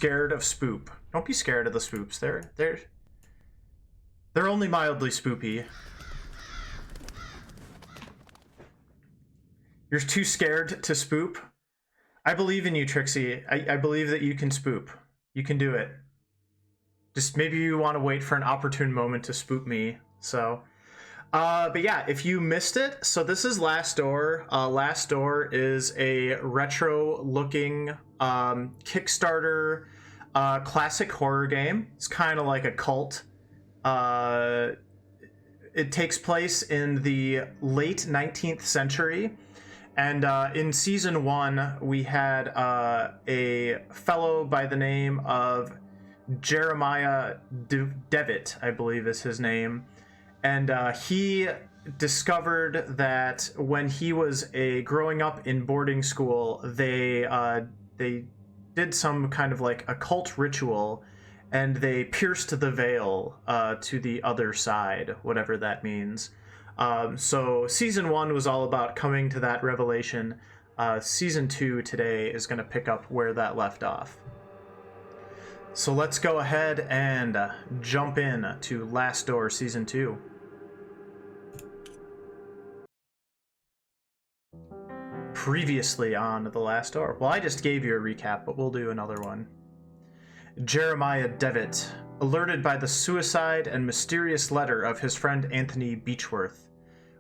scared of spoop. Don't be scared of the spoops. They're only mildly spoopy. You're too scared to spoop? I believe in you, Trixie. I believe that you can spoop. You can do it. Just maybe you want to wait for an opportune moment to spoop me. So, but yeah, if you missed it, so this is Last Door. Last Door is a retro-looking Kickstarter classic horror game. It's kind of like a cult. It takes place in the late 19th century. And in season 1, we had a fellow by the name of Jeremiah Devitt, I believe is his name. And he discovered that when he was growing up in boarding school, they did some kind of like occult ritual, and they pierced the veil to the other side, whatever that means. So season 1 was all about coming to that revelation. Season 2 today is going to pick up where that left off. So let's go ahead and jump in to Last Door Season 2. Previously on The Last Door. Well, I just gave you a recap, but we'll do another one. Jeremiah Devitt, alerted by the suicide and mysterious letter of his friend Anthony Beechworth,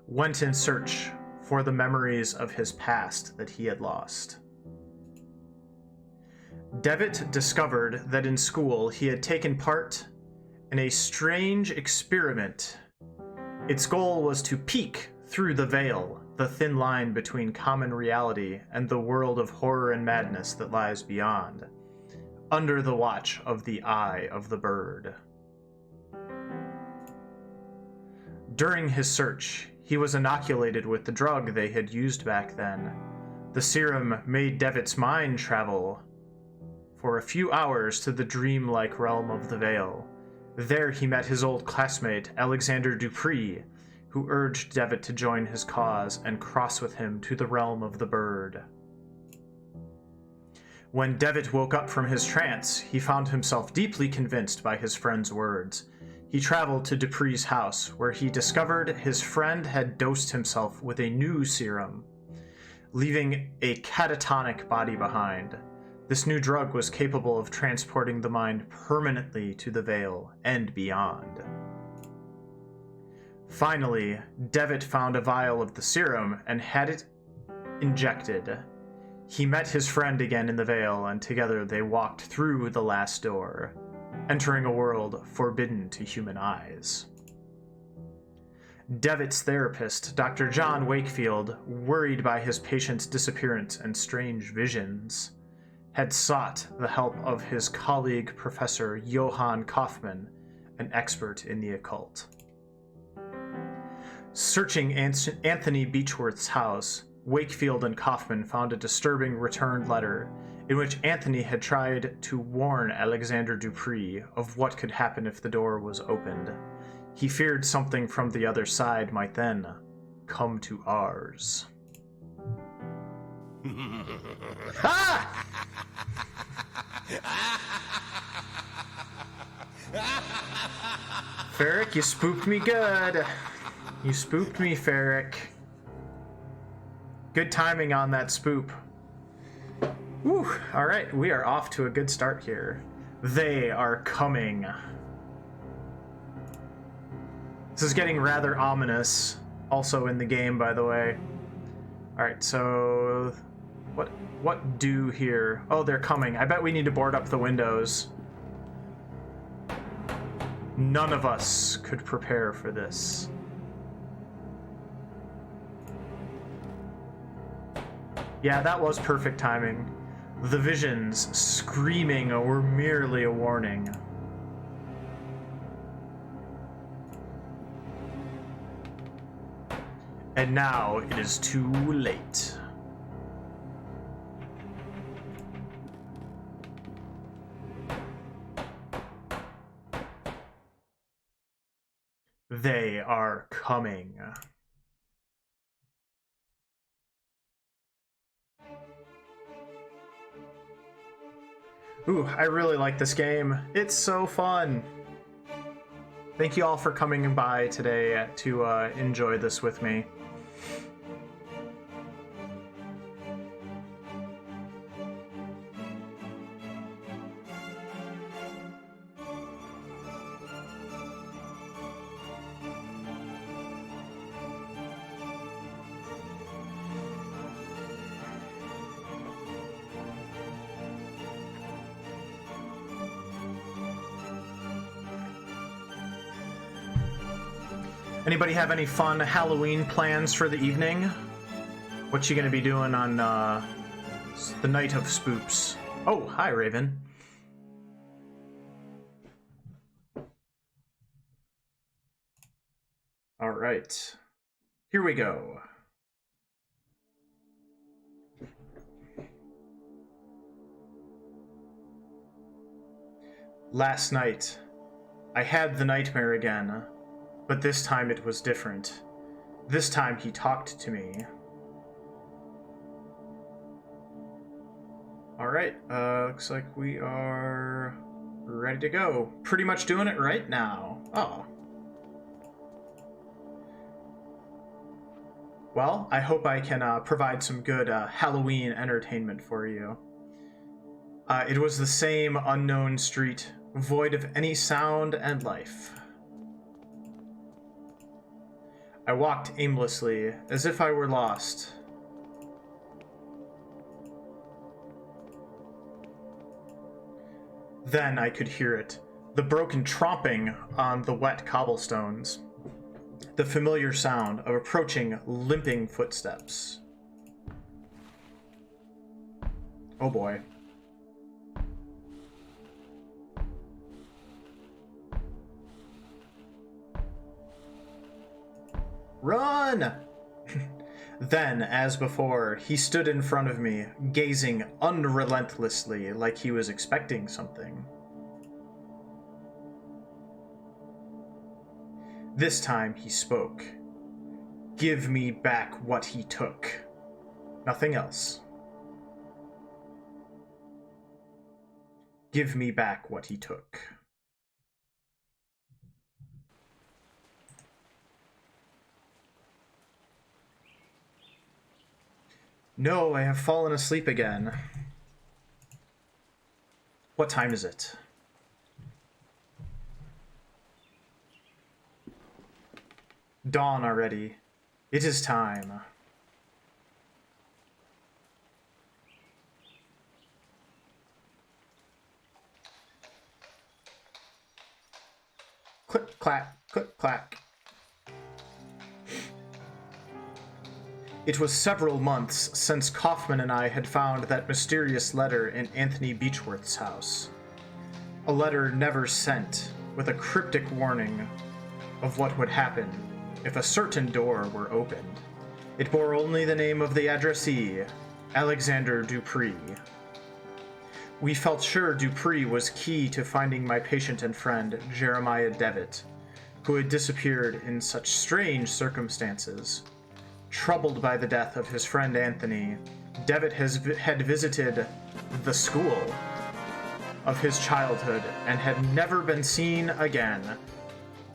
went in search for the memories of his past that he had lost. Devitt discovered that in school he had taken part in a strange experiment. Its goal was to peek through the veil, the thin line between common reality and the world of horror and madness that lies beyond, under the watch of the Eye of the Bird. During his search, he was inoculated with the drug they had used back then. The serum made Devitt's mind travel for a few hours to the dreamlike realm of the Veil. There he met his old classmate, Alexander Dupree, who urged Devitt to join his cause and cross with him to the realm of the Bird. When Devitt woke up from his trance, he found himself deeply convinced by his friend's words. He traveled to Dupree's house, where he discovered his friend had dosed himself with a new serum, leaving a catatonic body behind. This new drug was capable of transporting the mind permanently to the Veil and beyond. Finally, Devitt found a vial of the serum and had it injected. He met his friend again in the Veil, and together they walked through the Last Door, entering a world forbidden to human eyes. Devitt's therapist, Dr. John Wakefield, worried by his patient's disappearance and strange visions, had sought the help of his colleague, Professor Johann Kaufmann, an expert in the occult. Searching Anthony Beechworth's house, Wakefield and Kaufmann found a disturbing returned letter in which Anthony had tried to warn Alexander Dupree of what could happen if the door was opened. He feared something from the other side might then come to ours. Ah! Ferric, you spooked me good. You spooked me, Ferric. Good timing on that spoop. Whew. All right, we are off to a good start here. They are coming. This is getting rather ominous. Also in the game, by the way. All right, so what do here? Oh, they're coming. I bet we need to board up the windows. None of us could prepare for this. Yeah, that was perfect timing. The visions screaming were merely a warning. And now it is too late. They are coming. Ooh, I really like this game. It's so fun. Thank you all for coming by today to enjoy this with me. Anybody have any fun Halloween plans for the evening? What you gonna be doing on the night of spoops? Oh, hi, Raven. All right, here we go. Last night, I had the nightmare again. But this time it was different. This time he talked to me. Alright, looks like we are ready to go. Pretty much doing it right now. Oh. Well, I hope I can provide some good Halloween entertainment for you. It was the same unknown street, void of any sound and life. I walked aimlessly, as if I were lost. Then I could hear it, the broken tromping on the wet cobblestones, the familiar sound of approaching, limping footsteps. Oh boy. Run! Then, as before, he stood in front of me, gazing unrelentlessly like he was expecting something. This time he spoke. Give me back what he took. Nothing else. Give me back what he took. No, I have fallen asleep again. What time is it? Dawn already. It is time. Click, clack, click, clack. It was several months since Kaufman and I had found that mysterious letter in Anthony Beechworth's house. A letter never sent, with a cryptic warning of what would happen if a certain door were opened. It bore only the name of the addressee, Alexander Dupree. We felt sure Dupree was key to finding my patient and friend, Jeremiah Devitt, who had disappeared in such strange circumstances. Troubled by the death of his friend Anthony, Devitt had visited the school of his childhood and had never been seen again.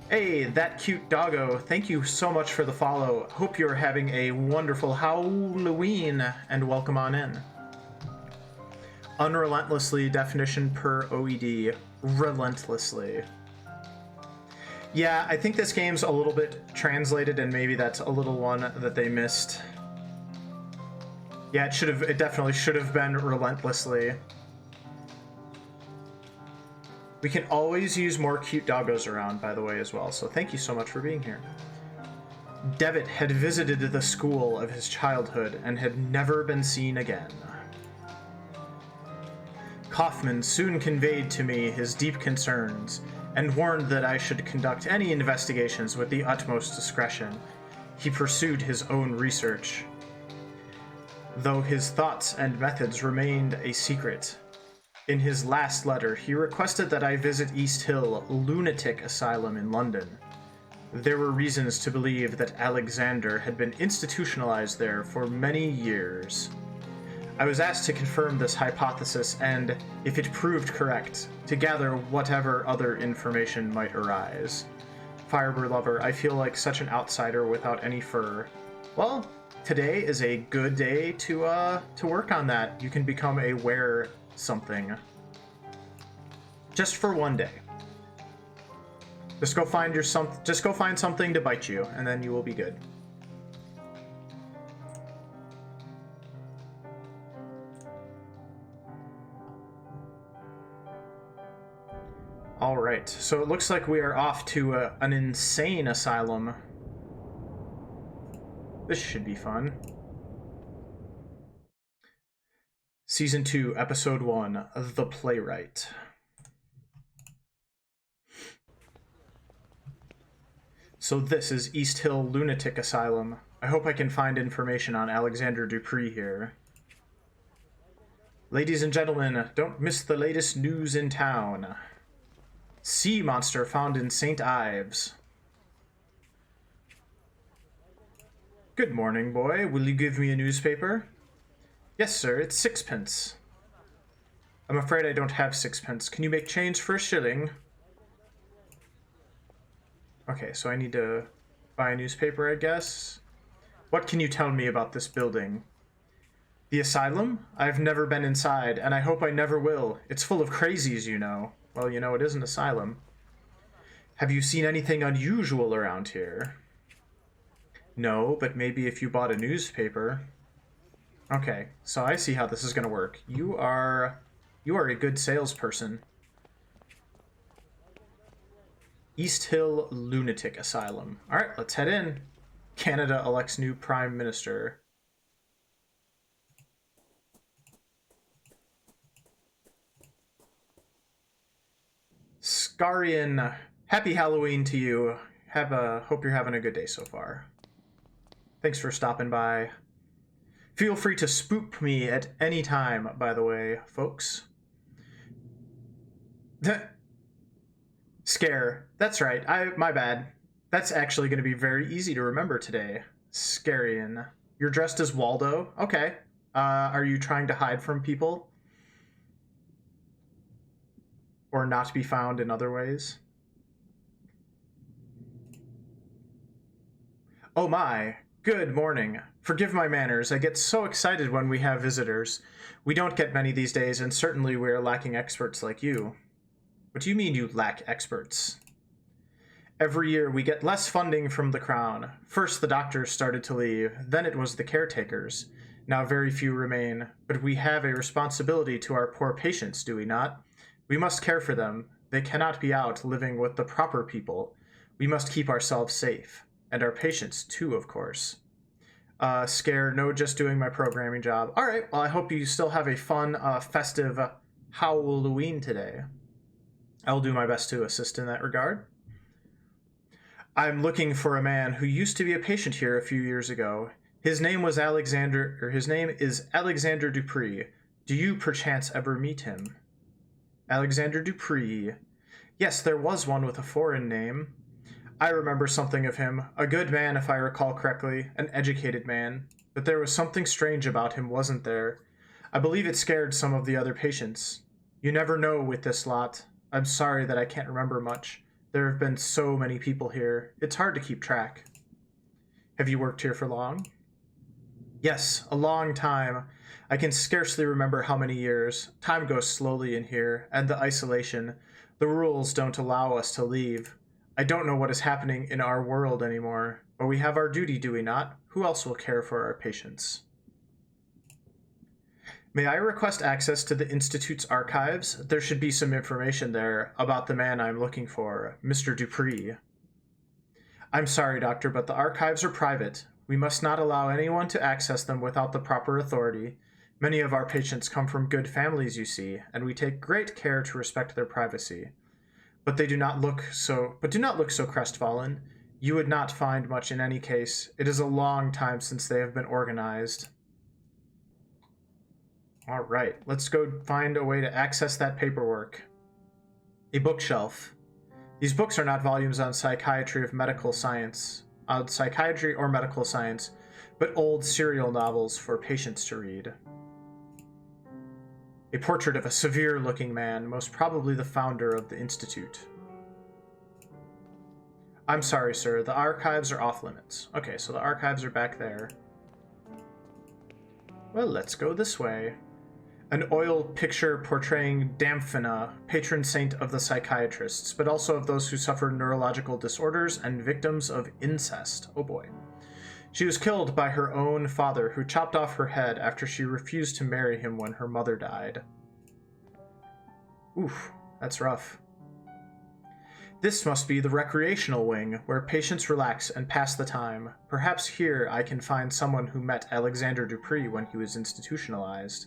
Hey, that cute doggo, thank you so much for the follow. Hope you're having a wonderful Halloween, and welcome on in. Unrelentlessly, definition per OED, relentlessly. Yeah, I think this game's a little bit translated, and maybe that's a little one that they missed. Yeah, it definitely should have been relentlessly. We can always use more cute doggos around, by the way, as well, so thank you so much for being here. Devitt had visited the school of his childhood and had never been seen again. Kaufman soon conveyed to me his deep concerns and warned that I should conduct any investigations with the utmost discretion. He pursued his own research, though his thoughts and methods remained a secret. In his last letter, he requested that I visit East Hill Lunatic Asylum in London. There were reasons to believe that Alexander had been institutionalized there for many years. I was asked to confirm this hypothesis and, if it proved correct, to gather whatever other information might arise. Firebird lover, I feel like such an outsider without any fur. Well, today is a good day to work on that. You can become a were something. Just for one day. Just go find something to bite you, and then you will be good. Alright, so it looks like we are off to an insane asylum. This should be fun. Season 2, Episode 1, The Playwright. So this is East Hill Lunatic Asylum. I hope I can find information on Alexander Dupree here. Ladies and gentlemen, don't miss the latest news in town. Sea monster found in St. Ives. Good morning, boy. Will you give me a newspaper? Yes, sir. It's 6p. I'm afraid I don't have 6p. Can you make change for a shilling? Okay, so I need to buy a newspaper, I guess. What can you tell me about this building? The asylum? I've never been inside, and I hope I never will. It's full of crazies, you know. Well, you know, it is an asylum. Have you seen anything unusual around here? No, but maybe if you bought a newspaper. Okay, so I see how this is going to work. You are a good salesperson. East Hill Lunatic Asylum. All right, let's head in. Canada elects new Prime Minister. Scarian, happy Halloween to you. Hope you're having a good day so far. Thanks for stopping by. Feel free to spook me at any time, by the way, folks. Scare. That's right. My bad. That's actually going to be very easy to remember today. Scarian. You're dressed as Waldo? Okay. Are you trying to hide from people? Or not be found in other ways? Oh my. Good morning. Forgive my manners. I get so excited when we have visitors. We don't get many these days, and certainly we are lacking experts like you. What do you mean you lack experts? Every year we get less funding from the Crown. First the doctors started to leave, then it was the caretakers. Now very few remain, but we have a responsibility to our poor patients, do we not? We must care for them. They cannot be out living with the proper people. We must keep ourselves safe. And our patients, too, of course. Scare, no, just doing my programming job. All right, well, I hope you still have a fun, festive Halloween today. I'll do my best to assist in that regard. I'm looking for a man who used to be a patient here a few years ago. His name is Alexander Dupree. Do you perchance ever meet him? Alexander Dupree. Yes, there was one with a foreign name. I remember something of him. A good man, if I recall correctly. An educated man. But there was something strange about him, wasn't there? I believe it scared some of the other patients. You never know with this lot. I'm sorry that I can't remember much. There have been so many people here. It's hard to keep track. Have you worked here for long? Yes, a long time. I can scarcely remember how many years. Time goes slowly in here, and the isolation. The rules don't allow us to leave. I don't know what is happening in our world anymore, but we have our duty, do we not? Who else will care for our patients? May I request access to the Institute's archives? There should be some information there about the man I'm looking for, Mr. Dupree. I'm sorry, Doctor, but the archives are private. We must not allow anyone to access them without the proper authority. Many of our patients come from good families, you see, and we take great care to respect their privacy. But do not look so crestfallen. You would not find much in any case. It is a long time since they have been organized. All right, let's go find a way to access that paperwork. A bookshelf. These books are not volumes on psychiatry or medical science, but old serial novels for patients to read. A portrait of a severe-looking man, most probably the founder of the Institute. I'm sorry, sir. The archives are off limits. Okay, so the archives are back there. Well, let's go this way. An oil picture portraying Damphina, patron saint of the psychiatrists, but also of those who suffer neurological disorders and victims of incest. Oh boy. She was killed by her own father, who chopped off her head after she refused to marry him when her mother died. Oof, that's rough. This must be the recreational wing, where patients relax and pass the time. Perhaps here I can find someone who met Alexander Dupree when he was institutionalized.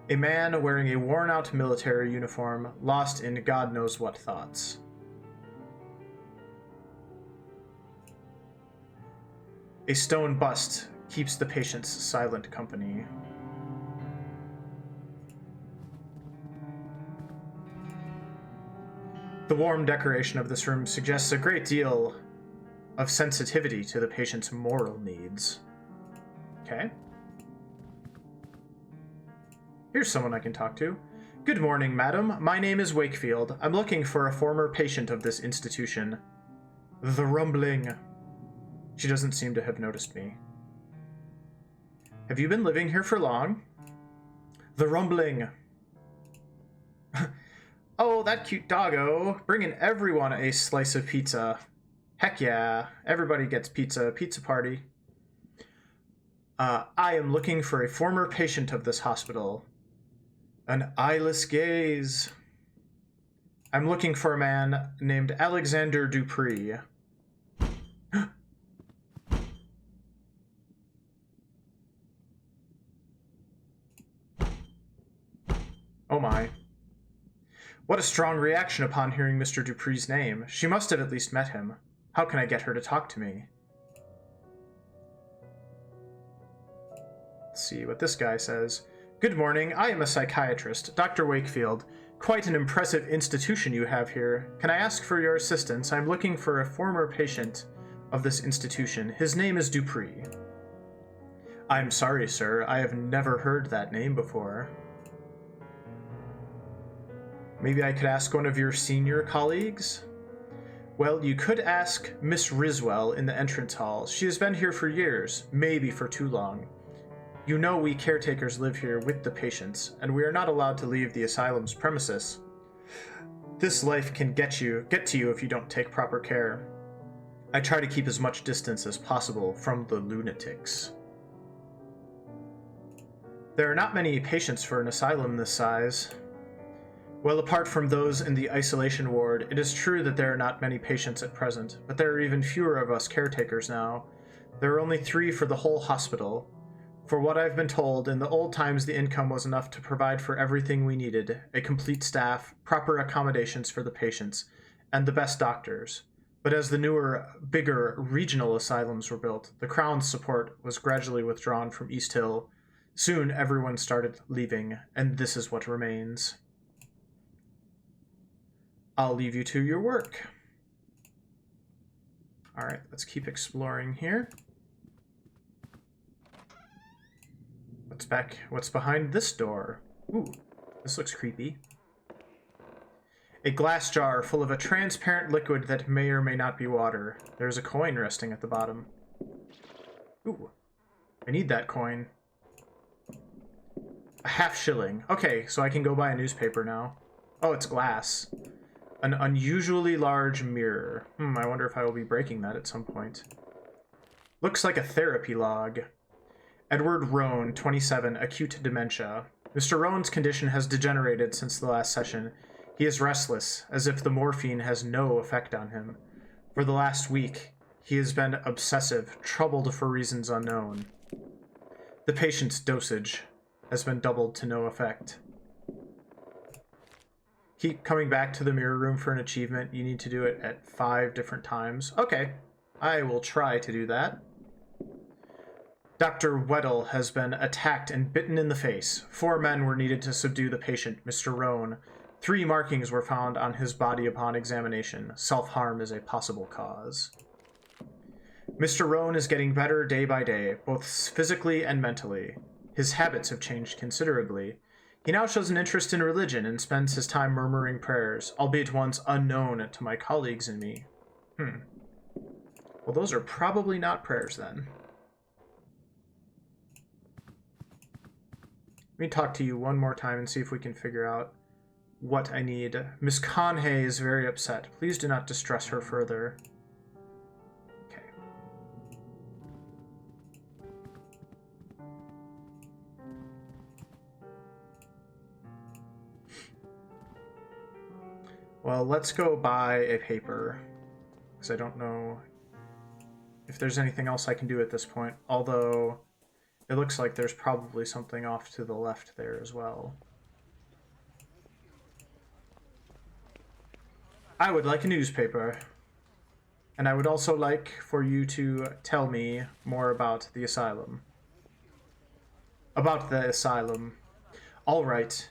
A man wearing a worn-out military uniform, lost in God knows what thoughts. A stone bust keeps the patient's silent company. The warm decoration of this room suggests a great deal of sensitivity to the patient's moral needs. Okay. Here's someone I can talk to. Good morning, madam. My name is Wakefield. I'm looking for a former patient of this institution. The rumbling. She doesn't seem to have noticed me. Have you been living here for long? The rumbling. Oh, that cute doggo. Bringing everyone a slice of pizza. Heck yeah. Everybody gets pizza. Pizza party. I am looking for a former patient of this hospital. An eyeless gaze. I'm looking for a man named Alexander Dupree. Oh my. What a strong reaction upon hearing Mr. Dupree's name. She must have at least met him. How can I get her to talk to me? Let's see what this guy says. Good morning, I am a psychiatrist, Dr. Wakefield. Quite an impressive institution you have here. Can I ask for your assistance? I'm looking for a former patient of this institution. His name is Dupree. I'm sorry, sir. I have never heard that name before. Maybe I could ask one of your senior colleagues? Well, you could ask Miss Riswell in the entrance hall. She has been here for years, maybe for too long. You know we caretakers live here with the patients, and we are not allowed to leave the asylum's premises. This life can get to you if you don't take proper care. I try to keep as much distance as possible from the lunatics. There are not many patients for an asylum this size. Well, apart from those in the isolation ward, it is true that there are not many patients at present, but there are even fewer of us caretakers now. There are only 3 for the whole hospital. For what I've been told, in the old times the income was enough to provide for everything we needed, a complete staff, proper accommodations for the patients, and the best doctors. But as the newer, bigger regional asylums were built, the Crown's support was gradually withdrawn from East Hill. Soon everyone started leaving, and this is what remains. I'll leave you to your work. All right, let's keep exploring here. What's behind this door? Ooh, this looks creepy. A glass jar full of a transparent liquid that may or may not be water. There's a coin resting at the bottom. Ooh, I need that coin. A half shilling. Okay, so I can go buy a newspaper now. Oh, it's glass. An unusually large mirror. I wonder if I will be breaking that at some point. Looks like a therapy log. Edward Roan, 27, acute dementia. Mr. Roan's condition has degenerated since the last session. He is restless, as if the morphine has no effect on him. For the last week, he has been obsessive, troubled for reasons unknown. The patient's dosage has been doubled to no effect. Keep coming back to the mirror room for an achievement. You need to do it at 5 different times. Okay, I will try to do that. Dr. Weddle has been attacked and bitten in the face. 4 men were needed to subdue the patient, Mr. Roan. 3 markings were found on his body upon examination. Self-harm is a possible cause. Mr. Roan is getting better day by day, both physically and mentally. His habits have changed considerably. He now shows an interest in religion and spends his time murmuring prayers, albeit ones unknown to my colleagues and me. Well, those are probably not prayers then. Let me talk to you one more time and see if we can figure out what I need. Miss Conhay is very upset. Please do not distress her further. Okay. Well, let's go buy a paper, because I don't know if there's anything else I can do at this point, although it looks like there's probably something off to the left there as well. I would like a newspaper, and I would also like for you to tell me more about the asylum. About the asylum. All right.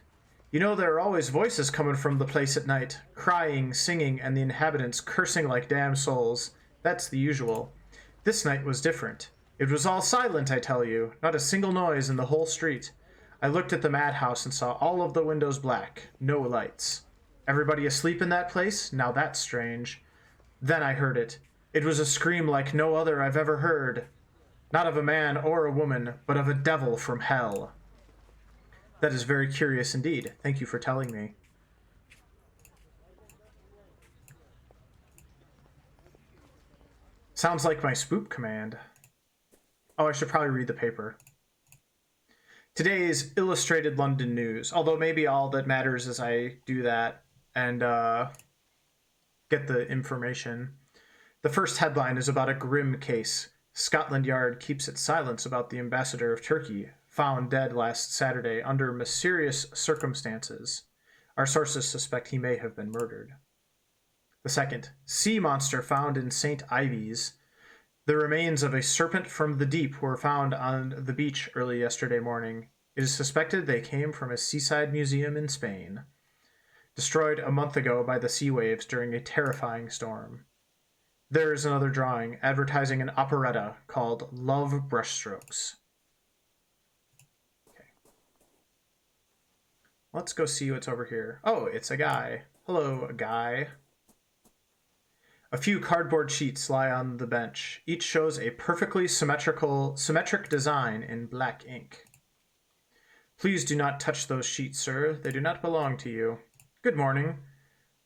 You know, there are always voices coming from the place at night, crying, singing, and the inhabitants cursing like damned souls. That's the usual. This night was different. It was all silent, I tell you, not a single noise in the whole street. I looked at the madhouse and saw all of the windows black, no lights. Everybody asleep in that place? Now that's strange. Then I heard it. It was a scream like no other I've ever heard. Not of a man or a woman, but of a devil from hell. That is very curious indeed. Thank you for telling me. Sounds like my spook command. Oh, I should probably read the paper. Today's Illustrated London News, although maybe all that matters is I do that and get the information. The first headline is about a grim case. Scotland Yard keeps its silence about the ambassador of Turkey, found dead last Saturday under mysterious circumstances. Our sources suspect he may have been murdered. The second, sea monster found in St. Ives. The remains of a serpent from the deep were found on the beach early yesterday morning. It is suspected they came from a seaside museum in Spain. Destroyed a month ago by the sea waves during a terrifying storm. There is another drawing advertising an operetta called Love Brushstrokes. Okay. Let's go see what's over here. Oh, it's a guy. Hello, a guy. A few cardboard sheets lie on the bench. Each shows a perfectly symmetric design in black ink. Please do not touch those sheets, sir. They do not belong to you. Good morning.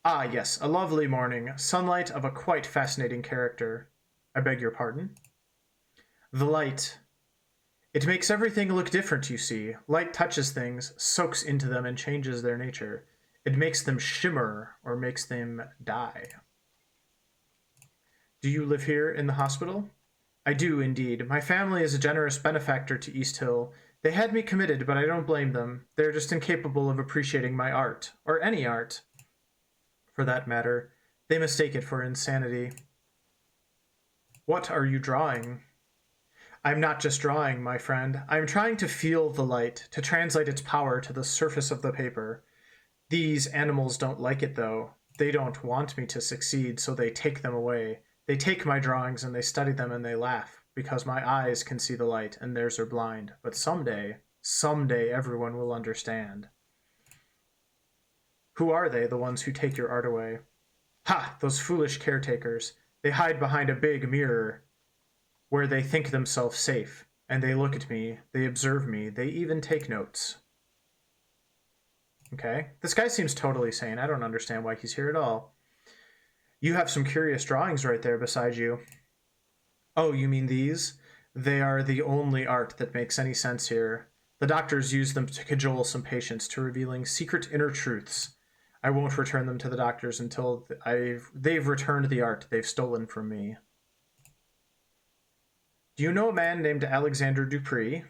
Ah, yes, a lovely morning. Sunlight of a quite fascinating character. I beg your pardon? The light. It makes everything look different, you see. Light touches things, soaks into them, and changes their nature. It makes them shimmer or makes them die. Do you live here in the hospital? I do, indeed. My family is a generous benefactor to East Hill. They had me committed, but I don't blame them. They're just incapable of appreciating my art, or any art. For that matter, they mistake it for insanity. What are you drawing? I'm not just drawing, my friend. I'm trying to feel the light, to translate its power to the surface of the paper. These animals don't like it, though. They don't want me to succeed, so they take them away. They take my drawings and they study them and they laugh, because my eyes can see the light and theirs are blind. But someday everyone will understand. Who are they, the ones who take your art away? Ha! Those foolish caretakers. They hide behind a big mirror where they think themselves safe, and they look at me, they observe me, they even take notes. Okay, this guy seems totally sane. I don't understand why he's here at all. You have some curious drawings right there beside you. Oh, you mean these? They are the only art that makes any sense here. The doctors use them to cajole some patients to revealing secret inner truths. I won't return them to the doctors until they've returned the art they've stolen from me. Do you know a man named Alexander Dupree?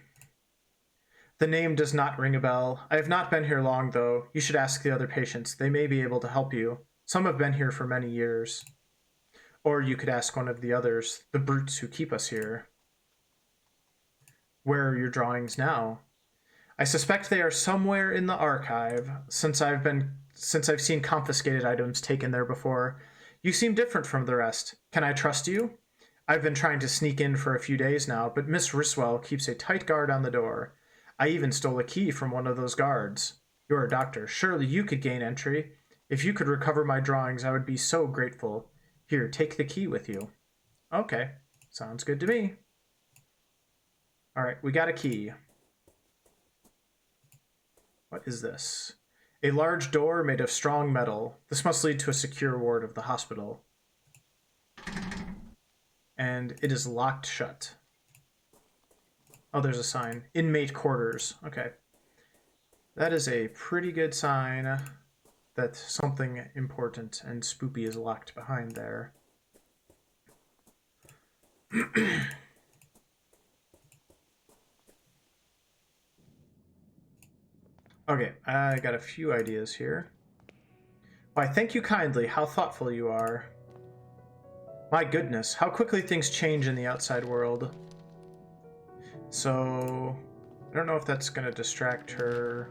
The name does not ring a bell. I have not been here long, though. You should ask the other patients. They may be able to help you. Some have been here for many years. Or you could ask one of the others, the brutes who keep us here. Where are your drawings now? I suspect they are somewhere in the archive, since I've seen confiscated items taken there before. You seem different from the rest. Can I trust you? I've been trying to sneak in for a few days now, but Miss Riswell keeps a tight guard on the door. I even stole a key from one of those guards. You're a doctor. Surely you could gain entry. If you could recover my drawings, I would be so grateful. Here, take the key with you. Okay, sounds good to me. All right, we got a key. What is this? A large door made of strong metal. This must lead to a secure ward of the hospital. And it is locked shut. Oh, there's a sign. Inmate quarters. Okay. That is a pretty good sign that something important and spoopy is locked behind there. Okay, I got a few ideas here. Why, thank you kindly. How thoughtful you are. My goodness, how quickly things change in the outside world. So, I don't know if that's going to distract her.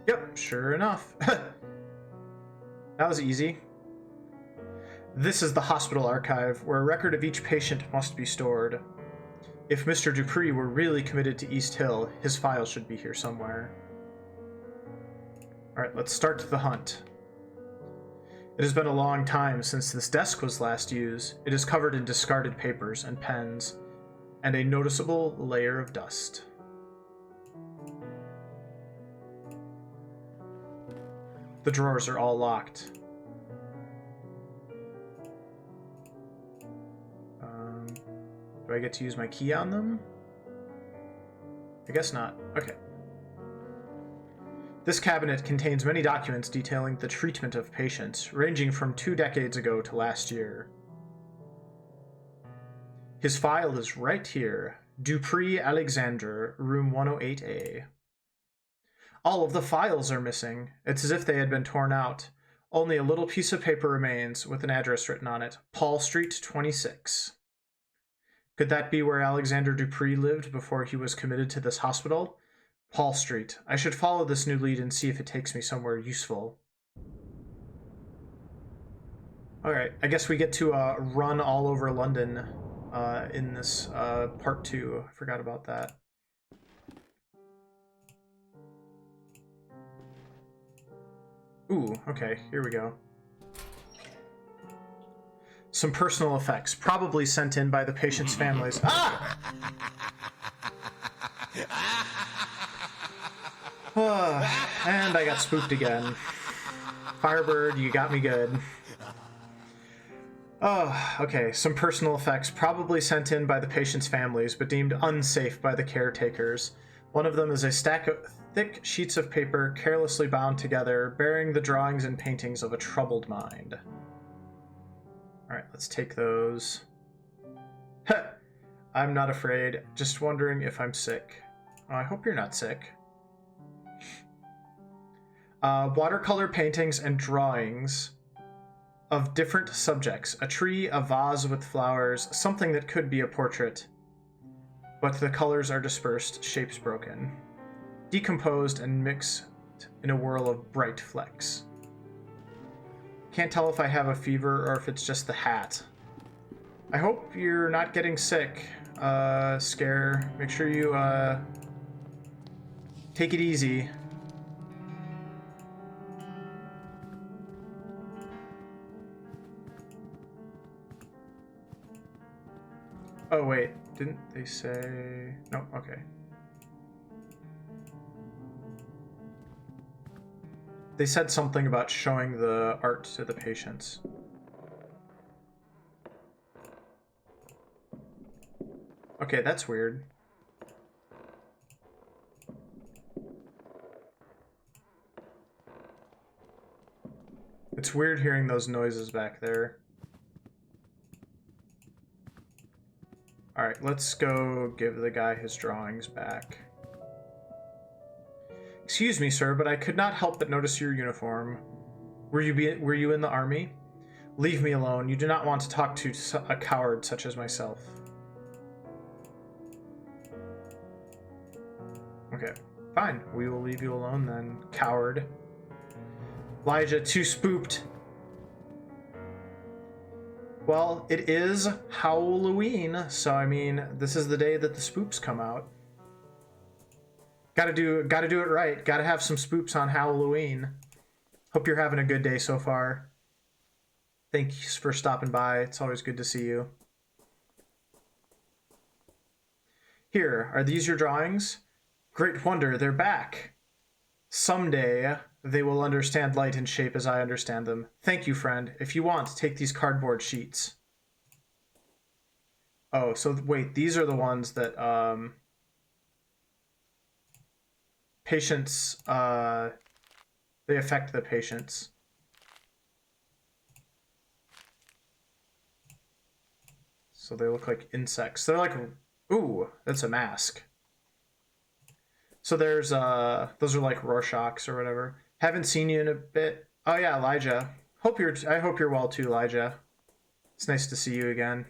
Yep, sure enough. That was easy. This is the hospital archive, where a record of each patient must be stored. If Mr. Dupree were really committed to East Hill, his file should be here somewhere. Alright, let's start the hunt. It has been a long time since this desk was last used. It is covered in discarded papers and pens, and a noticeable layer of dust. The drawers are all locked. Do I get to use my key on them? I guess not. Okay. This cabinet contains many documents detailing the treatment of patients, ranging from 2 decades ago to last year. His file is right here. Dupree Alexander, room 108A. All of the files are missing. It's as if they had been torn out. Only a little piece of paper remains with an address written on it. Paul Street, 26. Could that be where Alexander Dupree lived before he was committed to this hospital? Paul Street. I should follow this new lead and see if it takes me somewhere useful. Alright, I guess we get to run all over London in this part 2. I forgot about that. Ooh, okay, here we go. Some personal effects, probably sent in by the patient's families. Ah! And I got spooked again. Firebird, you got me good. Oh, okay. Some personal effects, probably sent in by the patient's families, but deemed unsafe by the caretakers. One of them is a stack of thick sheets of paper carelessly bound together, bearing the drawings and paintings of a troubled mind. Alright, let's take those. I'm not afraid, just wondering if I'm sick. Oh, I hope you're not sick. Watercolor paintings and drawings of different subjects. A tree, a vase with flowers, something that could be a portrait. But the colors are dispersed, shapes broken. Decomposed and mixed in a whirl of bright flecks. Can't tell if I have a fever or if it's just the hat. I hope you're not getting sick, Scare. Make sure you, take it easy. Oh, wait. Didn't they say... No, okay. They said something about showing the art to the patients. Okay, that's weird. It's weird hearing those noises back there. Alright, let's go give the guy his drawings back. Excuse me, sir, but I could not help but notice your uniform. Were you in the army? Leave me alone. You do not want to talk to a coward such as myself. Okay, fine. We will leave you alone then, coward. Elijah, too spooked. Well, it is Halloween, so I mean, this is the day that the spooks come out. Gotta do it right. Gotta have some spoops on Halloween. Hope you're having a good day so far. Thanks for stopping by. It's always good to see you. Here, are these your drawings? Great wonder, they're back. Someday, they will understand light and shape as I understand them. Thank you, friend. If you want, take these cardboard sheets. Oh, so wait, these are the ones that, patients, they affect the patients. So they look like insects. They're like, ooh, that's a mask. So there's, those are like Rorschachs or whatever. Haven't seen you in a bit. Oh yeah, Elijah. I hope you're well too, Elijah. It's nice to see you again.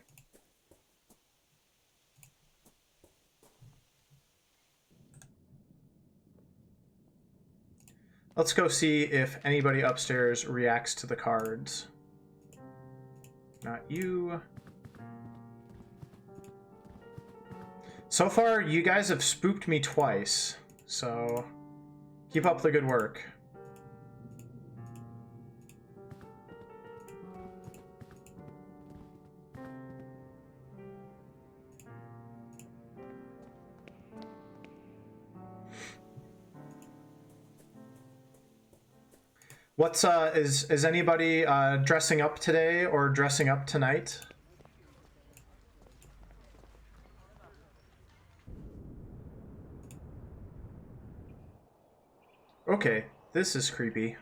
Let's go see if anybody upstairs reacts to the cards. Not you. So far, you guys have spooked me twice, so keep up the good work. What's is anybody dressing up today or dressing up tonight? Okay, this is creepy.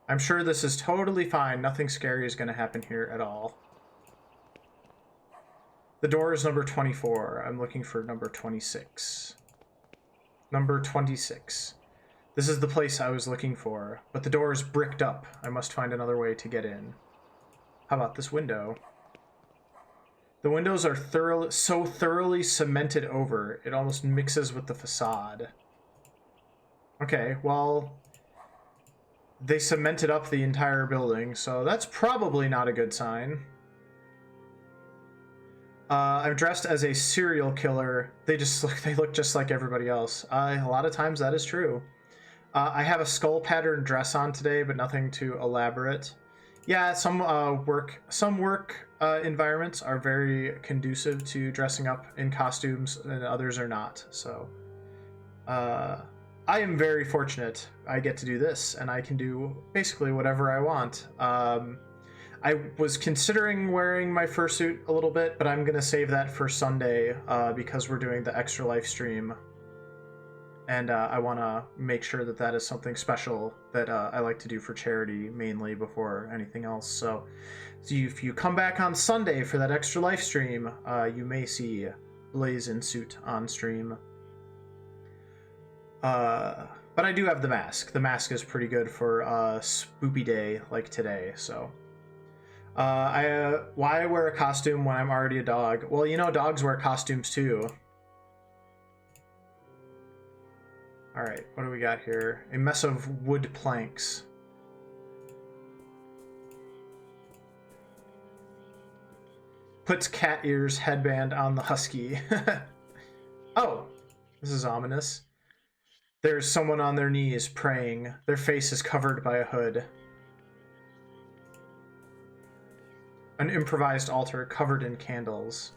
I'm sure this is totally fine. Nothing scary is going to happen here at all. The door is number 24. I'm looking for number 26. Number 26. This is the place I was looking for, but the door is bricked up. I must find another way to get in. How about this window? The windows are so thoroughly cemented over, it almost mixes with the facade. Okay, well, they cemented up the entire building, so that's probably not a good sign. I'm dressed as a serial killer. They look just like everybody else. A lot of times that is true. I have a skull pattern dress on today, but nothing too elaborate. Yeah, some work environments are very conducive to dressing up in costumes, and others are not. So, I am very fortunate. I get to do this, and I can do basically whatever I want. I was considering wearing my fursuit a little bit, but I'm gonna save that for Sunday because we're doing the Extra Life stream. And I want to make sure that that is something special that I like to do for charity mainly before anything else. So if you come back on Sunday for that Extra Life stream, you may see Blaze in suit on stream. But I do have the mask. The mask is pretty good for spoopy day like today. So why wear a costume when I'm already a dog? Well, you know, dogs wear costumes too. All right, what do we got here? A mess of wood planks. Puts cat ears headband on the husky. Oh, this is ominous. There's someone on their knees praying. Their face is covered by a hood. An improvised altar covered in candles.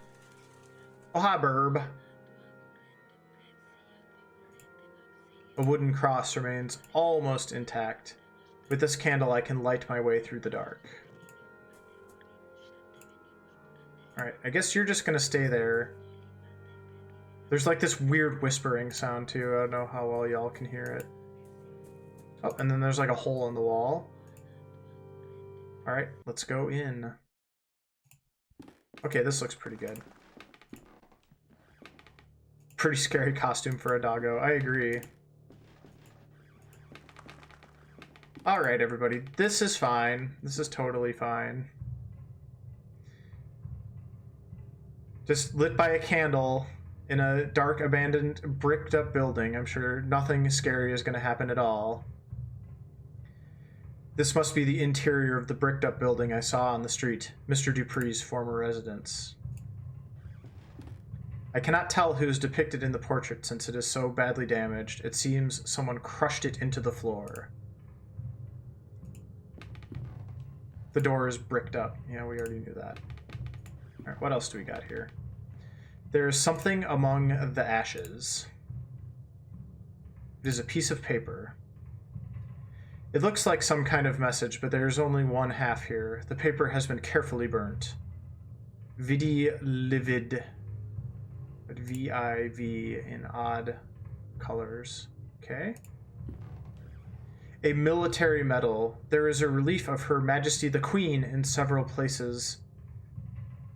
Oh, hi, burb. A wooden cross remains almost intact. With this candle, I can light my way through the dark. Alright, I guess you're just gonna stay there. There's like this weird whispering sound too. I don't know how well y'all can hear it. Oh, and then there's like a hole in the wall. Alright, let's go in. Okay, this looks pretty good. Pretty scary costume for a doggo. I agree. Alright, everybody. This is fine. This is totally fine. Just lit by a candle in a dark, abandoned, bricked-up building. I'm sure nothing scary is going to happen at all. This must be the interior of the bricked-up building I saw on the street. Mr. Dupree's former residence. I cannot tell who is depicted in the portrait since it is so badly damaged. It seems someone crushed it into the floor. The door is bricked up. Yeah, we already knew that. All right, what else do we got here? There's something among the ashes. It is a piece of paper. It looks like some kind of message, but there's only one half here. The paper has been carefully burnt. Vidi livid. V-I-V in odd colors. Okay. A military medal. There is a relief of Her Majesty the Queen in several places.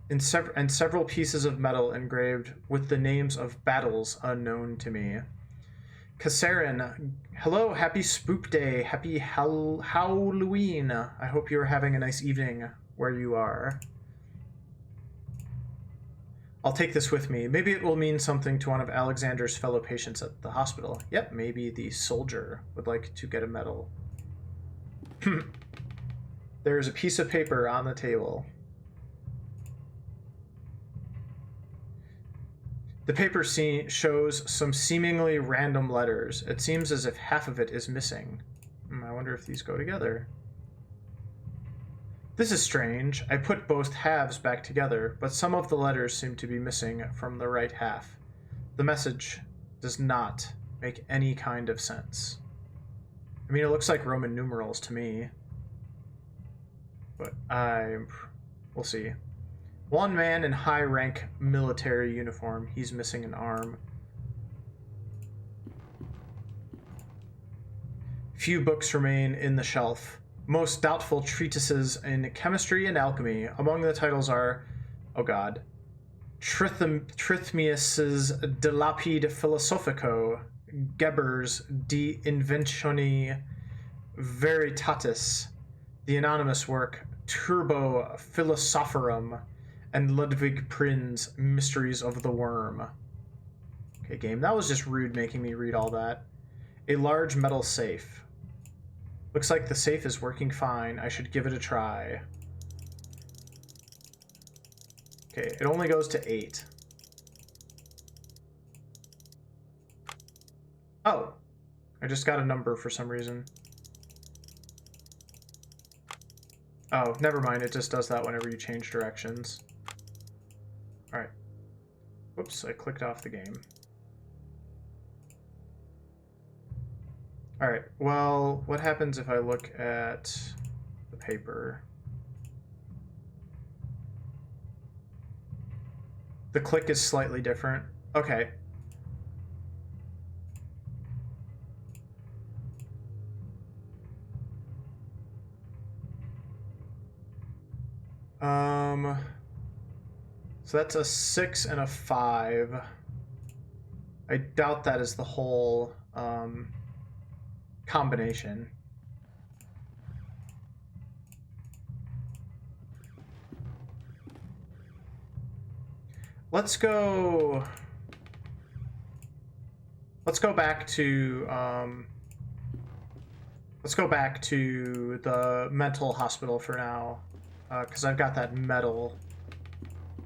And several pieces of metal engraved with the names of battles unknown to me. Kassarin, hello, happy Spook Day, happy Halloween. I hope you are having a nice evening where you are. I'll take this with me. Maybe it will mean something to one of Alexander's fellow patients at the hospital. Yep, maybe the soldier would like to get a medal. There is a piece of paper on the table. The paper shows some seemingly random letters. It seems as if half of it is missing. I wonder if these go together. This is strange. I put both halves back together, but some of the letters seem to be missing from the right half. The message does not make any kind of sense. I mean, it looks like Roman numerals to me. But we'll see. One man in high-rank military uniform. He's missing an arm. Few books remain in the shelf. Most doubtful treatises in chemistry and alchemy. Among the titles are, oh god, Trithmius's De Lapide Philosophico, Geber's De Inventione Veritatis, the anonymous work Turbo Philosophorum, and Ludwig Prin's Mysteries of the Worm. Okay, game, that was just rude making me read all that. A large metal safe. Looks like the safe is working fine. I should give it a try. Okay, it only goes to 8. Oh, I just got a number for some reason. Oh, never mind. It just does that whenever you change directions. All right. Whoops, I clicked off the game. All right, well, what happens if I look at the paper? The click is slightly different. Okay. So that's a 6 and a 5. I doubt that is the whole combination. Let's go back to the mental hospital for now, because I've got that medal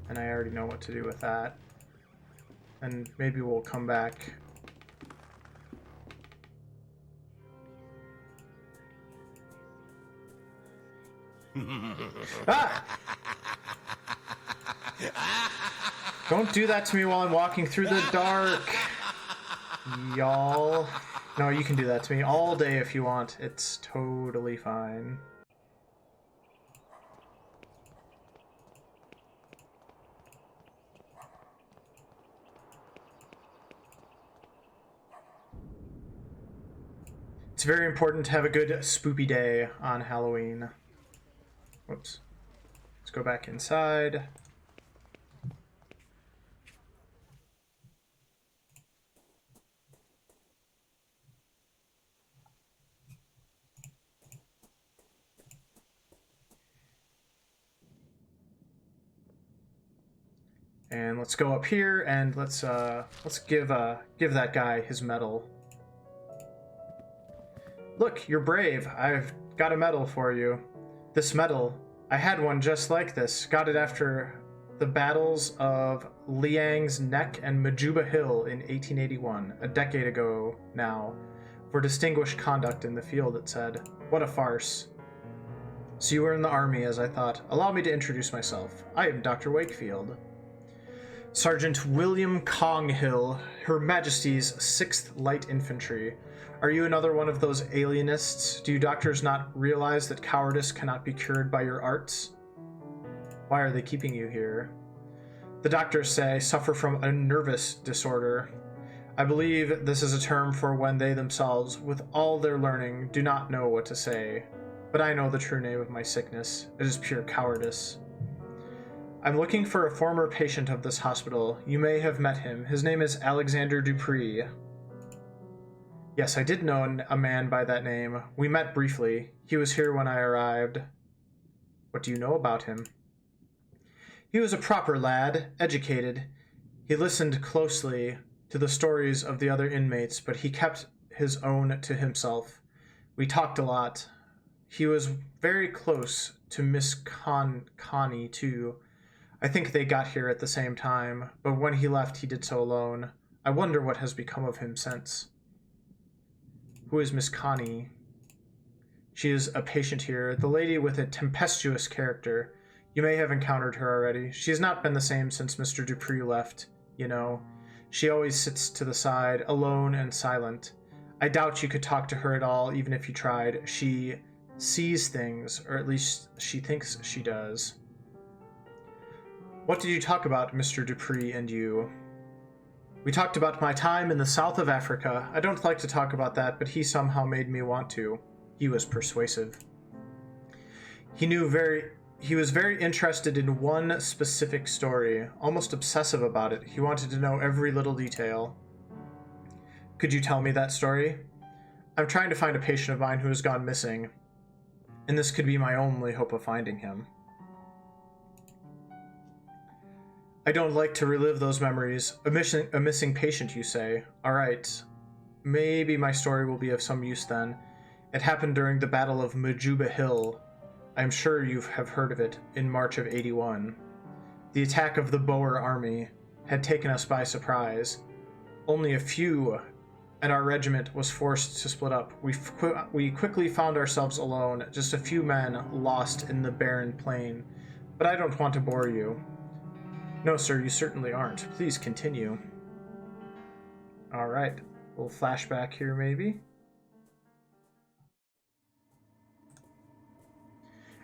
and I already know what to do with that, and maybe we'll come back. Ah! Don't do that to me while I'm walking through the dark, y'all. No, you can do that to me all day if you want. It's totally fine. It's very important to have a good spoopy day on Halloween. Whoops. Let's go back inside. And let's go up here and let's give that guy his medal. Look, you're brave. I've got a medal for you. This medal, I had one just like this. Got it after the battles of Liang's Neck and Majuba Hill in 1881, a decade ago now, for distinguished conduct in the field, it said. What a farce. So you were in the army, as I thought. Allow me to introduce myself. I am Dr. Wakefield. Sergeant William Conghill, Her Majesty's 6th Light Infantry. Are you another one of those alienists? Do you doctors not realize that cowardice cannot be cured by your arts? Why are they keeping you here? The doctors say suffer from a nervous disorder. I believe this is a term for when they themselves, with all their learning, do not know what to say. But I know the true name of my sickness. It is pure cowardice. I'm looking for a former patient of this hospital. You may have met him. His name is Alexander Dupree. Yes, I did know a man by that name. We met briefly. He was here when I arrived. What do you know about him? He was a proper lad, educated. He listened closely to the stories of the other inmates, but he kept his own to himself. We talked a lot. He was very close to Miss Connie, too. I think they got here at the same time, but when he left, he did so alone. I wonder what has become of him since. Who is Miss Connie? She is a patient here, the lady with a tempestuous character. You may have encountered her already. She has not been the same since Mr. Dupree left, you know. She always sits to the side, alone and silent. I doubt you could talk to her at all, even if you tried. She sees things, or at least she thinks she does. What did you talk about, Mr. Dupree and you? We talked about my time in the south of Africa. I don't like to talk about that, but he somehow made me want to. He was persuasive. He was very interested in one specific story, almost obsessive about it. He wanted to know every little detail. Could you tell me that story? I'm trying to find a patient of mine who has gone missing, and this could be my only hope of finding him. I don't like to relive those memories. A missing patient, you say? All right. Maybe my story will be of some use then. It happened during the Battle of Majuba Hill. I'm sure you have heard of it, in March of 81. The attack of the Boer army had taken us by surprise. Only a few, and our regiment was forced to split up. We quickly found ourselves alone, just a few men lost in the barren plain. But I don't want to bore you. No, sir, you certainly aren't. Please continue. All right. A little flashback here, maybe.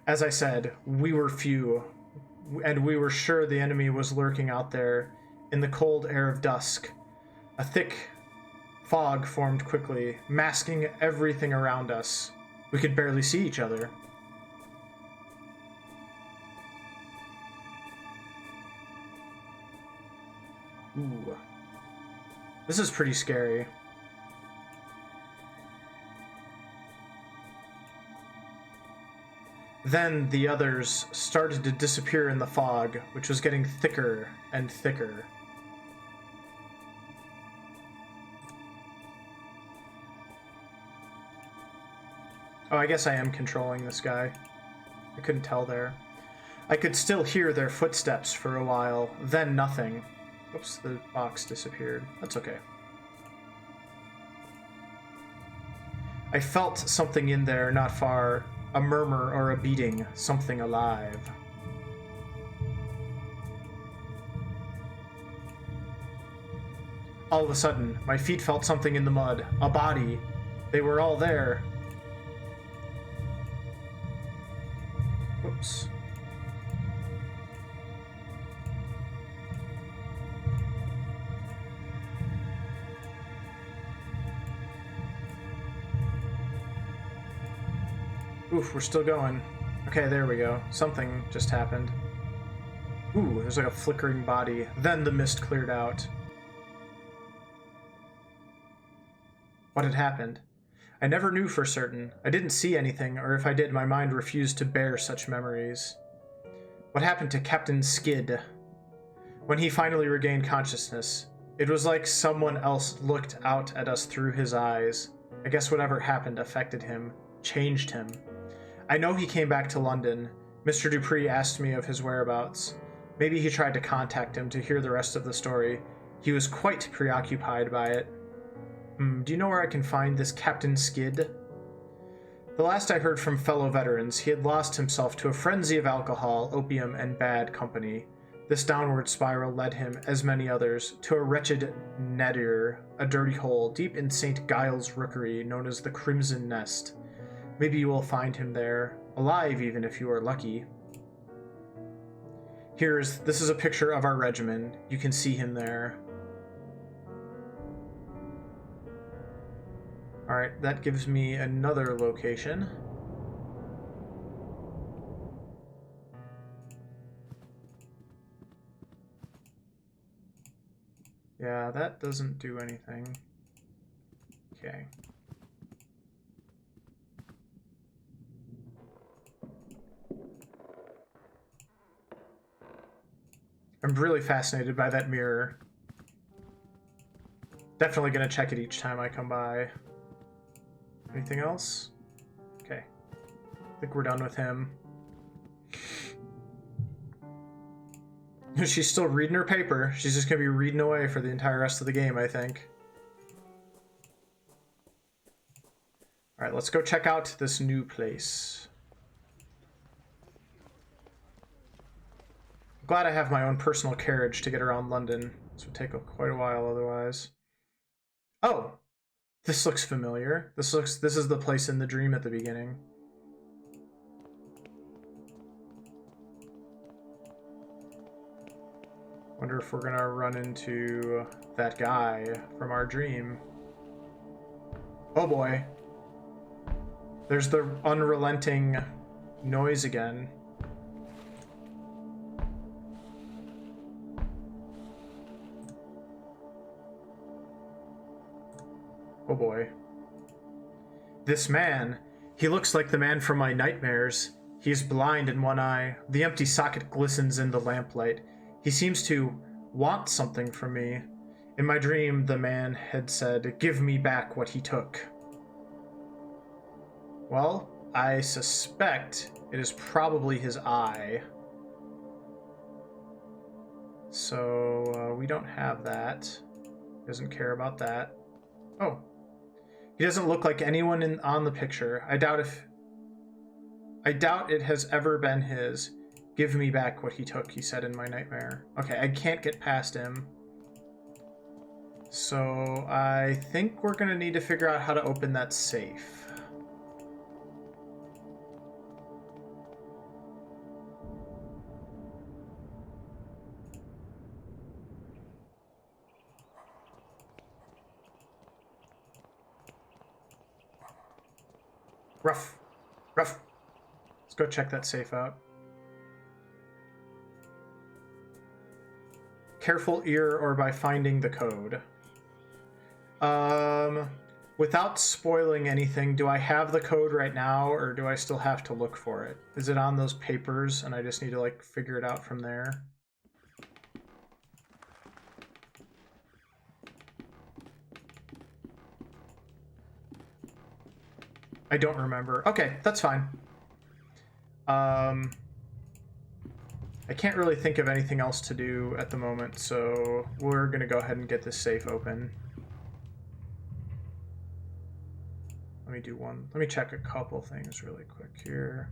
As I said, we were few, and we were sure the enemy was lurking out there in the cold air of dusk. A thick fog formed quickly, masking everything around us. We could barely see each other. Ooh. This is pretty scary. Then the others started to disappear in the fog, which was getting thicker and thicker. Oh, I guess I am controlling this guy. I couldn't tell there. I could still hear their footsteps for a while, then nothing. Oops, the box disappeared. That's okay. I felt something in there not far, a murmur or a beating, something alive. All of a sudden, my feet felt something in the mud, a body. They were all there. Whoops. Oof, we're still going. Okay, there we go. Something just happened. Ooh, there's like a flickering body. Then the mist cleared out. What had happened? I never knew for certain. I didn't see anything, or if I did, my mind refused to bear such memories. What happened to Captain Skid? When he finally regained consciousness, it was like someone else looked out at us through his eyes. I guess whatever happened affected him, changed him. I know he came back to London. Mr. Dupree asked me of his whereabouts. Maybe he tried to contact him to hear the rest of the story. He was quite preoccupied by it. Do you know where I can find this Captain Skid? The last I heard from fellow veterans, he had lost himself to a frenzy of alcohol, opium, and bad company. This downward spiral led him, as many others, to a wretched nadir, a dirty hole deep in St. Giles' rookery known as the Crimson Nest. Maybe you will find him there, alive even if you are lucky. This is a picture of our regiment. You can see him there. Alright, that gives me another location. Yeah, that doesn't do anything. Okay. I'm really fascinated by that mirror. Definitely gonna check it each time I come by. Anything else? Okay. I think we're done with him. She's still reading her paper. She's just gonna be reading away for the entire rest of the game, I think. Alright, let's go check out this new place. I'm glad I have my own personal carriage to get around London. This would take quite a while otherwise. Oh! This looks familiar. This is the place in the dream at the beginning. Wonder if we're gonna run into that guy from our dream. Oh boy. There's the unrelenting noise again. Oh boy. This man, he looks like the man from my nightmares. He is blind in one eye. The empty socket glistens in the lamplight. He seems to want something from me. In my dream, the man had said, "Give me back what he took." Well, I suspect it is probably his eye. So, we don't have that. Doesn't care about that. Oh. He doesn't look like anyone on the picture. I doubt it has ever been his. "Give me back what he took," he said in my nightmare. Okay, I can't get past him. So I think we're gonna need to figure out how to open that safe. Rough. Let's go check that safe out. Careful ear or by finding the code. Without spoiling anything, do I have the code right now or do I still have to look for it? Is it on those papers and I just need to like figure it out from there? I don't remember. Okay, that's fine. I can't really think of anything else to do at the moment, so we're gonna go ahead and get this safe open. Let me check a couple things really quick here.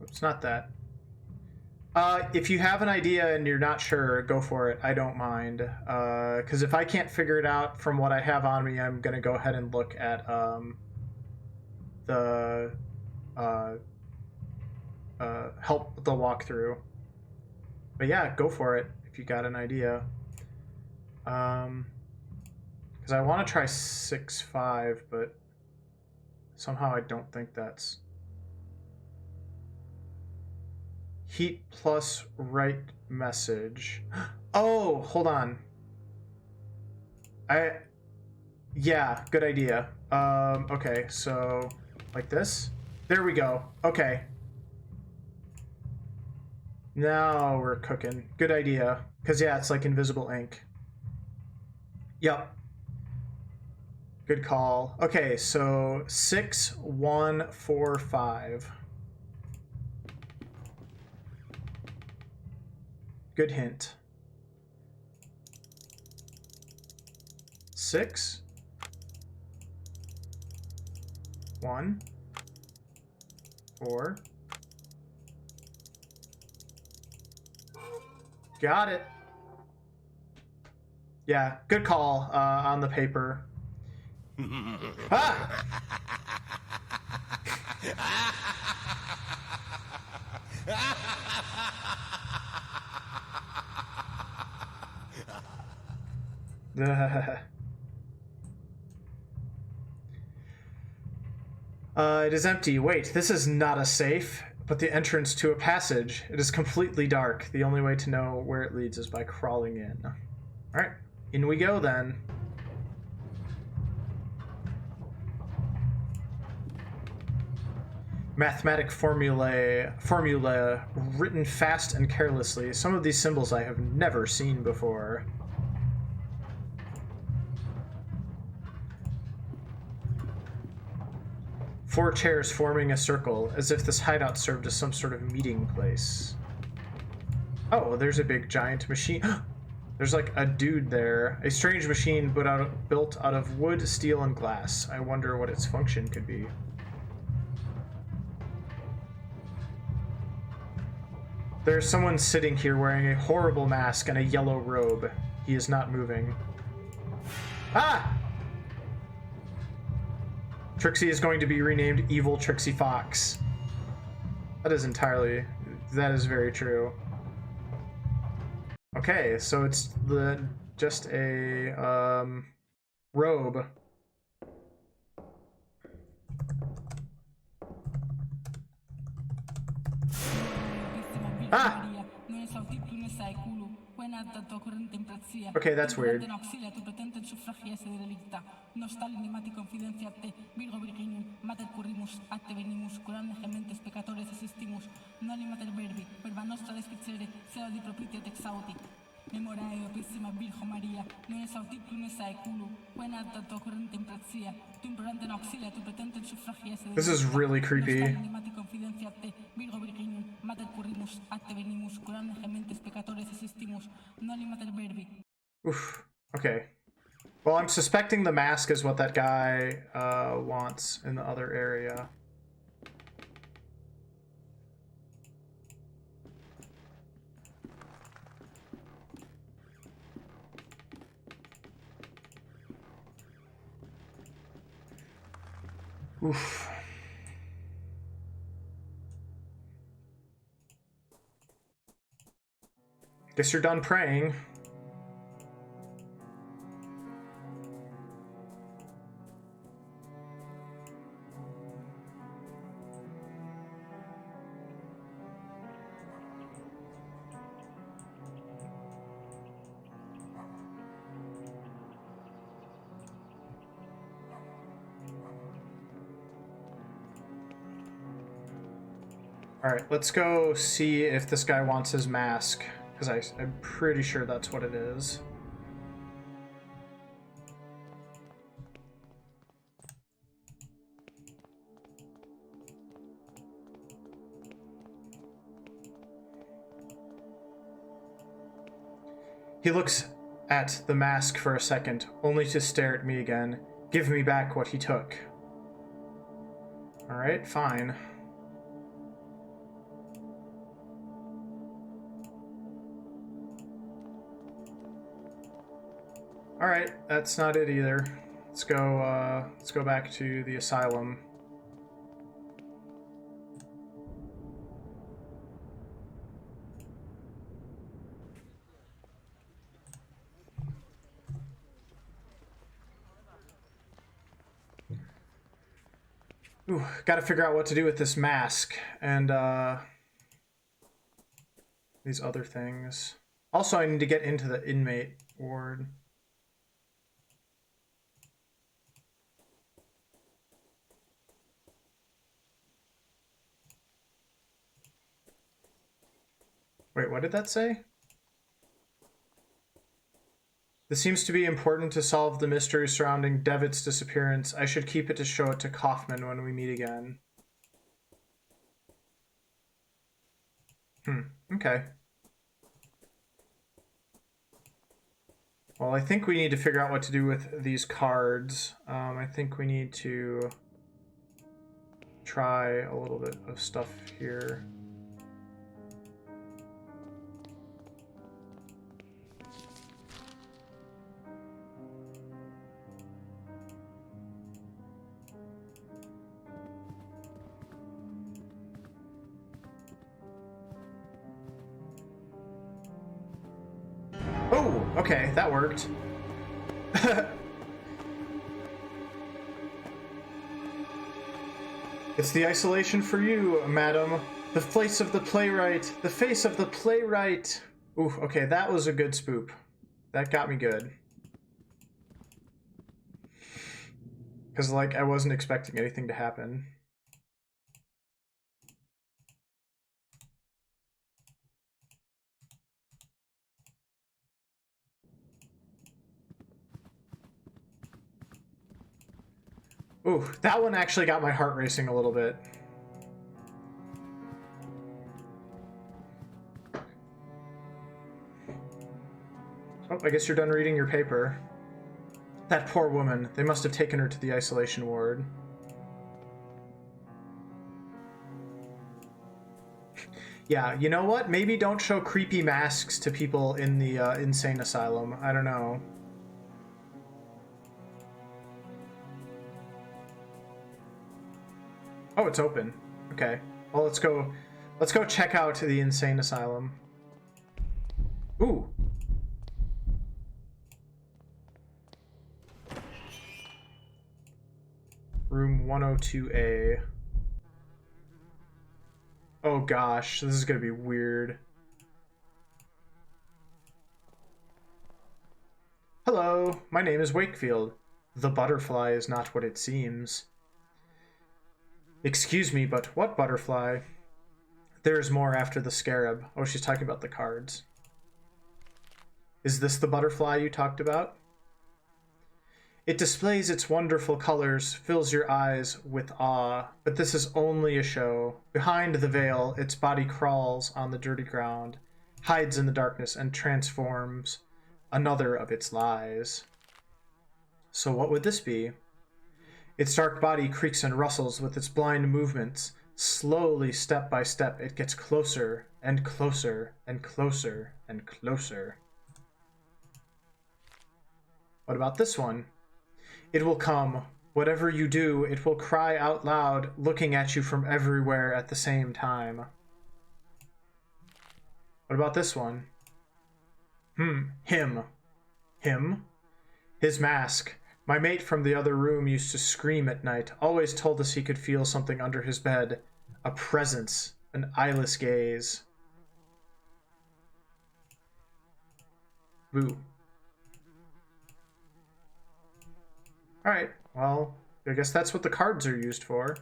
Oops, not that. If you have an idea and you're not sure, go for it. I don't mind. Because if I can't figure it out from what I have on me, I'm going to go ahead and look at the walkthrough. But yeah, go for it if you got an idea. Because I want to try 6.5, but somehow I don't think that's... Heat plus write message. Oh, hold on. Yeah, good idea. Okay, so like this. There we go. Okay. Now we're cooking. Good idea. Because yeah, it's like invisible ink. Yep. Good call. Okay, so 6145. Good hint. 6. 1. 4. Got it. Yeah, good call on the paper. Ah! It is empty. Wait, this is not a safe, but the entrance to a passage. It is completely dark. The only way to know where it leads is by crawling in. Alright, in we go then. Mathematic formula written fast and carelessly. Some of these symbols I have never seen before. Four chairs forming a circle, as if this hideout served as some sort of meeting place. Oh, there's a big giant machine. There's like a dude there. A strange machine built out of wood, steel, and glass. I wonder what its function could be. There's someone sitting here wearing a horrible mask and a yellow robe. He is not moving. Ah! Trixie is going to be renamed Evil Trixie Fox. That is very true. Okay, so it's just a robe. Ah! Okay, that's weird. This is really creepy. Oof. Okay. Well, I'm suspecting the mask is what that guy wants in the other area. Oof. Guess you're done praying. Alright, let's go see if this guy wants his mask, because I'm pretty sure that's what it is. He looks at the mask for a second, only to stare at me again. Give me back what he took. Alright, fine. Alright, that's not it either. Let's go back to the asylum. Ooh, gotta figure out what to do with this mask and these other things. Also, I need to get into the inmate ward. Wait, what did that say? This seems to be important to solve the mystery surrounding Devitt's disappearance. I should keep it to show it to Kaufman when we meet again. Okay. Well, I think we need to figure out what to do with these cards. I think we need to try a little bit of stuff here. Oh, okay, that worked. It's the isolation for you, madam. The face of the playwright. The face of the playwright. Ooh, okay, that was a good spoop. That got me good. Because, like, I wasn't expecting anything to happen. Ooh, that one actually got my heart racing a little bit. Oh, I guess you're done reading your paper. That poor woman. They must have taken her to the isolation ward. Yeah, you know what? Maybe don't show creepy masks to people in the insane asylum. I don't know. Oh, it's open. Okay. Well, let's go check out the insane asylum. Ooh. Room 102A. Oh gosh, this is gonna be weird. Hello, my name is Wakefield. The butterfly is not what it seems. Excuse me, but what butterfly? There's more after the scarab. Oh, she's talking about the cards. Is this the butterfly you talked about? It displays its wonderful colors, fills your eyes with awe, but this is only a show. Behind the veil, its body crawls on the dirty ground, hides in the darkness, and transforms another of its lies. So what would this be? Its dark body creaks and rustles with its blind movements. Slowly, step by step, it gets closer and closer and closer and closer. What about this one? It will come. Whatever you do, it will cry out loud, looking at you from everywhere at the same time. What about this one? Him. Him? His mask. My mate from the other room used to scream at night, always told us he could feel something under his bed. A presence. An eyeless gaze. Boo. Alright, well, I guess that's what the cards are used for.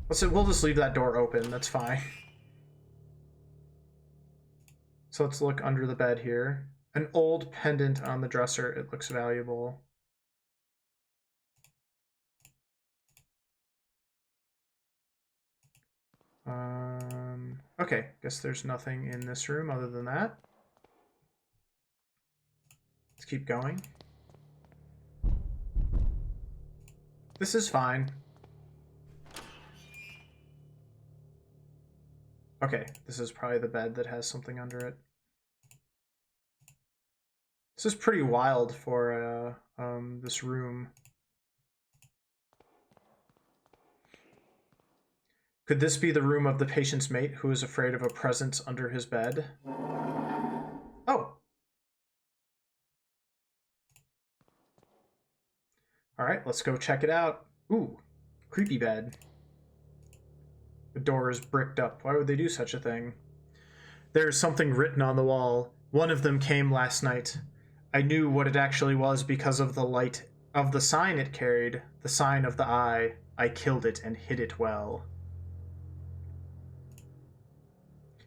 We'll just leave that door open, that's fine. So let's look under the bed here. An old pendant on the dresser, it looks valuable. Okay, guess there's nothing in this room other than that. Let's keep going. This is fine. Okay, this is probably the bed that has something under it. This is pretty wild for this room. Could this be the room of the patient's mate who is afraid of a presence under his bed? Oh. Alright, let's go check it out. Ooh, creepy bed. The door is bricked up. Why would they do such a thing? There's something written on the wall. One of them came last night. I knew what it actually was because of the light of the sign it carried, the sign of the eye. I killed it and hid it well.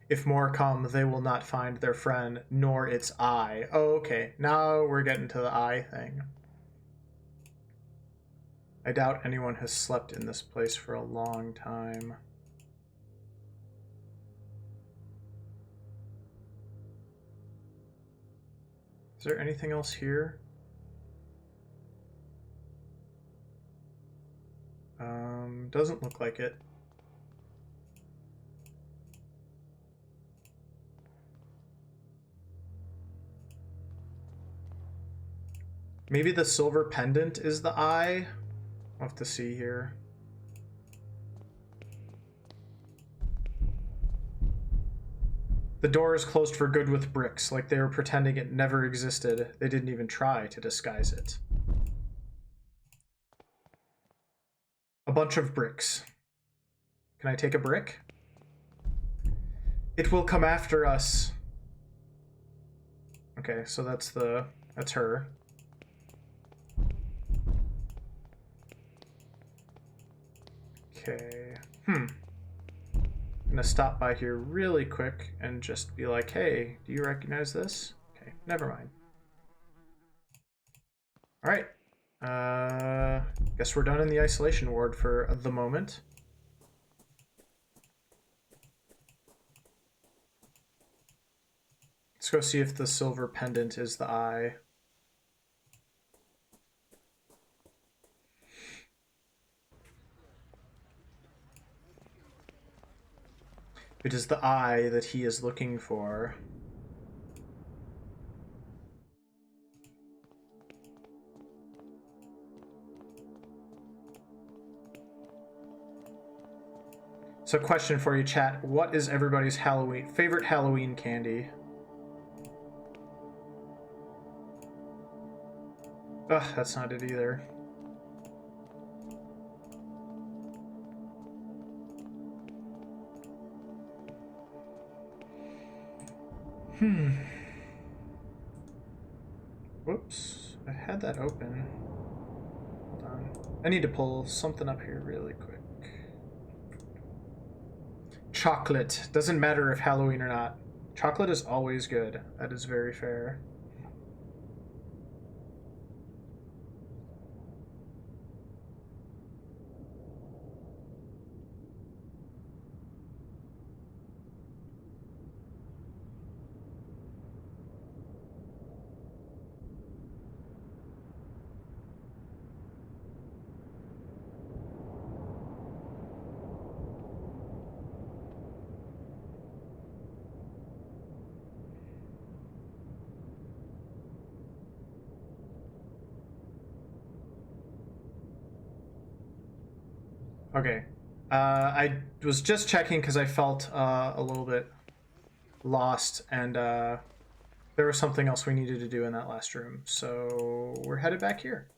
If more come, they will not find their friend, nor its eye. Oh, okay. Now we're getting to the eye thing. I doubt anyone has slept in this place for a long time. Is there anything else here? Doesn't look like it. Maybe the silver pendant is the eye? I'll have to see here. The door is closed for good with bricks, like they were pretending it never existed. They didn't even try to disguise it. A bunch of bricks. Can I take a brick? It will come after us. Okay, so that's her. Okay. I'm gonna stop by here really quick and just be like, hey, do you recognize this? Okay, never mind. All right. Guess we're done in the isolation ward for the moment. Let's go see if the silver pendant is the eye. It is the eye that he is looking for. So question for you, chat. What is everybody's favorite Halloween candy? Ugh, that's not it either. Whoops, I had that open. Hold on. I need to pull something up here really quick. Chocolate. Doesn't matter if Halloween or not. Chocolate is always good. That is very fair. Okay. I was just checking because I felt a little bit lost, and there was something else we needed to do in that last room. So we're headed back here.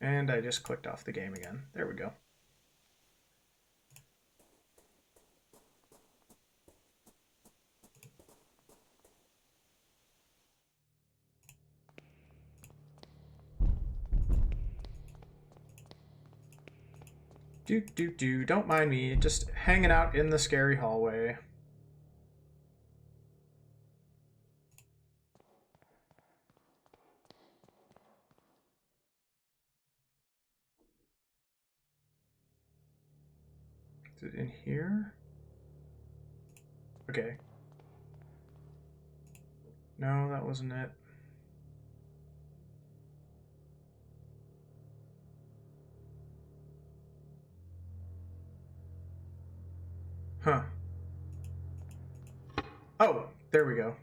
And I just clicked off the game again. There we go. Don't mind me, just hanging out in the scary hallway. Is it in here? Okay. No, that wasn't it. Huh. Oh, there we go.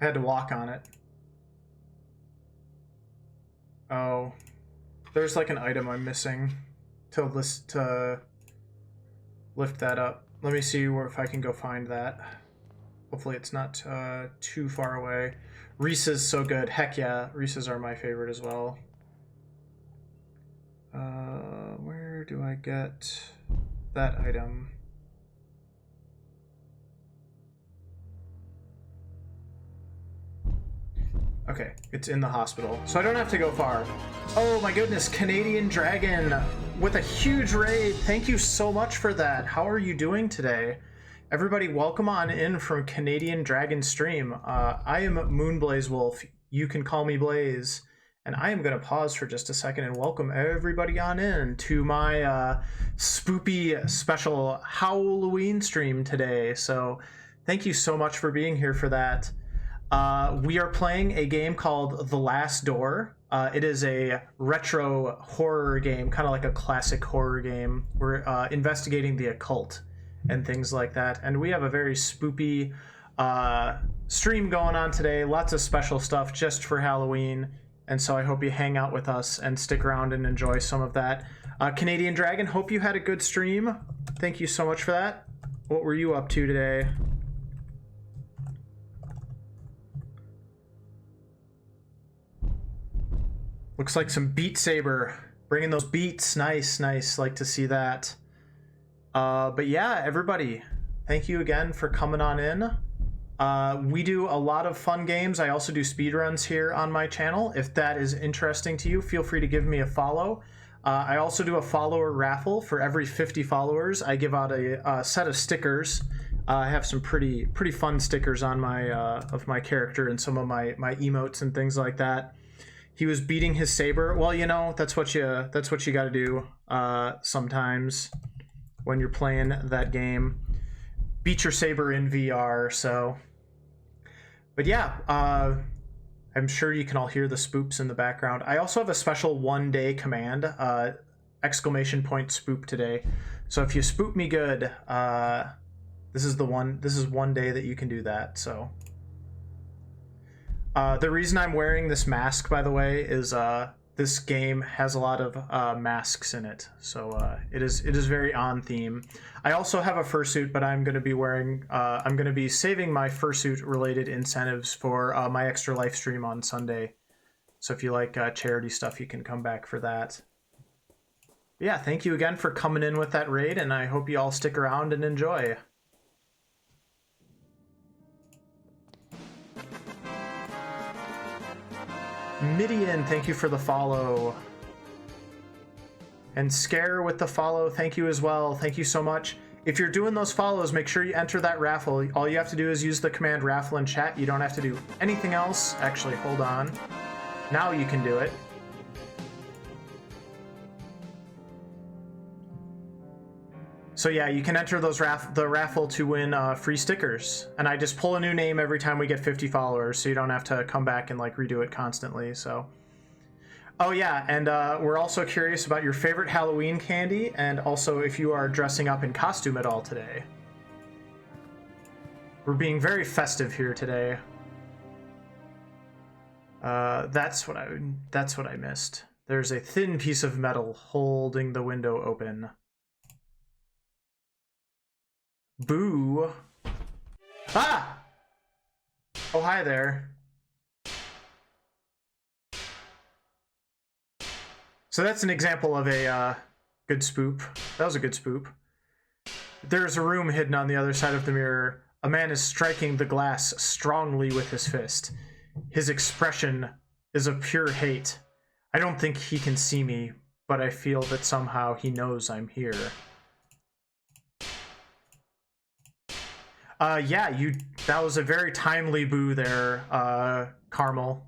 I had to walk on it. Oh. There's like an item I'm missing to lift that up. Let me see if I can go find that. Hopefully it's not too far away. Reese's so good. Heck yeah, Reese's are my favorite as well. Where do I get that item? Okay, it's in the hospital, so I don't have to go far. Oh my goodness, Canadian Dragon with a huge raid. Thank you so much for that. How are you doing today? Everybody, welcome on in from Canadian Dragon stream. I am Moonblaze Wolf. You can call me Blaze. And I am going to pause for just a second and welcome everybody on in to my spoopy special Halloween stream today. So thank you so much for being here for that. We are playing a game called The Last Door. It is a retro horror game, kind of like a classic horror game. We're investigating the occult and things like that. And we have a very spoopy stream going on today. Lots of special stuff just for Halloween. And so I hope you hang out with us and stick around and enjoy some of that. Canadian Dragon, hope you had a good stream. Thank you so much for that. What were you up to today? Looks like some Beat Saber. Bringing those beats. Nice, nice. Like to see that. But yeah, everybody, thank you again for coming on in. We do a lot of fun games. I also do speedruns here on my channel. If that is interesting to you, feel free to give me a follow. I also do a follower raffle. For every 50 followers, I give out a set of stickers. I have some pretty fun stickers on my of my character and some of my emotes and things like that. He was beating his saber. Well, you know, that's what you got to do sometimes when you're playing that game. Beat your saber in VR. So, but yeah, I'm sure you can all hear the spoops in the background. I also have a special one-day command, exclamation point spoop today. So if you spoop me good, this is one day that you can do that. So. The reason I'm wearing this mask, by the way, is this game has a lot of masks in it, so it is very on theme. I also have a fursuit, but I'm going to be wearing. I'm going to be saving my fursuit related incentives for my extra live stream on Sunday. So if you like charity stuff, you can come back for that. Yeah, thank you again for coming in with that raid, and I hope you all stick around and enjoy. Midian, thank you for the follow. And Scare with the follow, thank you as well. Thank you so much. If you're doing those follows, make sure you enter that raffle. All you have to do is use the command raffle in chat. You don't have to do anything else. Actually, hold on. Now you can do it. So yeah, you can enter those the raffle to win free stickers. And I just pull a new name every time we get 50 followers, so you don't have to come back and like redo it constantly. So, oh yeah, and we're also curious about your favorite Halloween candy, and also if you are dressing up in costume at all today. We're being very festive here today. That's what I missed. There's a thin piece of metal holding the window open. Boo. Ah! Oh, hi there. So that's an example of a good spoop. That was a good spoop. There's a room hidden on the other side of the mirror. A man is striking the glass strongly with his fist. His expression is of pure hate. I don't think he can see me, but I feel that somehow he knows I'm here. Yeah, that was a very timely boo there, Carmel.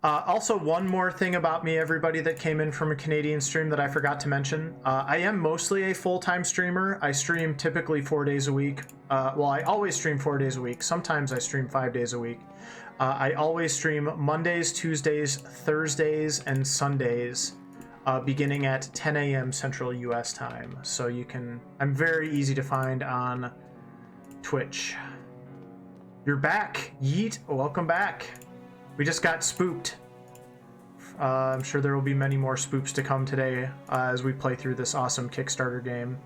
Also, one more thing about me, everybody that came in from a Canadian stream that I forgot to mention. I am mostly a full-time streamer. I stream typically 4 days a week. Well, I always stream 4 days a week. Sometimes I stream 5 days a week. I always stream Mondays, Tuesdays, Thursdays, and Sundays. Beginning at 10 a.m. Central US time. So you can... I'm very easy to find on Twitch. You're back, Yeet. Welcome back. We just got spooked. I'm sure there will be many more spooks to come today as we play through this awesome Kickstarter game.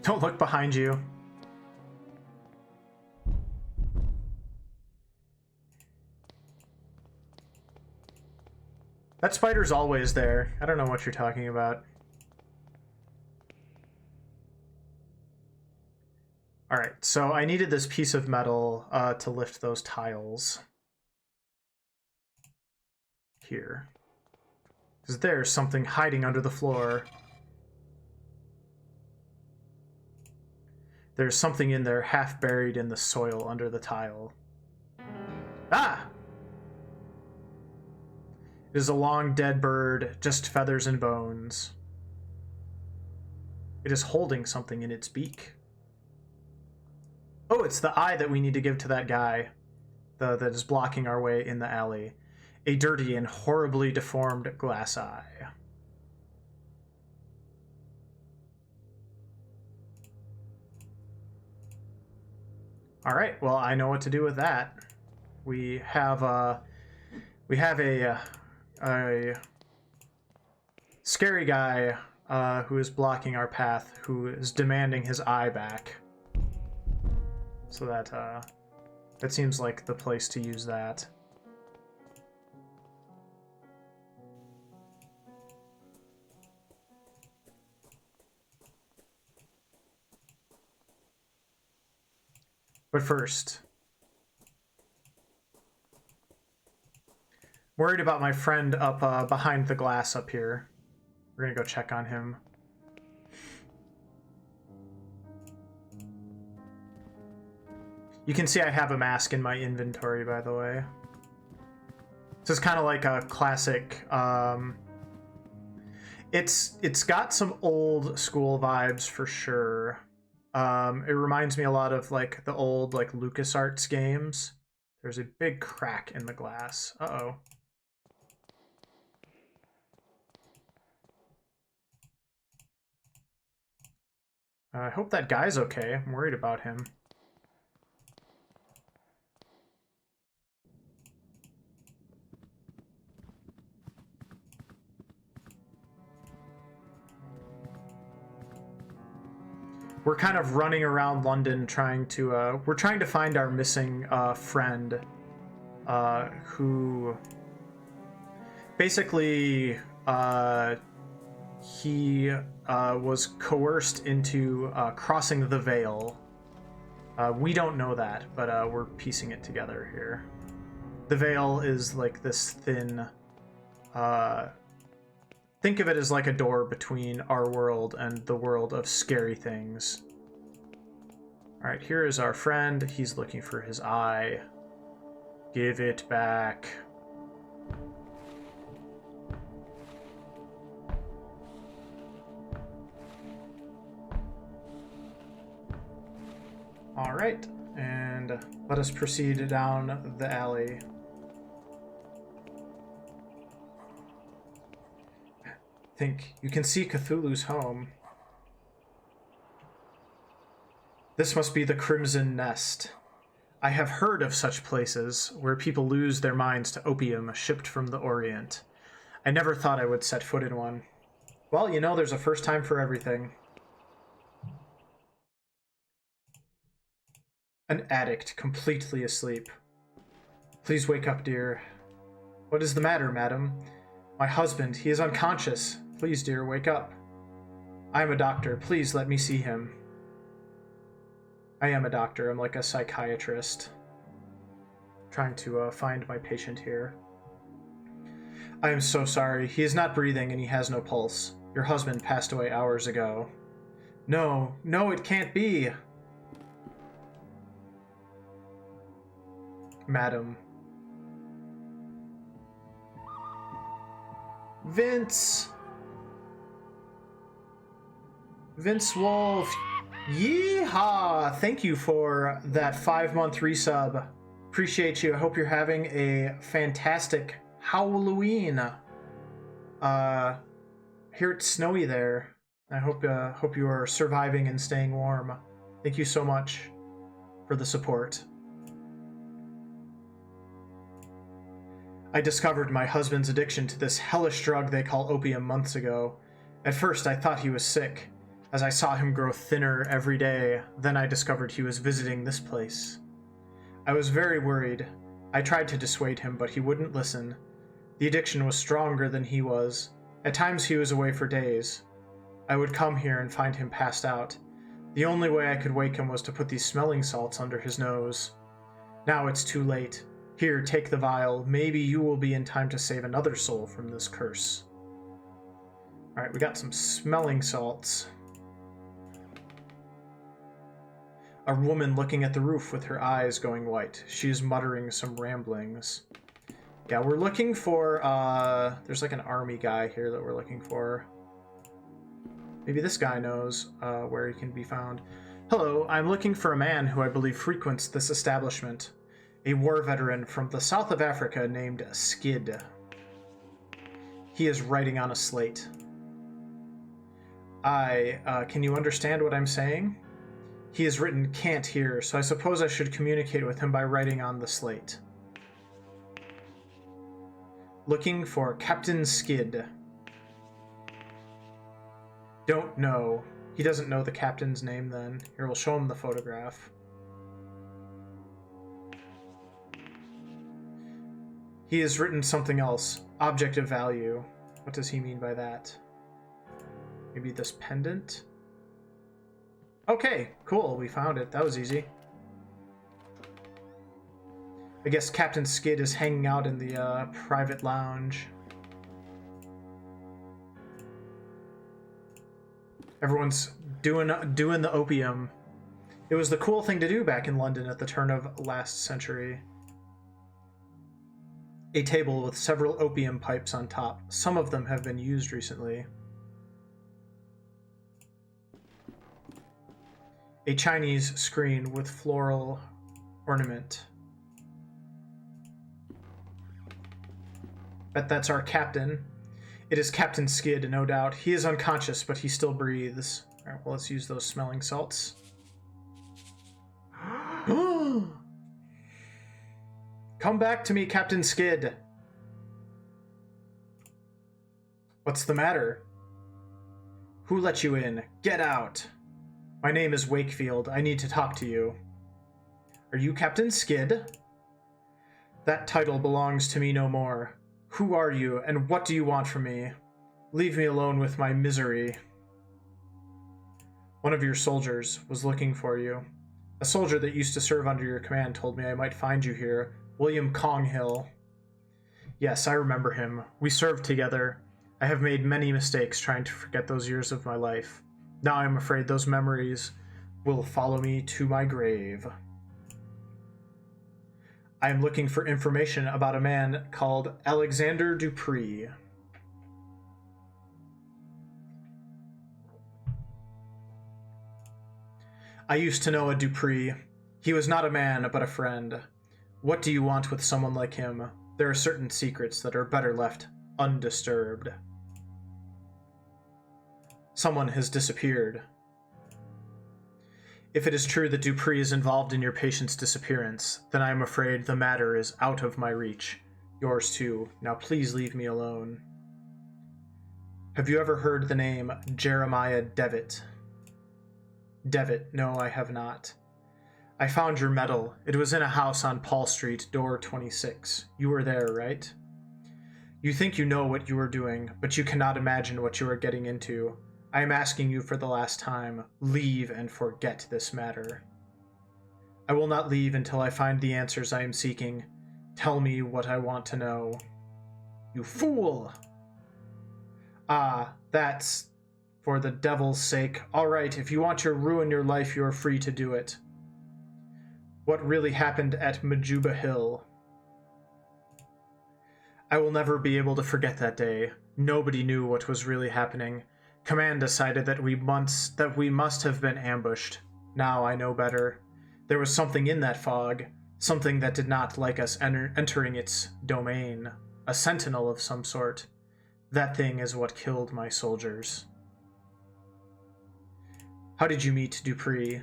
Don't look behind you. That spider's always there. I don't know what you're talking about. Alright, so I needed this piece of metal to lift those tiles. Here. Because there's something hiding under the floor. There's something in there half buried in the soil under the tile. Ah! It is a long dead bird, just feathers and bones. It is holding something in its beak. Oh, it's the eye that we need to give to that guy that is blocking our way in the alley. A dirty and horribly deformed glass eye. All right, well, I know what to do with that. We have a scary guy who is blocking our path, who is demanding his eye back. So that seems like the place to use that. But first, worried about my friend up behind the glass up here. We're gonna go check on him. You can see I have a mask in my inventory, by the way. This is kind of like a classic. It's got some old school vibes for sure. It reminds me a lot of like the old like LucasArts games. There's a big crack in the glass. Uh-oh. I hope that guy's okay. I'm worried about him. We're kind of running around London trying to, we're trying to find our missing friend who basically, he was coerced into crossing the Veil. We don't know that, but we're piecing it together here. The Veil is like this thin, think of it as like a door between our world and the world of scary things. All right, here is our friend. He's looking for his eye. Give it back. All right, and let us proceed down the alley. Think you can see Cthulhu's home. This must be the Crimson Nest. I have heard of such places where people lose their minds to opium shipped from the Orient. I never thought I would set foot in one. Well, you know, there's a first time for everything. An addict, completely asleep. Please wake up, dear. What is the matter, madam? My husband, he is unconscious. Please, dear, wake up. I am a doctor. Please let me see him. I am a doctor. I'm like a psychiatrist. Trying to find my patient here. I am so sorry. He is not breathing and he has no pulse. Your husband passed away hours ago. No, no, it can't be. Madam. Vince Wolf. Yeehaw! Thank you for that 5-month resub. Appreciate you. I hope you're having a fantastic Halloween. Here it's snowy there. I hope you are surviving and staying warm. Thank you so much for the support. I discovered my husband's addiction to this hellish drug they call opium months ago. At first I thought he was sick, as I saw him grow thinner every day. Then I discovered he was visiting this place. I was very worried. I tried to dissuade him, but he wouldn't listen. The addiction was stronger than he was. At times he was away for days. I would come here and find him passed out. The only way I could wake him was to put these smelling salts under his nose. Now it's too late. Here, take the vial. Maybe you will be in time to save another soul from this curse. Alright, we got some smelling salts. A woman looking at the roof with her eyes going white. She is muttering some ramblings. Yeah, we're looking for, there's like an army guy here that we're looking for. Maybe this guy knows where he can be found. Hello, I'm looking for a man who I believe frequents this establishment. A war veteran from the south of Africa named Skid. He is writing on a slate. Can you understand what I'm saying? He has written can't here, so I suppose I should communicate with him by writing on the slate. Looking for Captain Skid. Don't know. He doesn't know the captain's name then. Here, we'll show him the photograph. He has written something else. Object of value. What does he mean by that? Maybe this pendant? Okay, cool. We found it. That was easy. I guess Captain Skid is hanging out in the private lounge. Everyone's doing the opium. It was the cool thing to do back in London at the turn of last century. A table with several opium pipes on top. Some of them have been used recently. A Chinese screen with floral ornament. Bet that's our captain. It is Captain Skid, no doubt. He is unconscious, but he still breathes. All right, well, let's use those smelling salts. Come back to me, Captain Skid. What's the matter? Who let you in? Get out. My name is Wakefield. I need to talk to you. Are you Captain Skid? That title belongs to me no more. Who are you, and what do you want from me? Leave me alone with my misery. One of your soldiers was looking for you. A soldier that used to serve under your command told me I might find you here. William Conghill. Yes, I remember him. We served together. I have made many mistakes trying to forget those years of my life. Now I'm afraid those memories will follow me to my grave. I am looking for information about a man called Alexander Dupree. I used to know a Dupree. He was not a man, but a friend. What do you want with someone like him? There are certain secrets that are better left undisturbed. Someone has disappeared. If it is true that Dupree is involved in your patient's disappearance, then I am afraid the matter is out of my reach. Yours too. Now please leave me alone. Have you ever heard the name Jeremiah Devitt? Devitt, no, I have not. I found your medal. It was in a house on Paul Street, door 26. You were there, right? You think you know what you are doing, but you cannot imagine what you are getting into. I am asking you for the last time, leave and forget this matter. I will not leave until I find the answers I am seeking. Tell me what I want to know. You fool! Ah, that's for the devil's sake. All right, if you want to ruin your life, you are free to do it. What really happened at Majuba Hill? I will never be able to forget that day. Nobody knew what was really happening. Command decided that we must have been ambushed. Now I know better. There was something in that fog, something that did not like us entering its domain. A sentinel of some sort. That thing is what killed my soldiers. How did you meet Dupree?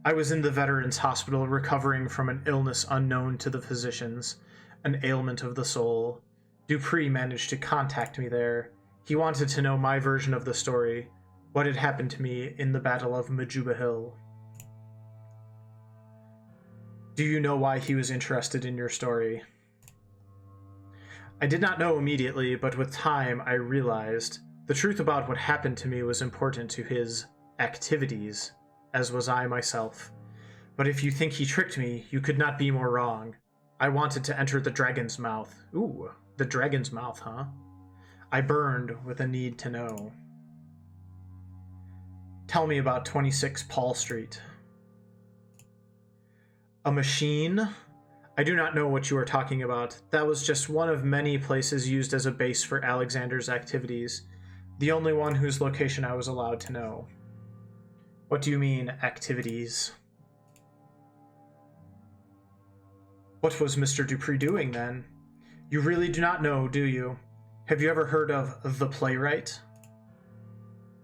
I was in the Veterans Hospital recovering from an illness unknown to the physicians, an ailment of the soul. Dupree managed to contact me there. He wanted to know my version of the story, what had happened to me in the Battle of Majuba Hill. Do you know why he was interested in your story? I did not know immediately, but with time I realized the truth about what happened to me was important to his activities, as was I myself. But if you think he tricked me, you could not be more wrong. I wanted to enter the dragon's mouth. Ooh, the dragon's mouth, huh? I burned with a need to know. Tell me about 26 Paul Street. A machine? I do not know what you are talking about. That was just one of many places used as a base for Alexander's activities. The only one whose location I was allowed to know. What do you mean, activities? What was Mr. Dupree doing then? You really do not know, do you? Have you ever heard of The Playwright?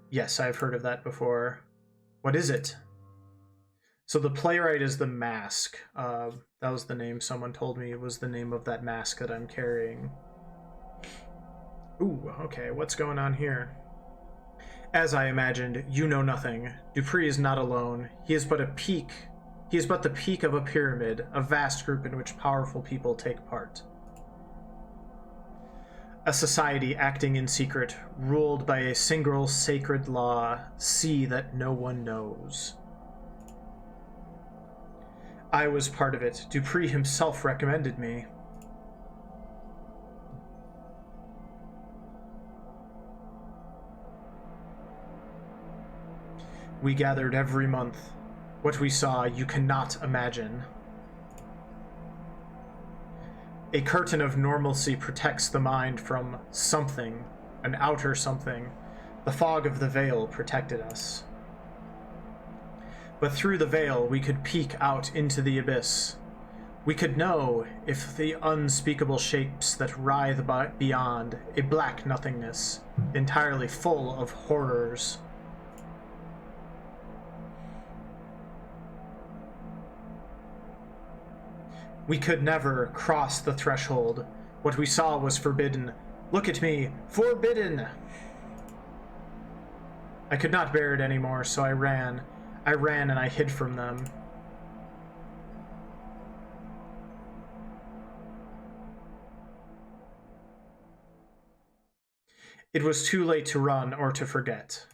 Yes, I've heard of that before. What is it? So The Playwright is the mask. That was the name someone told me. It was the name of that mask that I'm carrying. Ooh, okay, what's going on here? As I imagined, you know nothing. Dupree is not alone. He is but a peak. He is but the peak of a pyramid, a vast group in which powerful people take part. A society acting in secret, ruled by a single sacred law, see that no one knows. I was part of it. Dupree himself recommended me. We gathered every month. What we saw, you cannot imagine. A curtain of normalcy protects the mind from something, an outer something. The fog of the veil protected us. But through the veil, we could peek out into the abyss. We could know if the unspeakable shapes that writhe beyond, a black nothingness, entirely full of horrors. We could never cross the threshold. What we saw was forbidden. Look at me, forbidden! I could not bear it anymore, so I ran. I ran and I hid from them. It was too late to run or to forget.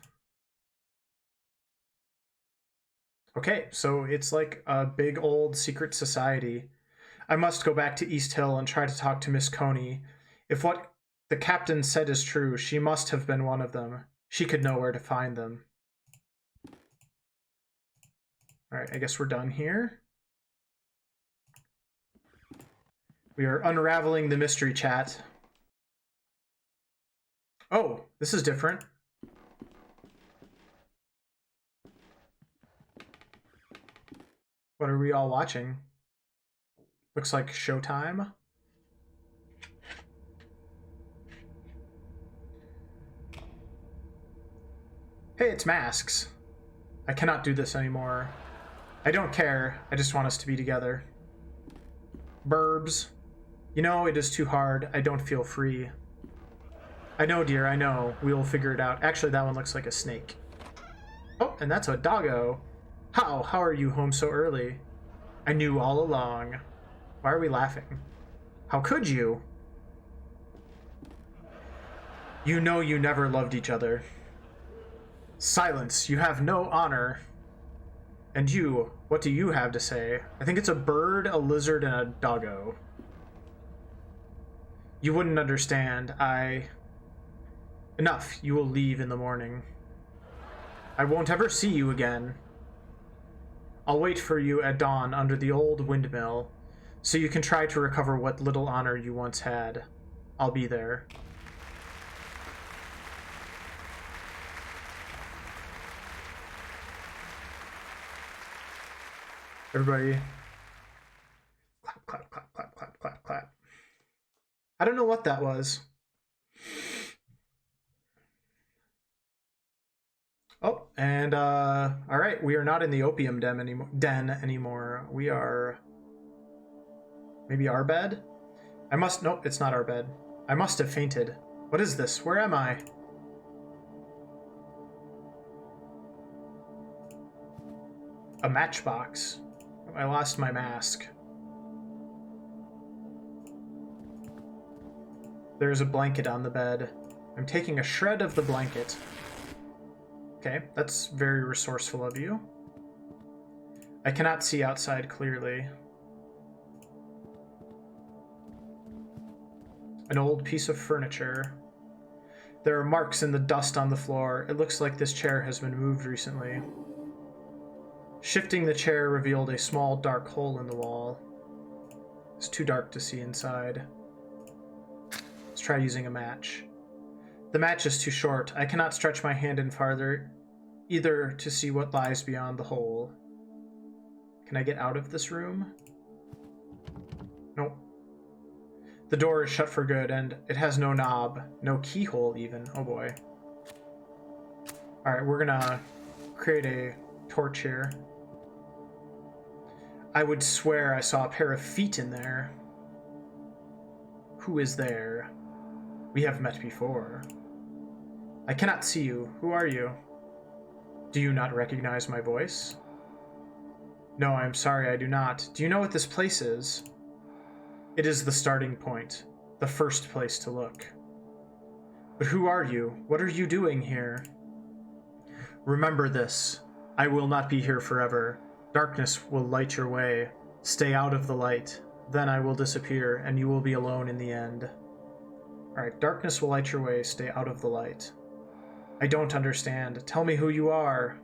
Okay, so it's like a big old secret society. I must go back to East Hill and try to talk to Miss Coney. If what the captain said is true, she must have been one of them. She could know where to find them. Alright, I guess we're done here. We are unraveling the mystery chat. Oh, this is different. What are we all watching? Looks like Showtime. Hey, it's masks. I cannot do this anymore. I don't care. I just want us to be together. Burbs. You know, it is too hard. I don't feel free. I know, dear, I know. We will figure it out. Actually, that one looks like a snake. Oh, and that's a doggo. How are you home so early? I knew all along. Why are we laughing? How could you? You know you never loved each other. Silence, you have no honor. And you, what do you have to say? I think it's a bird, a lizard, and a doggo. You wouldn't understand. Enough, you will leave in the morning. I won't ever see you again. I'll wait for you at dawn under the old windmill, so you can try to recover what little honor you once had. I'll be there. Everybody, clap, clap, clap, clap, clap, clap, clap. I don't know what that was. Oh, and all right, we are not in the opium den anymore. We are maybe our bed. Nope, it's not our bed. I must have fainted. What is this? Where am I? A matchbox. I lost my mask. There's a blanket on the bed. I'm taking a shred of the blanket. Okay, that's very resourceful of you. I cannot see outside clearly. An old piece of furniture. There are marks in the dust on the floor. It looks like this chair has been moved recently. Shifting the chair revealed a small dark hole in the wall. It's too dark to see inside. Let's try using a match. The match is too short. I cannot stretch my hand in farther, either to see what lies beyond the hole. Can I get out of this room? Nope. The door is shut for good, and it has no knob, no keyhole even. Oh boy. Alright, we're gonna create a torch here. I would swear I saw a pair of feet in there. Who is there? We have met before. I cannot see you. Who are you? Do you not recognize my voice? No, I'm sorry, I do not. Do you know what this place is? It is the starting point, the first place to look. But who are you? What are you doing here? Remember this. I will not be here forever. Darkness will light your way. Stay out of the light. Then I will disappear, and you will be alone in the end. Alright, darkness will light your way. Stay out of the light. I don't understand. Tell me who you are.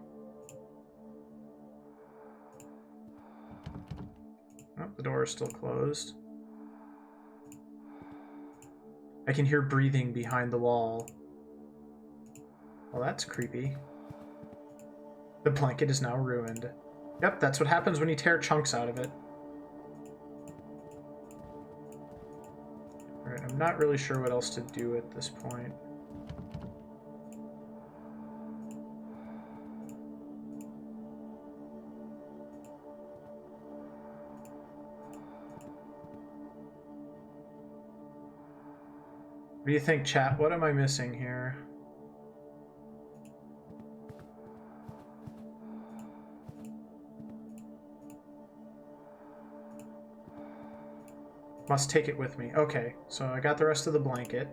Oh, the door is still closed. I can hear breathing behind the wall. Well, that's creepy. The blanket is now ruined. Yep, that's what happens when you tear chunks out of it. Alright, I'm not really sure what else to do at this point. What do you think, chat? What am I missing here? Must take it with me. Okay, so I got the rest of the blanket.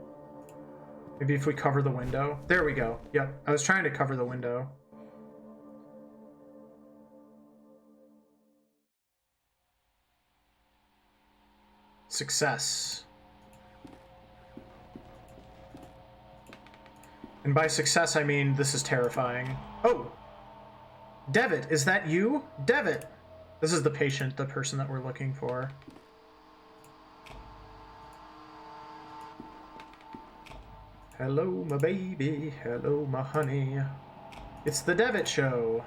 Maybe if we cover the window. There we go. Yep, I was trying to cover the window. Success. And by success, I mean this is terrifying. Oh! Devitt, is that you? Devitt! This is the patient, the person that we're looking for. Hello, my baby. Hello, my honey. It's the Devitt Show.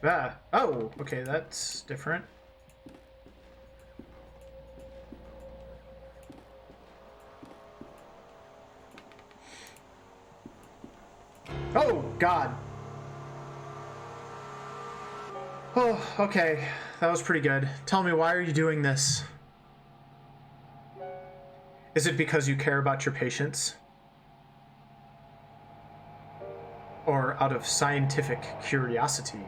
Ah. Oh, okay, that's different. Oh, God. Oh, okay. That was pretty good. Tell me, why are you doing this? Is it because you care about your patients? Or out of scientific curiosity?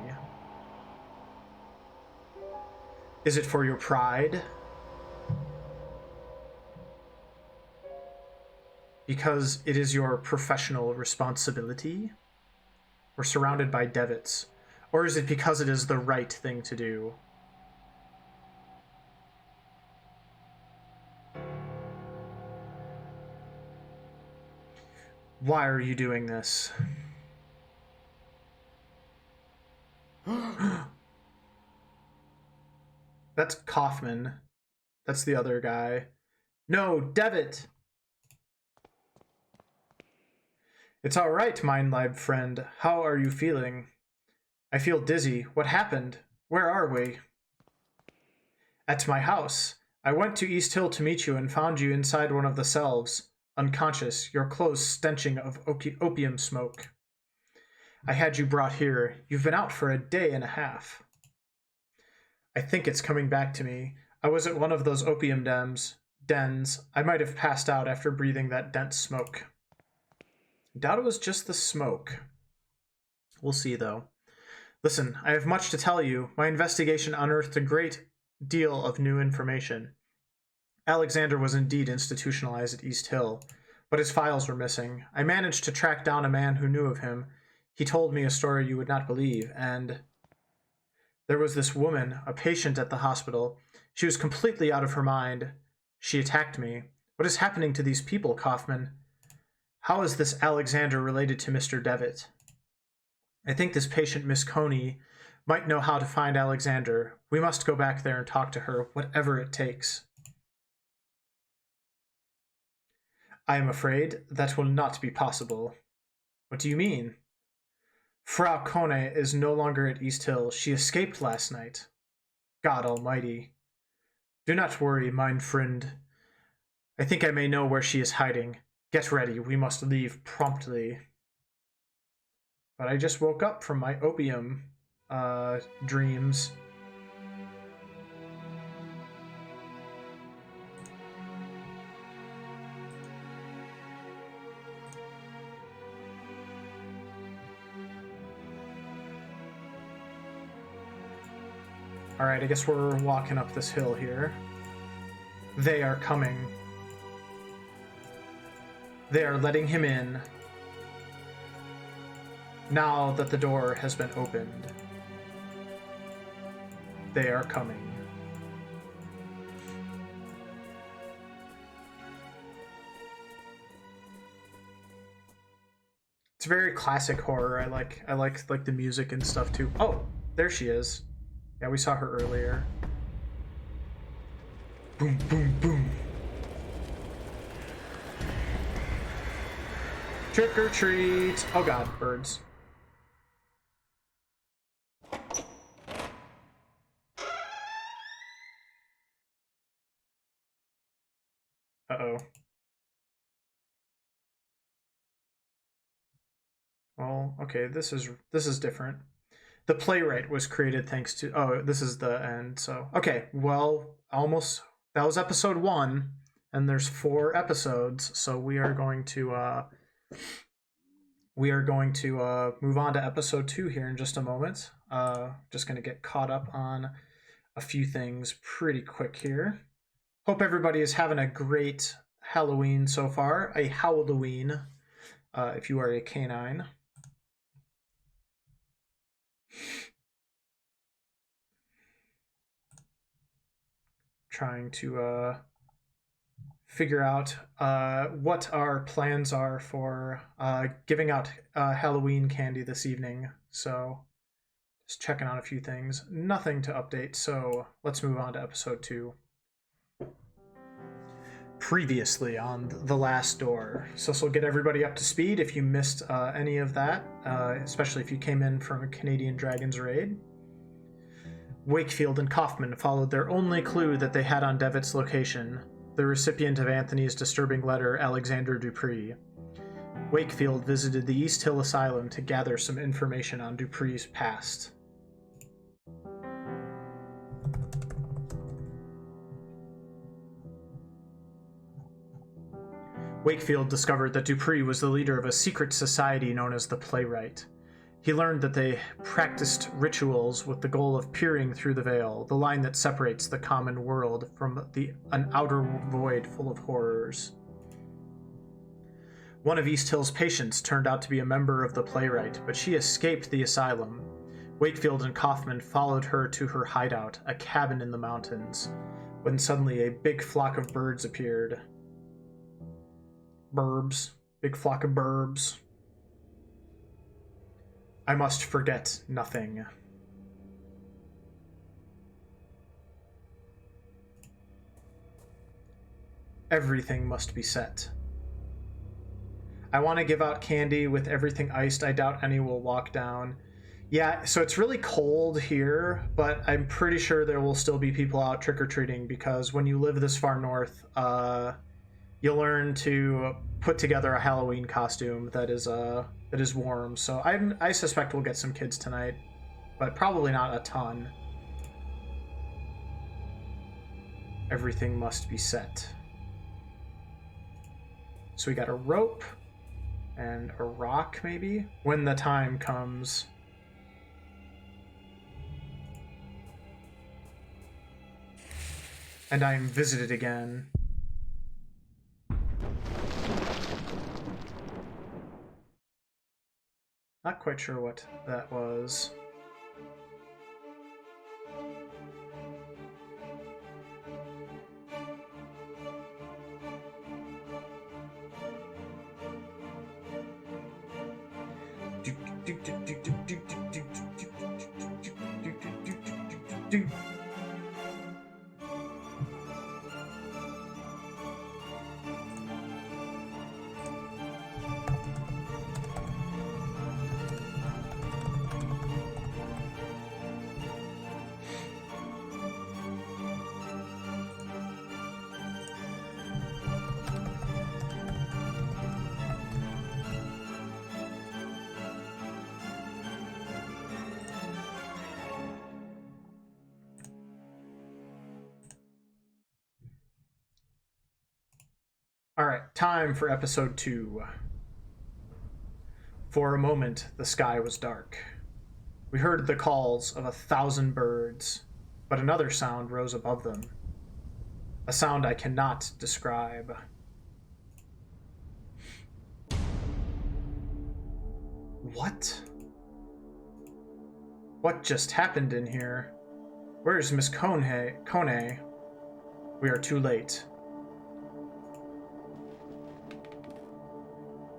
Is it for your pride? Because it is your professional responsibility? We're surrounded by Devitts. Or is it because it is the right thing to do? Why are you doing this? That's Kaufman. That's the other guy. No, Devitt! It's all right, MindLab friend. How are you feeling? I feel dizzy. What happened? Where are we? At my house. I went to East Hill to meet you and found you inside one of the cells. Unconscious, your clothes stenching of opium smoke. I had you brought here. You've been out for a day and a half. I think it's coming back to me. I was at one of those opium dens. I might have passed out after breathing that dense smoke. I doubt it was just the smoke. We'll see, though. Listen, I have much to tell you. My investigation unearthed a great deal of new information. Alexander was indeed institutionalized at East Hill, but his files were missing. I managed to track down a man who knew of him. He told me a story you would not believe, and there was this woman, a patient at the hospital. She was completely out of her mind. She attacked me. What is happening to these people, Kaufman? How is this Alexander related to Mr. Devitt? I think this patient, Miss Coney, might know how to find Alexander. We must go back there and talk to her, whatever it takes. I am afraid that will not be possible. What do you mean? Frau Kone is no longer at East Hill. She escaped last night. God almighty. Do not worry, mein friend. I think I may know where she is hiding. Get ready, we must leave promptly. But I just woke up from my opium dreams. Alright, I guess we're walking up this hill here. They are coming. They are letting him in. Now that the door has been opened. They are coming. It's very classic horror. I like the music and stuff too. Oh, there she is. Yeah, we saw her earlier. Boom, boom, boom. Trick or treat. Oh god, birds. Uh-oh. Well, okay, this is different. The playwright was created thanks to... Oh, this is the end, so... Okay, well, almost... That was episode 1, and there's 4 episodes, so we are going to move on to episode 2 here in just a moment. Just going to get caught up on a few things pretty quick here. Hope everybody is having a great Halloween so far. A Halloween, if you are a canine. Trying to figure out what our plans are for giving out Halloween candy this evening. So just checking on a few things. Nothing to update, so let's move on to episode 2. Previously on The Last Door. So this will get everybody up to speed if you missed any of that, especially if you came in from a Canadian Dragons raid. Wakefield and Kaufman followed their only clue that they had on Devitt's location, the recipient of Anthony's disturbing letter, Alexander Dupree. Wakefield visited the East Hill Asylum to gather some information on Dupree's past. Wakefield discovered that Dupree was the leader of a secret society known as the Playwright. He learned that they practiced rituals with the goal of peering through the veil, the line that separates the common world from an outer void full of horrors. One of East Hill's patients turned out to be a member of the Playwright, but she escaped the asylum. Wakefield and Kaufman followed her to her hideout, a cabin in the mountains, when suddenly a big flock of birds appeared. Burbs. Big flock of burbs. I must forget nothing. Everything must be set. I want to give out candy with everything iced. I doubt any will walk down. Yeah, so it's really cold here, but I'm pretty sure there will still be people out trick-or-treating because when you live this far north, you'll learn to put together a Halloween costume that is warm. So I suspect we'll get some kids tonight, but probably not a ton. Everything must be set. So we got a rope and a rock, maybe, when the time comes. And I am visited again. Not quite sure what that was. All right, time for episode 2. For a moment, the sky was dark. We heard the calls of 1,000 birds, but another sound rose above them. A sound I cannot describe. What? What just happened in here? Where's Miss Kone? We are too late.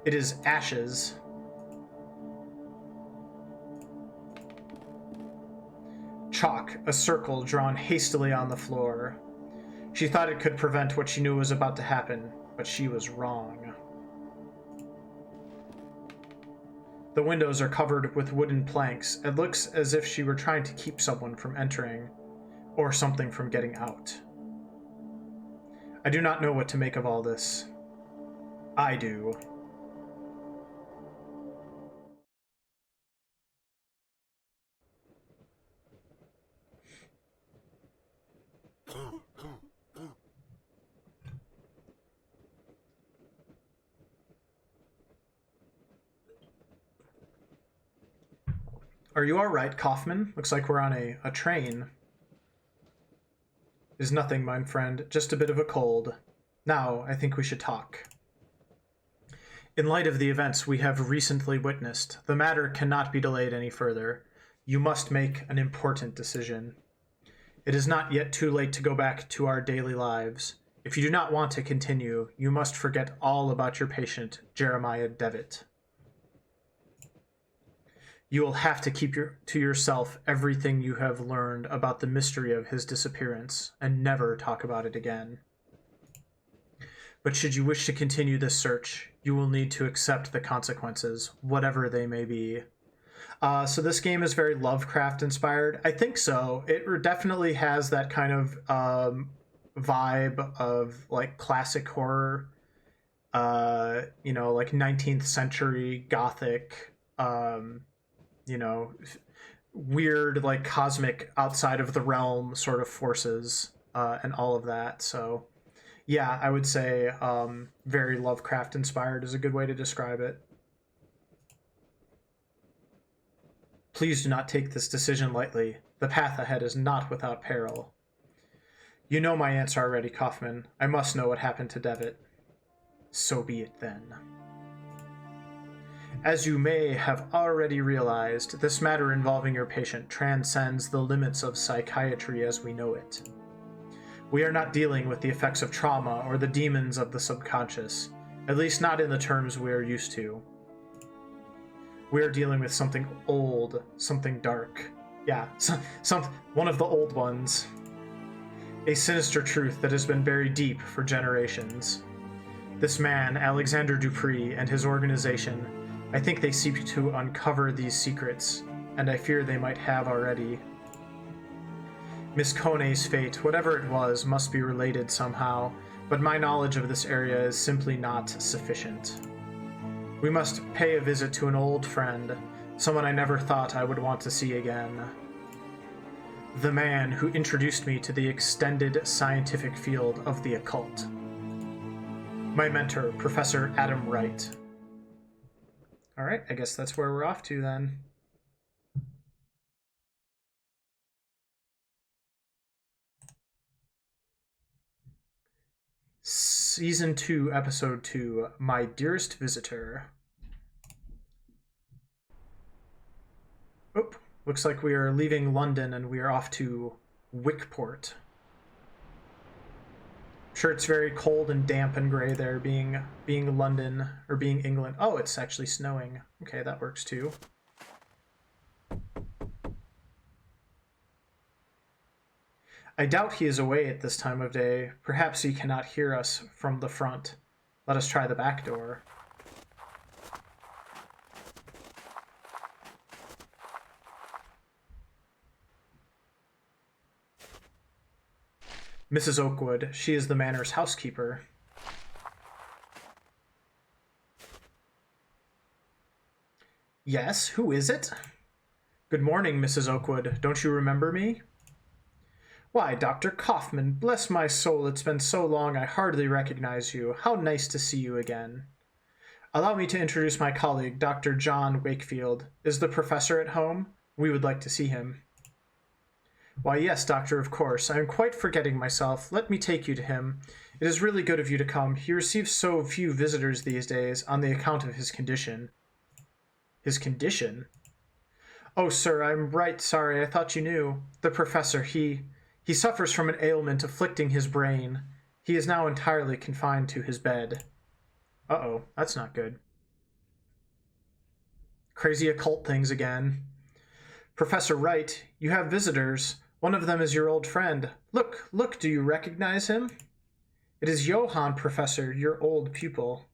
It is ashes. Chalk, a circle drawn hastily on the floor. She thought it could prevent what she knew was about to happen, but she was wrong. The windows are covered with wooden planks. It looks as if she were trying to keep someone from entering, or something from getting out. I do not know what to make of all this. I do. Are you all right, Kaufman? Looks like we're on a train. It is nothing, my friend. Just a bit of a cold. Now, I think we should talk. In light of the events we have recently witnessed, the matter cannot be delayed any further. You must make an important decision. It is not yet too late to go back to our daily lives. If you do not want to continue, you must forget all about your patient, Jeremiah Devitt. You will have to keep to yourself everything you have learned about the mystery of his disappearance, and never talk about it again. But should you wish to continue this search, you will need to accept the consequences, whatever they may be. So this game is very Lovecraft inspired. I think so. It definitely has that kind of vibe of like classic horror, like 19th century Gothic, weird, like cosmic outside of the realm sort of forces, and all of that. So yeah, I would say very Lovecraft inspired is a good way to describe it. Please do not take this decision lightly. The path ahead is not without peril. You know my answer already, Kaufman. I must know what happened to Devitt. So be it then. As you may have already realized, this matter involving your patient transcends the limits of psychiatry as we know it. We are not dealing with the effects of trauma or the demons of the subconscious, at least not in the terms we are used to. We are dealing with something old, something dark. Yeah, one of the old ones. A sinister truth that has been buried deep for generations. This man, Alexander Dupree, and his organization, I think they seek to uncover these secrets, and I fear they might have already. Miss Kone's fate, whatever it was, must be related somehow, but my knowledge of this area is simply not sufficient. We must pay a visit to an old friend, someone I never thought I would want to see again. The man who introduced me to the extended scientific field of the occult. My mentor, Professor Adam Wright. All right, I guess that's where we're off to then. Season 2, Episode 2, My Dearest Visitor. Oh, looks like we are leaving London and we are off to Wickport. I'm sure it's very cold and damp and gray there, being London, or being England. Oh, it's actually snowing. Okay, that works too. I doubt he is away at this time of day. Perhaps he cannot hear us from the front. Let us try the back door. Mrs. Oakwood, she is the manor's housekeeper. Yes, who is it? Good morning, Mrs. Oakwood. Don't you remember me? Why, Dr. Kaufman, bless my soul, it's been so long I hardly recognize you. How nice to see you again. Allow me to introduce my colleague, Dr. John Wakefield. Is the professor at home? We would like to see him. Why, yes, doctor, of course. I am quite forgetting myself. Let me take you to him. It is really good of you to come. He receives so few visitors these days on the account of his condition. His condition? Oh, sir, I'm right sorry. I thought you knew. The professor, he suffers from an ailment afflicting his brain. He is now entirely confined to his bed. Uh-oh, that's not good. Crazy occult things again. Professor Wright, you have visitors. One of them is your old friend. Look, look, do you recognize him? It is Johann, Professor, your old pupil.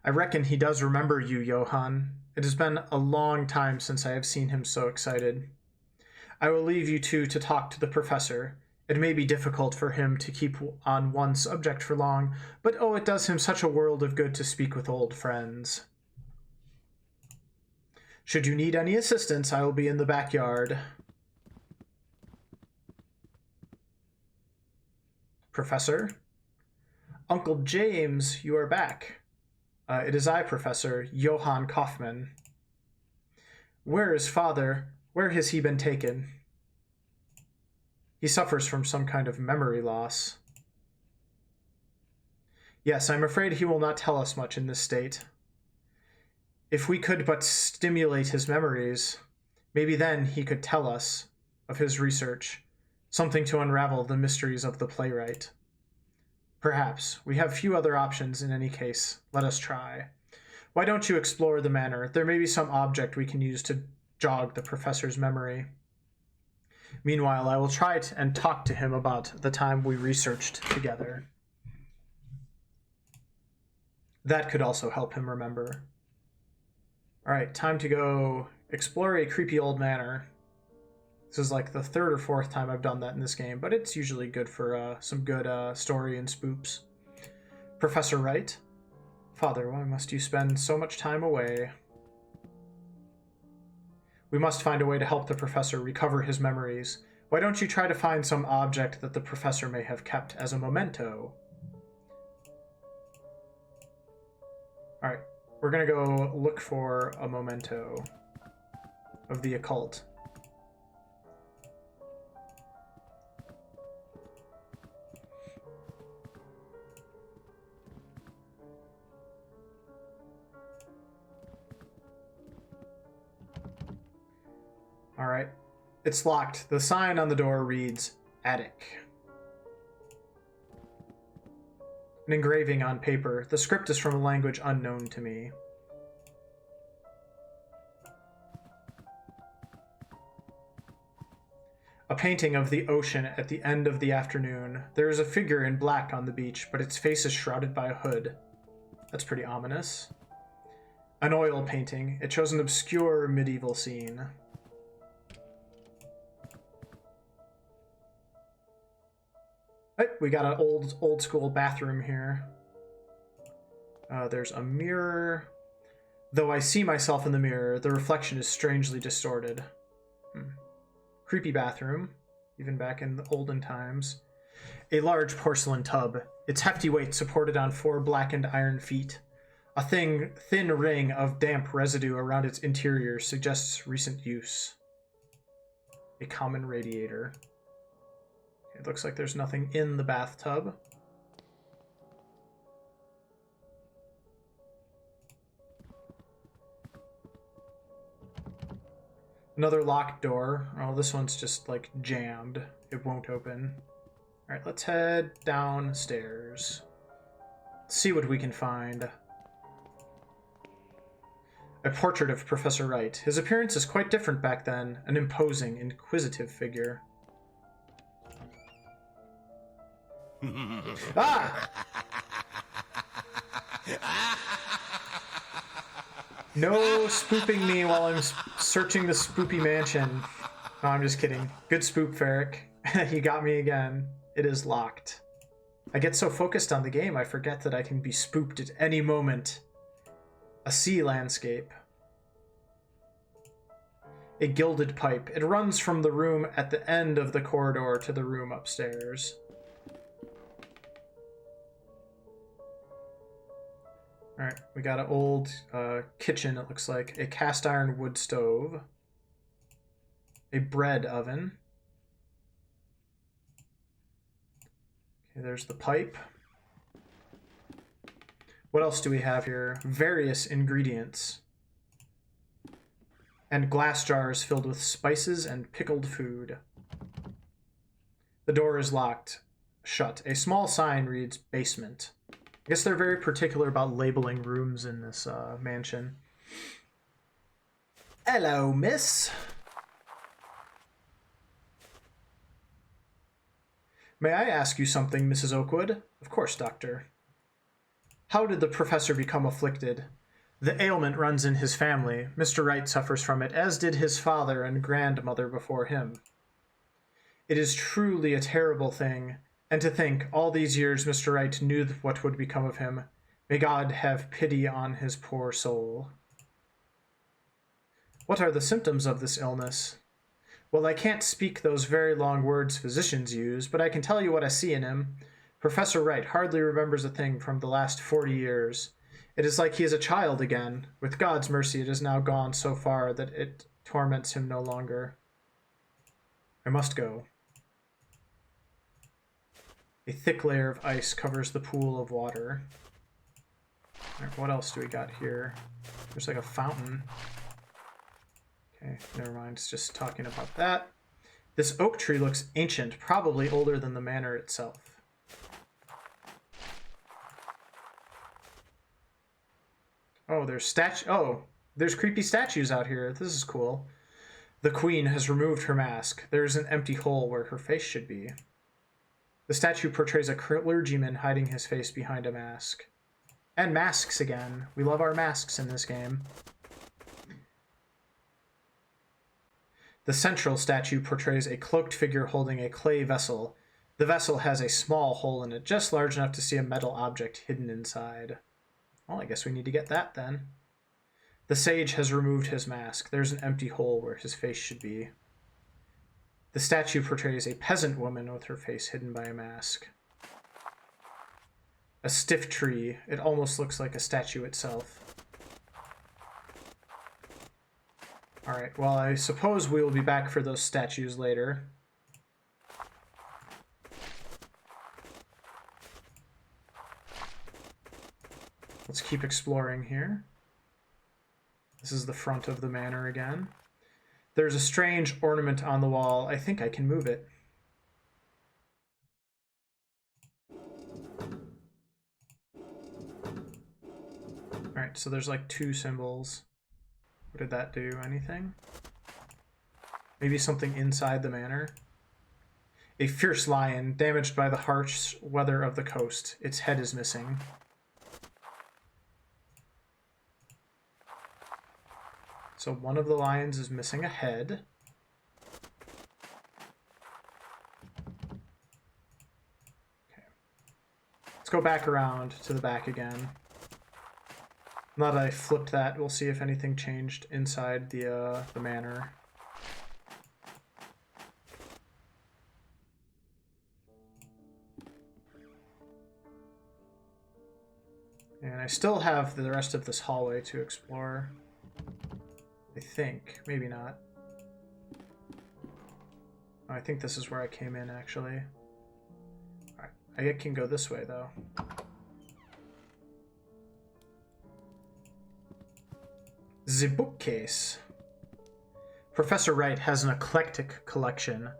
I reckon he does remember you, Johann. It has been a long time since I have seen him so excited. I will leave you two to talk to the professor. It may be difficult for him to keep on one subject for long, but oh, it does him such a world of good to speak with old friends. Should you need any assistance, I will be in the backyard. Professor? Uncle James, you are back. It is I, Professor, Johann Kaufman. Where is father? Where has he been taken? He suffers from some kind of memory loss. Yes, I'm afraid he will not tell us much in this state. If we could but stimulate his memories, maybe then he could tell us of his research, something to unravel the mysteries of the playwright. Perhaps. We have few other options in any case. Let us try. Why don't you explore the manor? There may be some object we can use to jog the professor's memory. Meanwhile, I will try and talk to him about the time we researched together. That could also help him remember. All right, time to go explore a creepy old manor. This is like the third or fourth time I've done that in this game, but it's usually good for some good story and spoops. Professor Wright? Father, why must you spend so much time away? We must find a way to help the professor recover his memories. Why don't you try to find some object that the professor may have kept as a memento? All right, we're going to go look for a memento of the occult. All right, it's locked. The sign on the door reads, Attic. An engraving on paper. The script is from a language unknown to me. A painting of the ocean at the end of the afternoon. There is a figure in black on the beach, but its face is shrouded by a hood. That's pretty ominous. An oil painting. It shows an obscure medieval scene. Right, we got an old school bathroom here. There's a mirror. Though I see myself in the mirror, the reflection is strangely distorted. Creepy bathroom, even back in the olden times. A large porcelain tub, its hefty weight supported on 4 blackened iron feet. A thin ring of damp residue around its interior suggests recent use. A common radiator. It looks like there's nothing in the bathtub. Another locked door. Oh, this one's just like jammed. It won't open. All right, let's head downstairs. Let's see what we can find. A portrait of Professor Wright. His appearance is quite different back then. An imposing, inquisitive figure. Ah! No spooping me while I'm searching the spoopy mansion. No, I'm just kidding. Good spook, Ferric. You got me again. It is locked. I get so focused on the game, I forget that I can be spooked at any moment. A sea landscape. A gilded pipe. It runs from the room at the end of the corridor to the room upstairs. Alright, we got an old kitchen, it looks like. A cast iron wood stove. A bread oven. Okay, there's the pipe. What else do we have here? Various ingredients. And glass jars filled with spices and pickled food. The door is locked shut. A small sign reads basement. I guess they're very particular about labeling rooms in this mansion. Hello, miss. May I ask you something, Mrs. Oakwood? Of course, Doctor. How did the professor become afflicted? The ailment runs in his family. Mr. Wright suffers from it, as did his father and grandmother before him. It is truly a terrible thing, and to think, all these years Mr. Wright knew what would become of him. May God have pity on his poor soul. What are the symptoms of this illness? Well, I can't speak those very long words physicians use, but I can tell you what I see in him. Professor Wright hardly remembers a thing from the last 40 years. It is like he is a child again. With God's mercy, it has now gone so far that it torments him no longer. I must go. A thick layer of ice covers the pool of water. All right, what else do we got here? There's like a fountain. Okay, never mind. It's just talking about that. This oak tree looks ancient, probably older than the manor itself. Oh, there's creepy statues out here. This is cool. The queen has removed her mask. There is an empty hole where her face should be. The statue portrays a clergyman hiding his face behind a mask. And masks again. We love our masks in this game. The central statue portrays a cloaked figure holding a clay vessel. The vessel has a small hole in it, just large enough to see a metal object hidden inside. Well, I guess we need to get that then. The sage has removed his mask. There's an empty hole where his face should be. The statue portrays a peasant woman with her face hidden by a mask. A stiff tree. It almost looks like a statue itself. Alright, well, I suppose we will be back for those statues later. Let's keep exploring here. This is the front of the manor again. There's a strange ornament on the wall. I think I can move it. Alright, so there's like two symbols. What did that do? Anything? Maybe something inside the manor? A fierce lion, damaged by the harsh weather of the coast. Its head is missing. So one of the lions is missing a head. Okay. Let's go back around to the back again. Now that I flipped that, we'll see if anything changed inside the manor. And I still have the rest of this hallway to explore. I think. Maybe not. Oh, I think this is where I came in, actually. Alright. I can go this way, though. The bookcase. Professor Wright has an eclectic collection.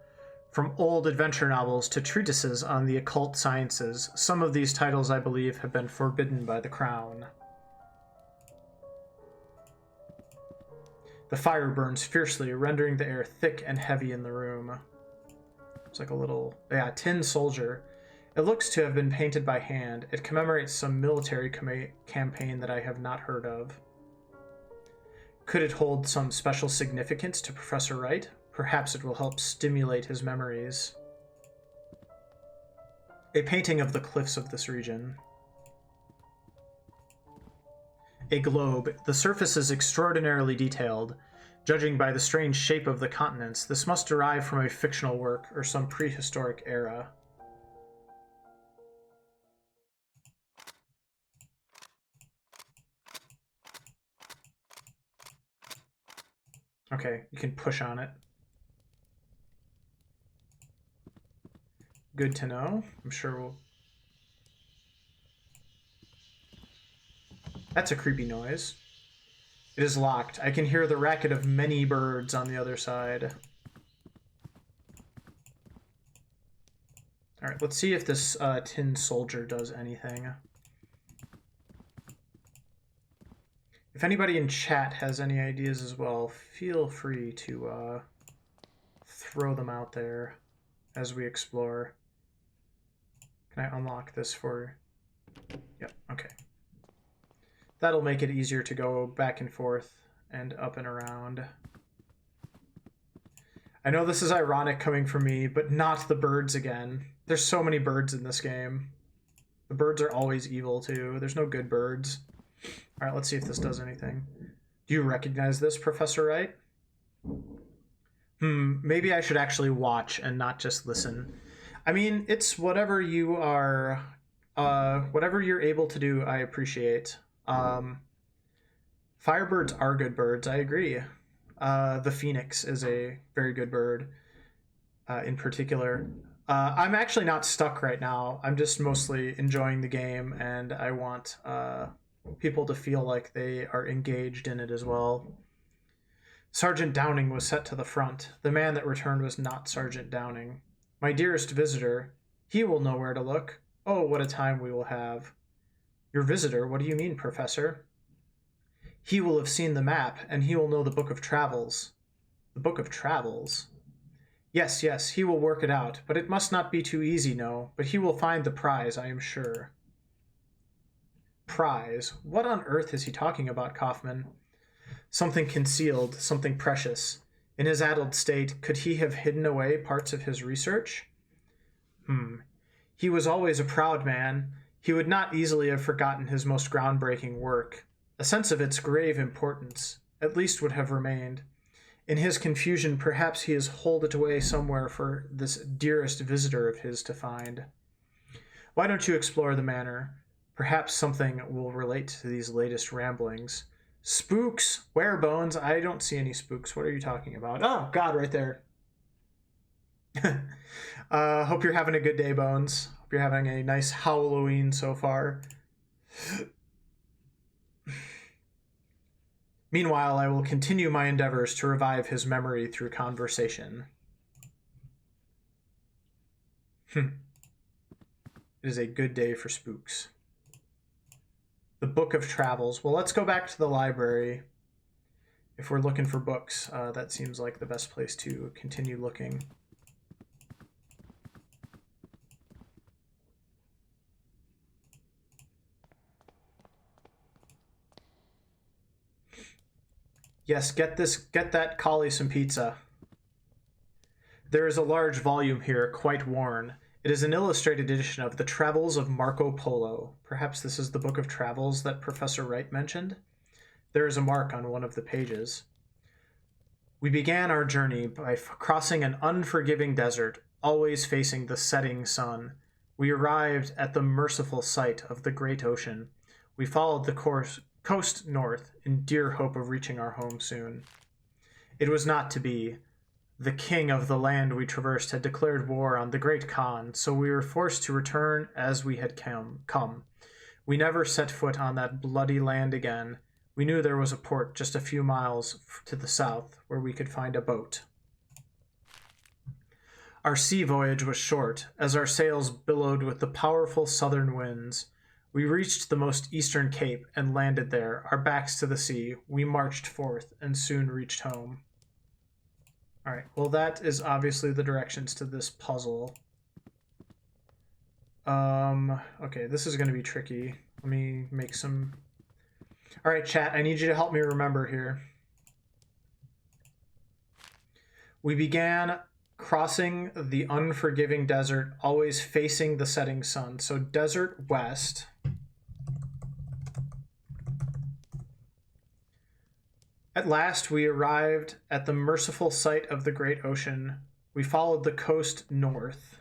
From old adventure novels to treatises on the occult sciences, some of these titles, I believe, have been forbidden by the Crown. The fire burns fiercely, rendering the air thick and heavy in the room. It's like a little, tin soldier. It looks to have been painted by hand. It commemorates some military campaign that I have not heard of. Could it hold some special significance to Professor Wright? Perhaps it will help stimulate his memories. A painting of the cliffs of this region. A globe. The surface is extraordinarily detailed. Judging by the strange shape of the continents, this must derive from a fictional work or some prehistoric era. Okay, you can push on it. Good to know. I'm sure we'll... That's a creepy noise. It is locked. I can hear the racket of many birds on the other side. Alright, let's see if this tin soldier does anything. If anybody in chat has any ideas as well, feel free to throw them out there as we explore. Can I unlock this for... Yep, okay. That'll make it easier to go back and forth and up and around. I know this is ironic coming from me, but not the birds again. There's so many birds in this game. The birds are always evil too. There's no good birds. All right, let's see if this does anything. Do you recognize this, Professor Wright? Maybe I should actually watch and not just listen. I mean, it's whatever you are, whatever you're able to do, I appreciate. Firebirds are good birds, I agree. The phoenix is a very good bird, in particular. I'm actually not stuck right now. I'm just mostly enjoying the game, and I want people to feel like they are engaged in it as well. Sergeant Downing was set to the front. The man that returned was not Sergeant Downing. My dearest visitor, he will know where to look. Oh, what a time we will have. Your visitor? What do you mean, Professor? He will have seen the map, and he will know the Book of Travels. The Book of Travels? Yes, yes, he will work it out, but it must not be too easy, no. But he will find the prize, I am sure. Prize? What on earth is he talking about, Kaufman? Something concealed, something precious. In his addled state, could he have hidden away parts of his research? He was always a proud man. He would not easily have forgotten his most groundbreaking work. A sense of its grave importance, at least, would have remained. In his confusion, perhaps he has holed it away somewhere for this dearest visitor of his to find. Why don't you explore the manor? Perhaps something will relate to these latest ramblings. Spooks? Where, Bones? I don't see any spooks. What are you talking about? Oh, God, right there. Hope you're having a good day, Bones. Hope you're having a nice Halloween so far. Meanwhile, I will continue my endeavors to revive his memory through conversation. It is a good day for spooks. The Book of Travels. Well, let's go back to the library. If we're looking for books, that seems like the best place to continue looking. Yes, get that collie some pizza. There is a large volume here, quite worn. It is an illustrated edition of The Travels of Marco Polo. Perhaps this is the Book of Travels that Professor Wright mentioned? There is a mark on one of the pages. We began our journey by crossing an unforgiving desert, always facing the setting sun. We arrived at the merciful sight of the great ocean. We followed the coast north in dear hope of reaching our home soon. It was not to be. The king of the land we traversed had declared war on the great Khan, so we were forced to return as we had come. We never set foot on that bloody land again. We knew there was a port just a few miles to the south where we could find a boat. Our sea voyage was short, as our sails billowed with the powerful southern winds. We reached the most eastern cape and landed there, our backs to the sea. We marched forth and soon reached home. All right, well, that is obviously the directions to this puzzle. Okay, this is going to be tricky. Let me make some... All right, chat, I need you to help me remember here. We began crossing the unforgiving desert, always facing the setting sun. So desert west. At last we arrived at the merciful sight of the great ocean. We followed the coast north.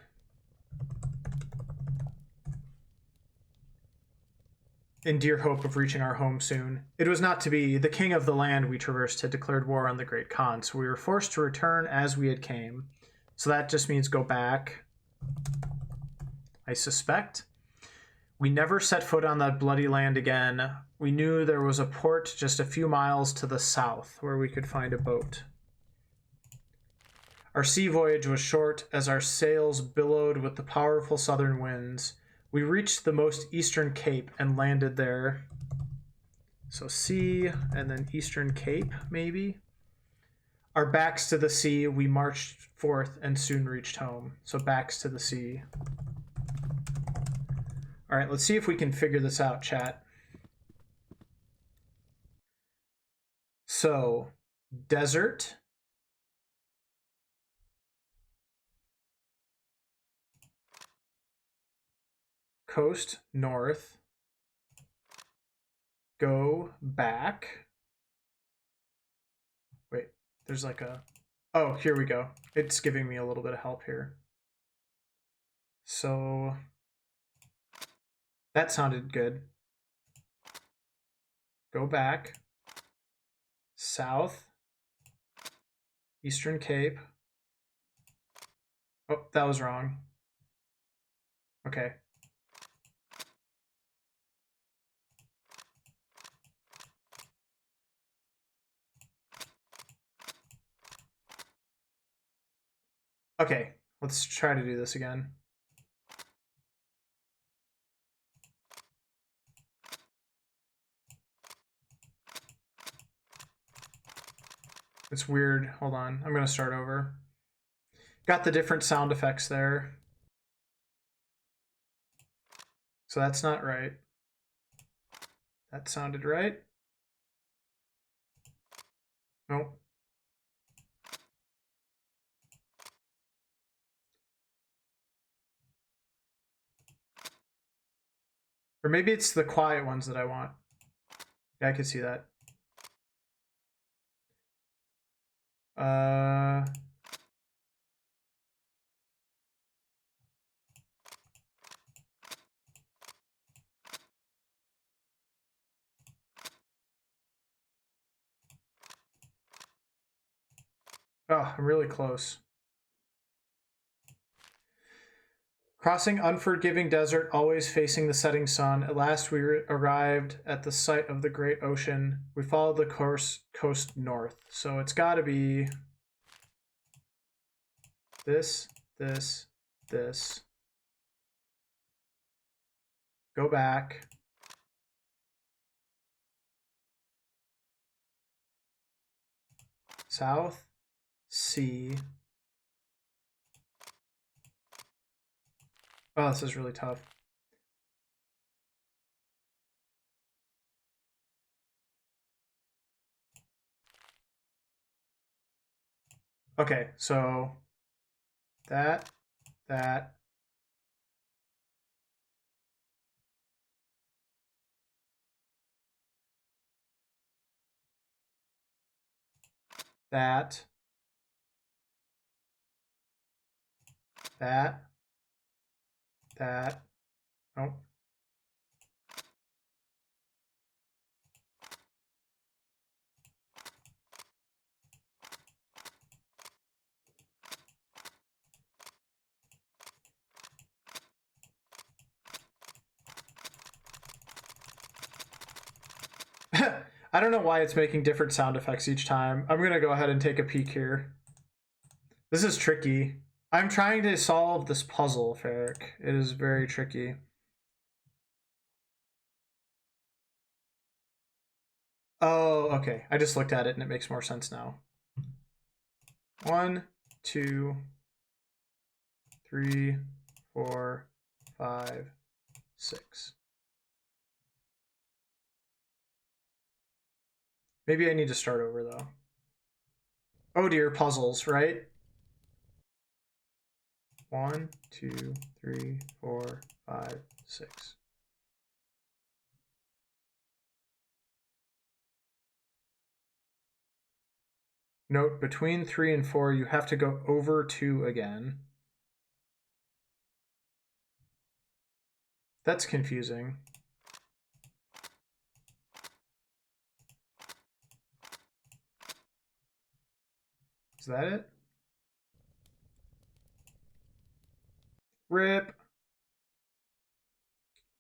In dear hope of reaching our home soon. It was not to be. The king of the land we traversed had declared war on the Great Khan, so we were forced to return as we had came. So that just means go back, I suspect. We never set foot on that bloody land again. We knew there was a port just a few miles to the south where we could find a boat. Our sea voyage was short as our sails billowed with the powerful southern winds. We reached the most eastern cape and landed there. So sea and then eastern cape, maybe. Our backs to the sea, we marched forth and soon reached home. So backs to the sea. All right, let's see if we can figure this out, chat. So, desert. Coast north. Go back. Wait, there's like a... Oh, here we go. It's giving me a little bit of help here. So that sounded good. Go back. South. Eastern Cape. Oh, that was wrong. Okay. Okay, let's try to do this again. It's weird. Hold on. I'm going to start over. Got the different sound effects there. So that's not right. That sounded right. Nope. Or maybe it's the quiet ones that I want. Yeah, I could see that. Oh, I'm really close. Crossing unforgiving desert, always facing the setting sun. At last we arrived at the site of the great ocean. We followed the coast north. So it's got to be this, this, this. Go back. South, sea. Oh, this is really tough. Okay, so that, that. That. That. That. Nope. I don't know why it's making different sound effects each time. I'm going to go ahead and take a peek here. This is tricky. I'm trying to solve this puzzle, Ferric. It is very tricky. Oh, okay. I just looked at it and it makes more sense now. 1, 2, 3, 4, 5, 6. Maybe I need to start over though. Oh dear, puzzles, right? 1, 2, 3, 4, 5, 6. Note, between 3 and 4, you have to go over 2 again. That's confusing. Is that it? Rip.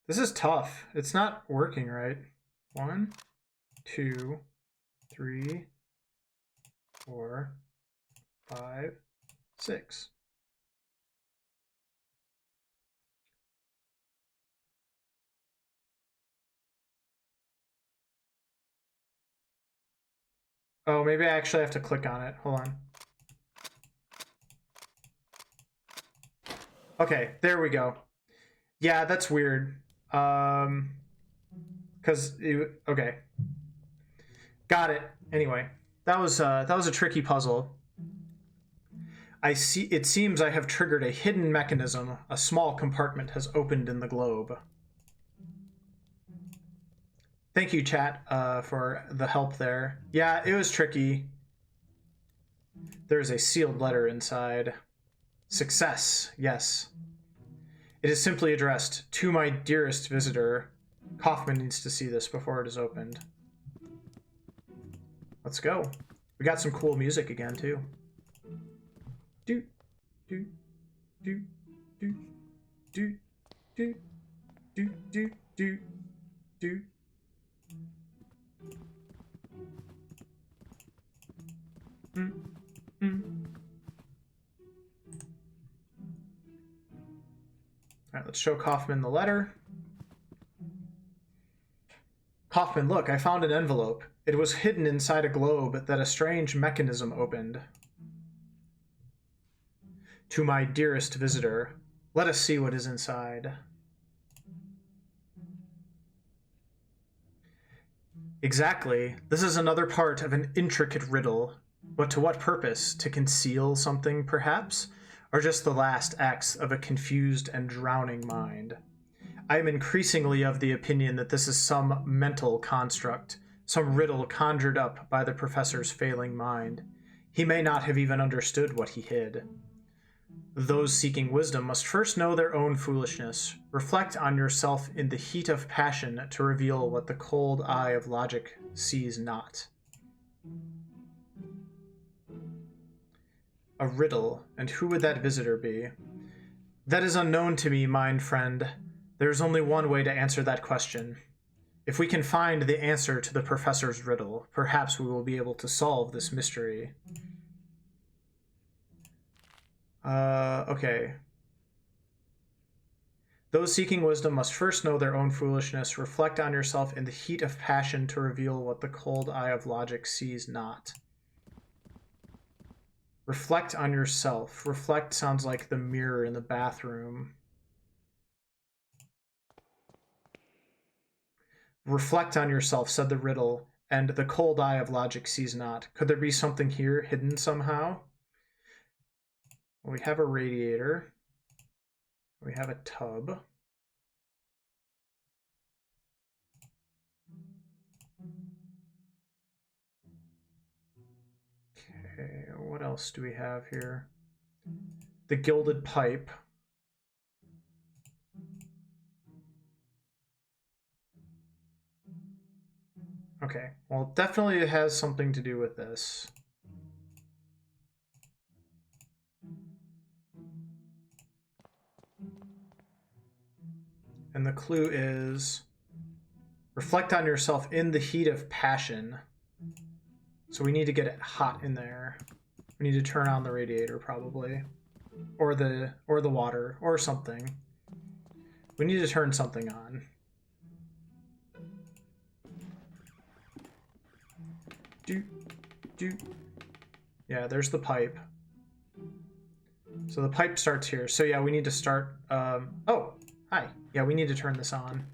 This is tough. It's not working right. 1, 2, 3, 4, 5, 6. Oh, maybe I actually have to click on it. Hold on. Okay, there we go. Yeah, that's weird. Okay. Got it. Anyway, that was a tricky puzzle. I see. It seems I have triggered a hidden mechanism. A small compartment has opened in the globe. Thank you, chat, for the help there. Yeah, it was tricky. There's a sealed letter inside. Success, yes. It is simply addressed, "To my dearest visitor." Kaufman needs to see this before it is opened. Let's go. We got some cool music again, too. Do, do, do, do, do, do, do, do, do, do. Mm, mm. All right, let's show Kaufman the letter. Kaufman, look, I found an envelope. It was hidden inside a globe that a strange mechanism opened. To my dearest visitor, let us see what is inside. Exactly. This is another part of an intricate riddle. But to what purpose? To conceal something, perhaps? Or just the last acts of a confused and drowning mind? I am increasingly of the opinion that this is some mental construct, some riddle conjured up by the professor's failing mind. He may not have even understood what he hid. Those seeking wisdom must first know their own foolishness. Reflect on yourself in the heat of passion to reveal what the cold eye of logic sees not. A riddle, and who would that visitor be? That is unknown to me, mind friend. There is only one way to answer that question. If we can find the answer to the professor's riddle, perhaps we will be able to solve this mystery. Okay. Those seeking wisdom must first know their own foolishness. Reflect on yourself in the heat of passion to reveal what the cold eye of logic sees not. Reflect on yourself. Reflect sounds like the mirror in the bathroom. Reflect on yourself, said the riddle, and the cold eye of logic sees not. Could there be something here hidden somehow? Well, we have a radiator. We have a tub. Okay, what else do we have here? The gilded pipe. Okay, well, definitely it has something to do with this. And the clue is reflect on yourself in the heat of passion. So we need to get it hot in there. We need to turn on the radiator probably. Or the water or something. We need to turn something on. Yeah, there's the pipe. So the pipe starts here. So yeah, we need to start. Oh, Hi. Yeah, we need to turn this on.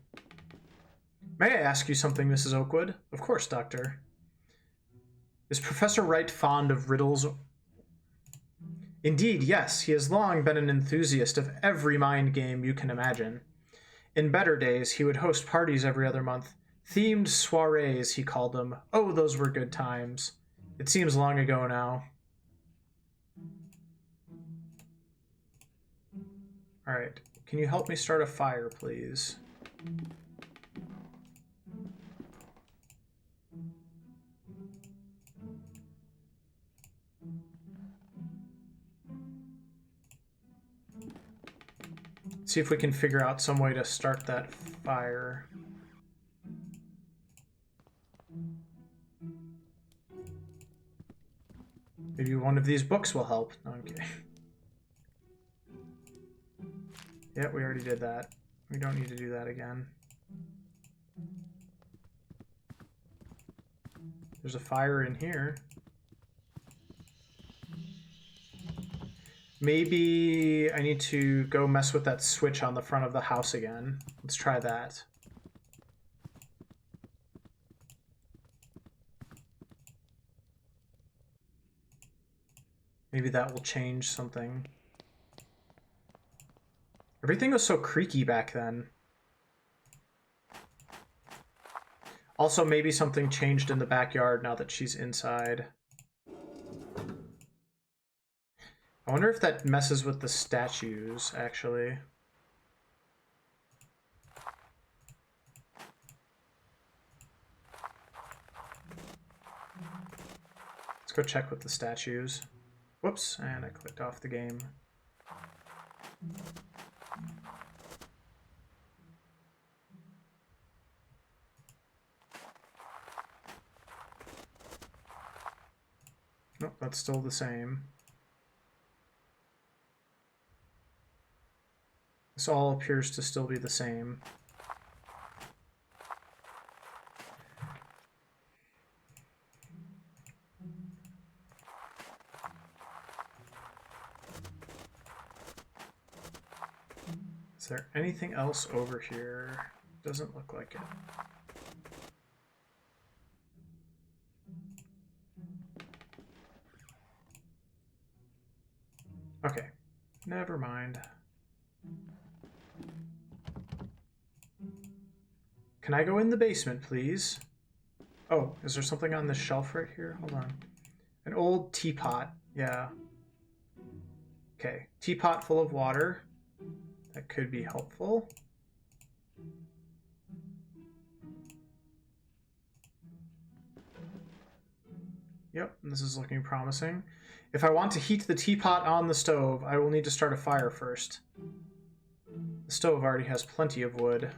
May I ask you something, Mrs. Oakwood? Of course, Doctor. Is Professor Wright fond of riddles? Indeed, yes. He has long been an enthusiast of every mind game you can imagine. In better days, he would host parties every other month. Themed soirees, he called them. Oh, those were good times. It seems long ago now. Alright. Can you help me start a fire, please? See if we can figure out some way to start that fire. Maybe one of these books will help. No, I'm kidding. Yeah, we already did that. We don't need to do that again. There's a fire in here. Maybe I need to go mess with that switch on the front of the house again. Let's try that. Maybe that will change something. Everything was so creaky back then. Also, maybe something changed in the backyard now that she's inside. I wonder if that messes with the statues, actually. Let's go check with the statues. Whoops, and I clicked off the game. Nope, that's still the same. This all appears to still be the same. Is there anything else over here? Doesn't look like it. Okay, never mind. Can I go in the basement, please? Oh, is there something on this shelf right here? Hold on. An old teapot. Yeah. Okay, teapot full of water. That could be helpful. Yep, this is looking promising. If I want to heat the teapot on the stove, I will need to start a fire first. The stove already has plenty of wood,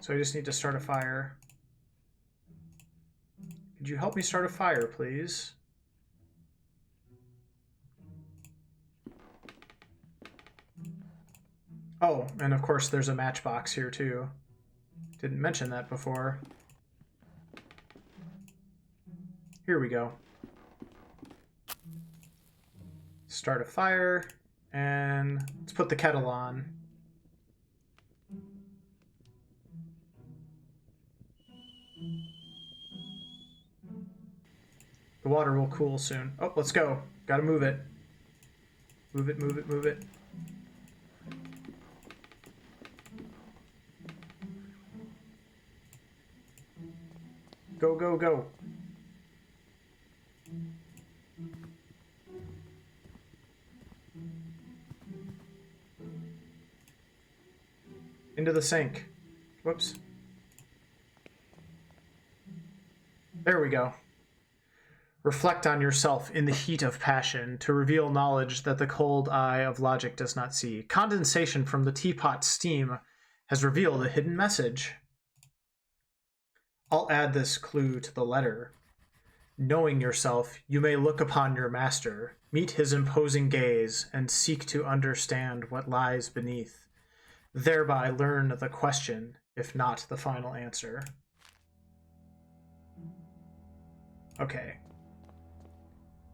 so I just need to start a fire. Could you help me start a fire, please? Oh, and of course there's a matchbox here too. Didn't mention that before. Here we go. Start a fire, and let's put the kettle on. The water will cool soon. Oh, let's go. Gotta move it. Move it, move it, move it. Go, go, go. Into the sink. Whoops. There we go. Reflect on yourself in the heat of passion to reveal knowledge that the cold eye of logic does not see. Condensation from the teapot's steam has revealed a hidden message. I'll add this clue to the letter. Knowing yourself, you may look upon your master, meet his imposing gaze, and seek to understand what lies beneath. Thereby learn the question, if not the final answer. Okay.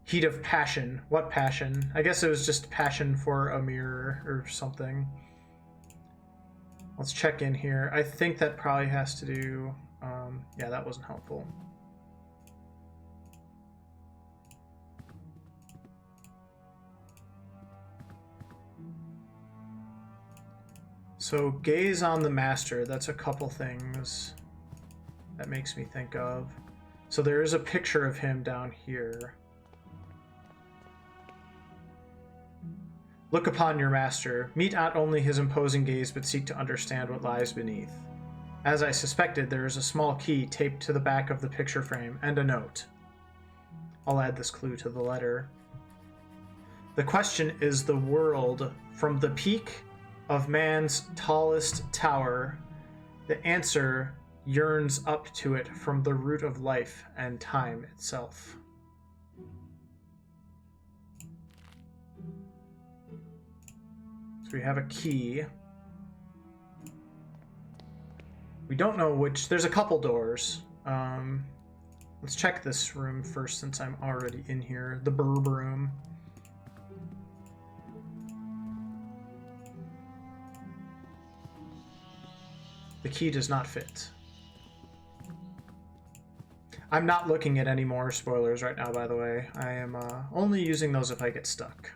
Heat of passion. What passion? I guess it was just passion for a mirror or something. Let's check in here. I think that probably has to do... yeah, that wasn't helpful. So gaze on the master. That's a couple things that makes me think of. So there is a picture of him down here. Look upon your master. Meet not only his imposing gaze, but seek to understand what lies beneath. As I suspected, there is a small key taped to the back of the picture frame, and a note. I'll add this clue to the letter. The question is the world from the peak of man's tallest tower. The answer yearns up to it from the root of life and time itself. So we have a key. We don't know which. There's a couple doors. Let's check this room first since I'm already in here. The burb room. The key does not fit. I'm not looking at any more spoilers right now, by the way. I am only using those if I get stuck.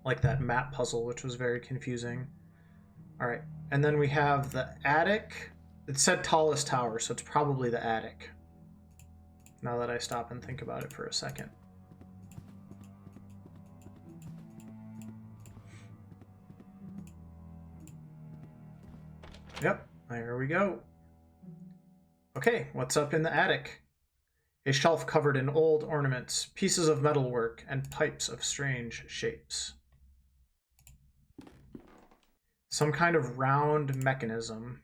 Like that map puzzle, which was very confusing. Alright, and then we have the attic. It said tallest tower, so it's probably the attic. Now that I stop and think about it for a second. Yep, there we go. Okay, what's up in the attic? A shelf covered in old ornaments, pieces of metalwork, and pipes of strange shapes. Some kind of round mechanism.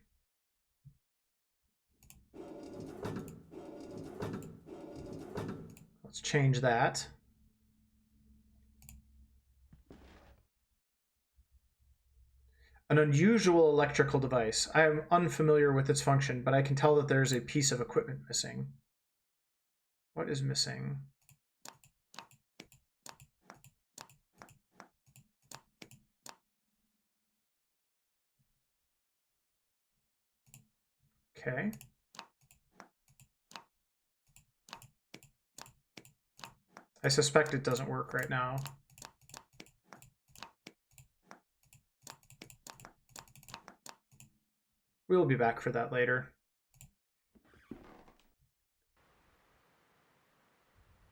Let's change that. An unusual electrical device. I am unfamiliar with its function, but I can tell that there's a piece of equipment missing. What is missing? Okay. I suspect it doesn't work right now. We'll be back for that later.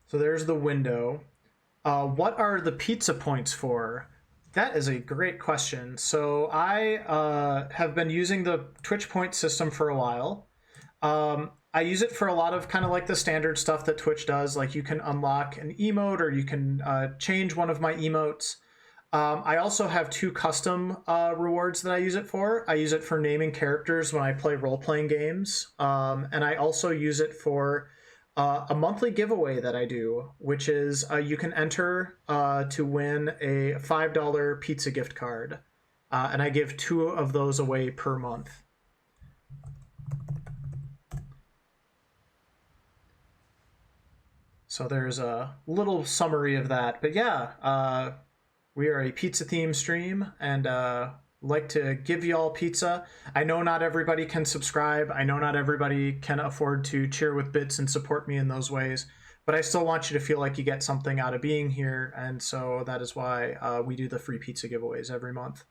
So there's the window. What are the pizza points for? That is a great question. So I have been using the Twitch point system for a while. I use it for a lot of kind of like the standard stuff that Twitch does. Like you can unlock an emote or you can change one of my emotes. I also have two custom rewards that I use it for. I use it for naming characters when I play role-playing games. And I also use it for a monthly giveaway that I do, which is you can enter to win a $5 pizza gift card. And I give 2 of those away per month. So there's a little summary of that. But yeah, we are a pizza themed stream and like to give you all pizza. I know not everybody can subscribe. I know not everybody can afford to cheer with bits and support me in those ways, but I still want you to feel like you get something out of being here. And so that is why we do the free pizza giveaways every month.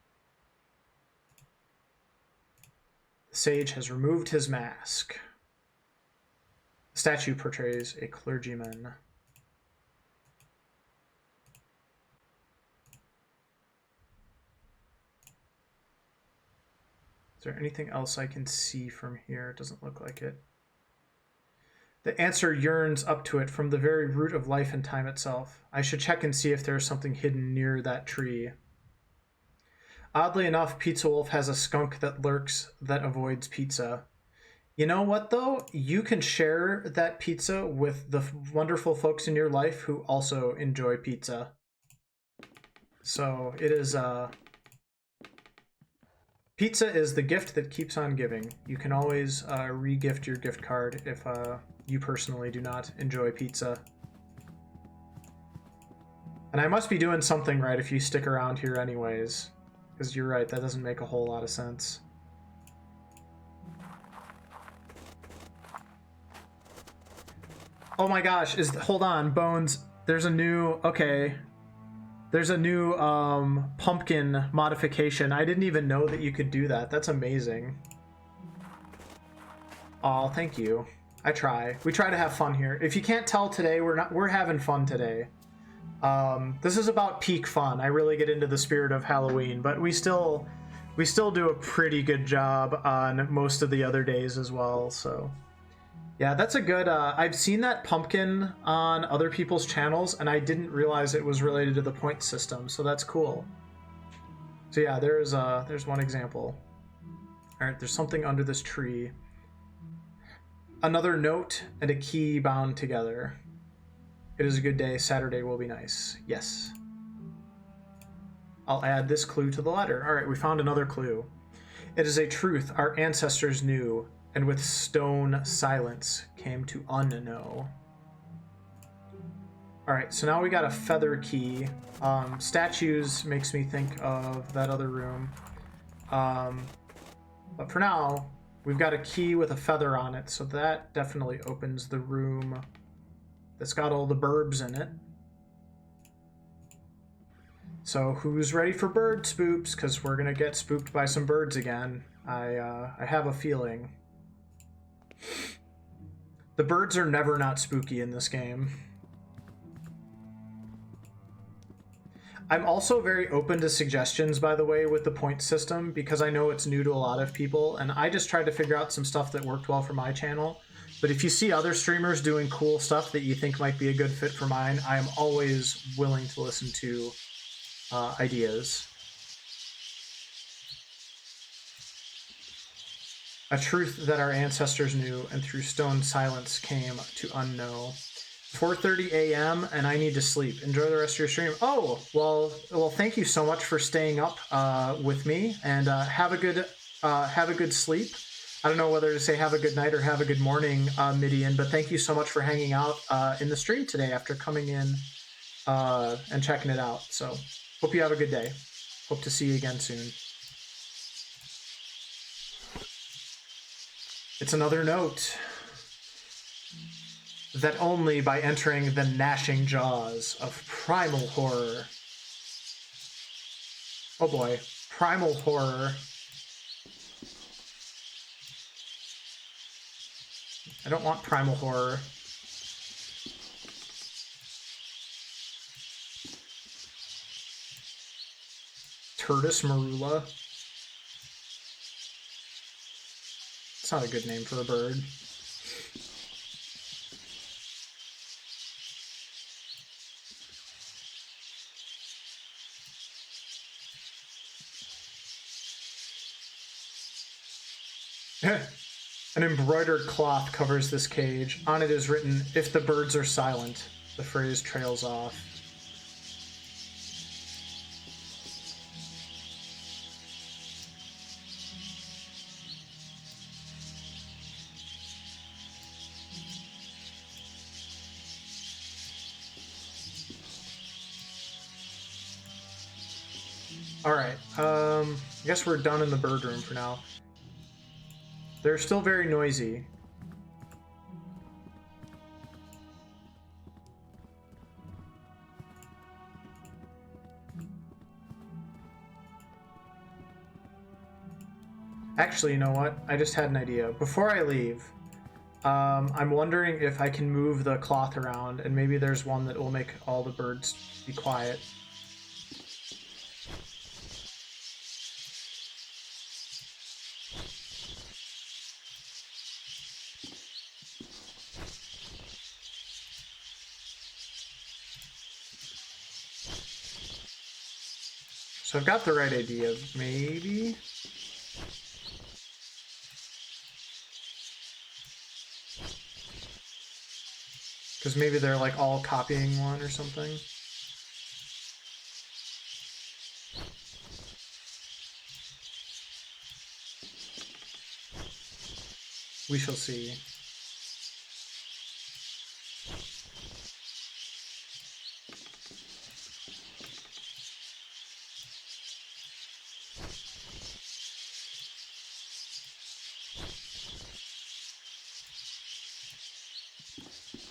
The sage has removed his mask. The statue portrays a clergyman. Is there anything else I can see from here? It doesn't look like it. The answer yearns up to it from the very root of life and time itself. I should check and see if there's something hidden near that tree. Oddly enough, Pizza Wolf has a skunk that lurks that avoids pizza. You know what, though? You can share that pizza with the wonderful folks in your life who also enjoy pizza. So it is... Pizza is the gift that keeps on giving. You can always re-gift your gift card if you personally do not enjoy pizza. And I must be doing something right if you stick around here anyways. Because you're right, that doesn't make a whole lot of sense. Oh my gosh, hold on, Bones. There's a new, okay. There's a new pumpkin modification. I didn't even know that you could do that. That's amazing. Oh, thank you. I try. We try to have fun here. If you can't tell today, we're having fun today. This is about peak fun. I really get into the spirit of Halloween, but we still do a pretty good job on most of the other days as well, so yeah, that's a good I've seen that pumpkin on other people's channels and I didn't realize it was related to the point system, so that's cool. So yeah, there's one example. All right, there's something under this tree. Another note and a key bound together. It is a good day. Saturday will be nice. Yes. I'll add this clue to the letter. All right, we found another clue. It is a truth our ancestors knew, and with stone silence came to unknow. All right, so now we got a feather key. Statues makes me think of that other room. But for now, we've got a key with a feather on it, so that definitely opens the room that's got all the burbs in it. So who's ready for bird spoops? Because we're going to get spooked by some birds again. I have a feeling. The birds are never not spooky in this game. I'm also very open to suggestions, by the way, with the point system, because I know it's new to a lot of people, and I just tried to figure out some stuff that worked well for my channel. But if you see other streamers doing cool stuff that you think might be a good fit for mine, I am always willing to listen to ideas. A truth that our ancestors knew, and through stone silence came to unknow. 4:30 a.m. and I need to sleep. Enjoy the rest of your stream. Oh, well, thank you so much for staying up with me, and have a good sleep. I don't know whether to say have a good night or have a good morning, Midian, but thank you so much for hanging out in the stream today after coming in and checking it out. So hope you have a good day. Hope to see you again soon. It's another note that only by entering the gnashing jaws of primal horror. Oh boy, primal horror. I don't want primal horror. Turtus marula. It's not a good name for a bird. An embroidered cloth covers this cage. On it is written, "If the birds are silent." The phrase trails off. Alright, I guess we're done in the bird room for now. They're still very noisy. Actually, you know what? I just had an idea. Before I leave, I'm wondering if I can move the cloth around, and maybe there's one that will make all the birds be quiet. So I've got the right idea, maybe? Because maybe they're like all copying one or something. We shall see.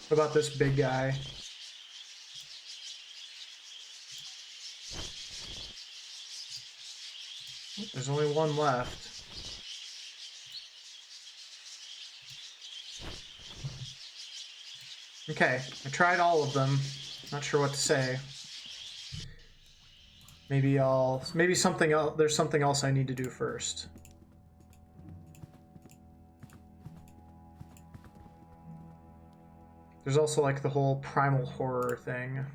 What about this big guy? There's only one left. Okay, I tried all of them. Not sure what to say. Maybe something else. There's something else I need to do first. There's also like the whole primal horror thing.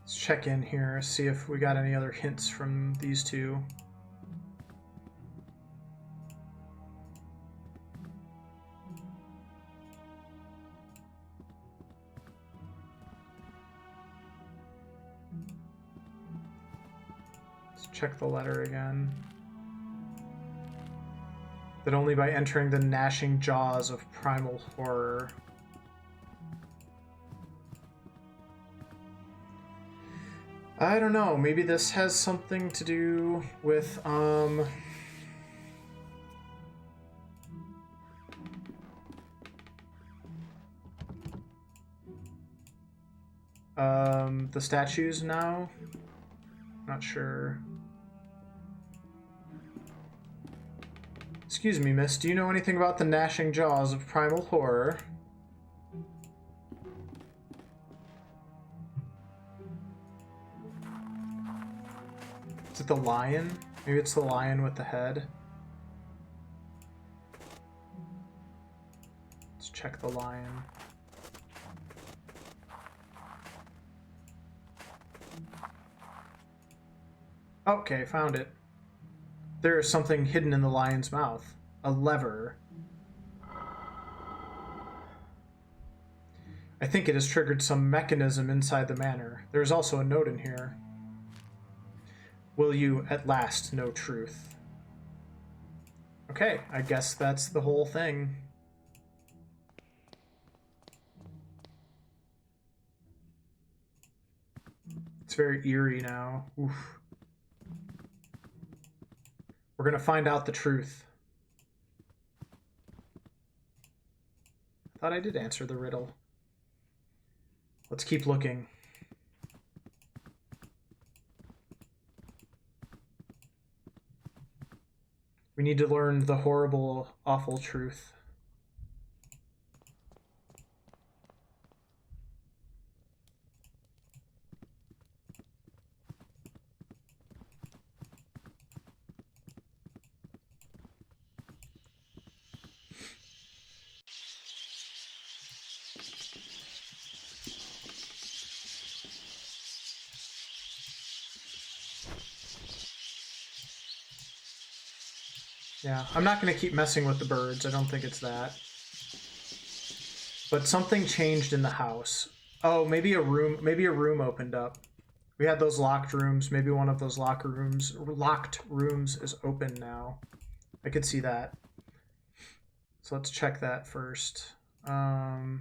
Let's check in here, see if we got any other hints from these two. Check the letter again. That only by entering the gnashing jaws of primal horror. I don't know, maybe this has something to do with, the statues now? Not sure. Excuse me, miss, do you know anything about the gnashing jaws of primal horror? Is it the lion? Maybe it's the lion with the head. Let's check the lion. Okay, found it. There is something hidden in the lion's mouth. A lever. I think it has triggered some mechanism inside the manor. There is also a note in here. Will you at last know truth? Okay, I guess that's the whole thing. It's very eerie now. Oof. We're gonna find out the truth. I thought I did answer the riddle. Let's keep looking. We need to learn the horrible, awful truth. Yeah, I'm not going to keep messing with the birds. I don't think it's that. But something changed in the house. Oh, maybe a room opened up. We had those locked rooms. Maybe one of those locked rooms is open now. I could see that. So let's check that first. There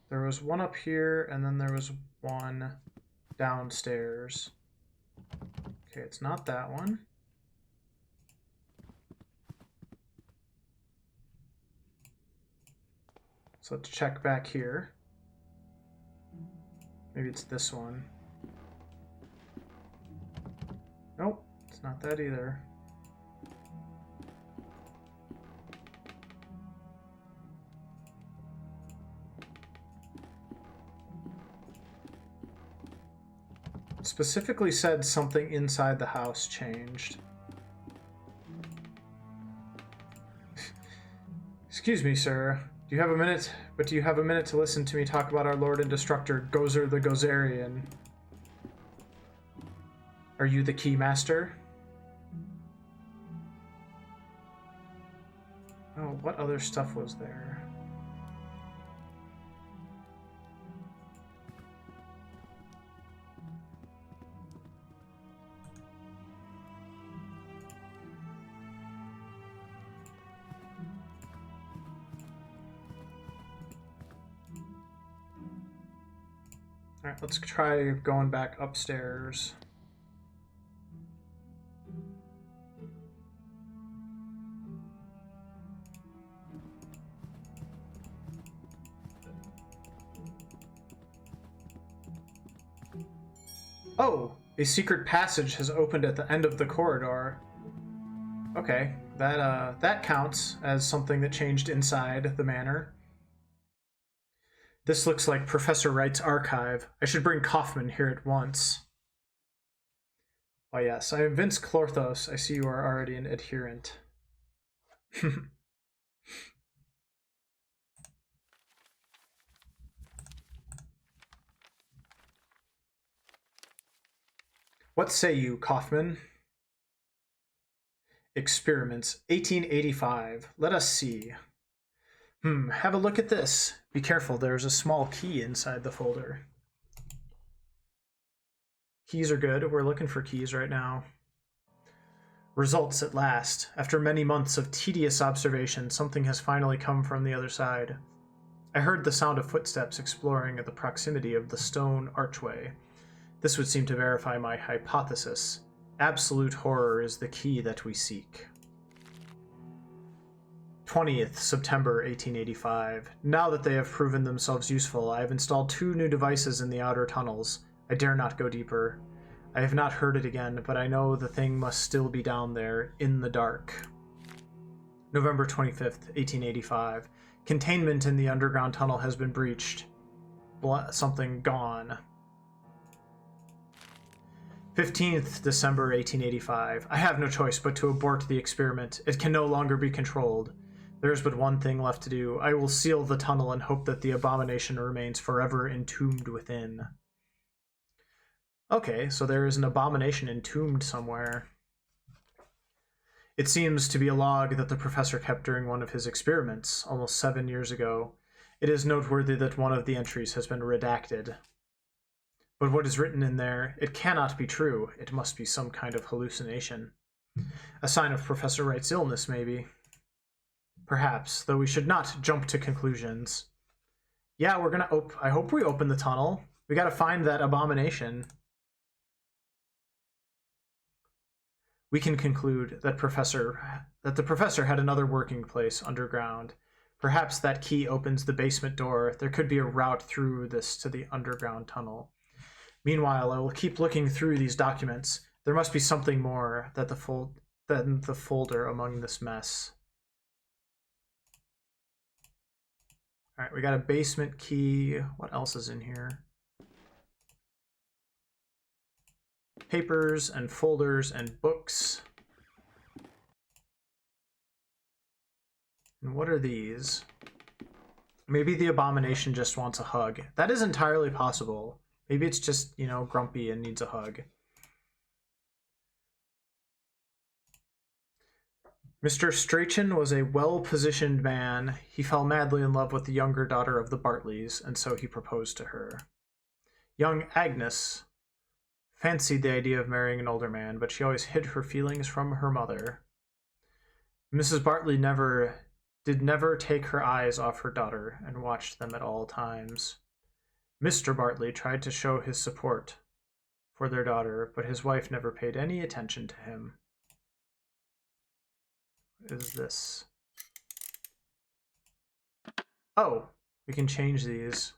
was one up here, and then there was one downstairs. Okay, it's not that one. So let's check back here. Maybe it's this one. Nope, it's not that either. It specifically said something inside the house changed. Excuse me, sir. Do you have a minute? But do you have a minute to listen to me talk about our Lord and Destructor, Gozer the Gozerian? Are you the Keymaster? Oh, what other stuff was there? Alright, let's try going back upstairs. Oh, a secret passage has opened at the end of the corridor. Okay, that counts as something that changed inside the manor. This looks like Professor Wright's archive. I should bring Kaufman here at once. Oh yes, I am Vince Clorthos. I see you are already an adherent. What say you, Kaufman? Experiments, 1885. Let us see. Have a look at this. Be careful, there's a small key inside the folder. Keys are good. We're looking for keys right now. Results at last. After many months of tedious observation, something has finally come from the other side. I heard the sound of footsteps exploring at the proximity of the stone archway. This would seem to verify my hypothesis. Absolute horror is the key that we seek. 20th September 1885. Now that they have proven themselves useful, I have installed 2 new devices in the outer tunnels. I dare not go deeper. I have not heard it again, but I know the thing must still be down there, in the dark. November 25th, 1885. Containment in the underground tunnel has been breached. Something gone. 15th December 1885. I have no choice but to abort the experiment. It can no longer be controlled. There is but one thing left to do. I will seal the tunnel and hope that the abomination remains forever entombed within. Okay, so there is an abomination entombed somewhere. It seems to be a log that the professor kept during one of his experiments, almost 7 years ago. It is noteworthy that one of the entries has been redacted. But what is written in there, it cannot be true. It must be some kind of hallucination. A sign of Professor Wright's illness, maybe. Perhaps, though we should not jump to conclusions. Yeah, we're gonna I hope we open the tunnel. We gotta find that abomination. We can conclude that the professor had another working place underground. Perhaps that key opens the basement door. There could be a route through this to the underground tunnel. Meanwhile, I will keep looking through these documents. There must be something more than the folder among this mess. All right, we got a basement key. What else is in here? Papers and folders and books. And what are these? Maybe the abomination just wants a hug. That is entirely possible. Maybe it's just, you know, grumpy and needs a hug. Mr. Strachan was a well-positioned man. He fell madly in love with the younger daughter of the Bartleys, and so he proposed to her. Young Agnes fancied the idea of marrying an older man, but she always hid her feelings from her mother. Mrs. Bartley never take her eyes off her daughter and watched them at all times. Mr. Bartley tried to show his support for their daughter, but his wife never paid any attention to him. What is this? Oh, we can change these.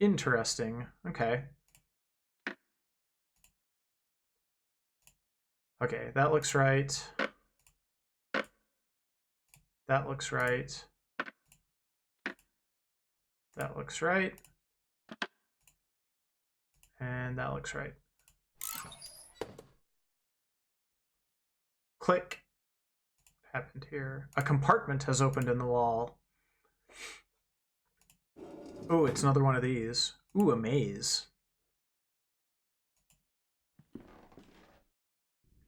Interesting. Okay. Okay, that looks right. That looks right. That looks right. And that looks right. Click. What happened here? A compartment has opened in the wall. Oh, it's another one of these. Ooh, a maze.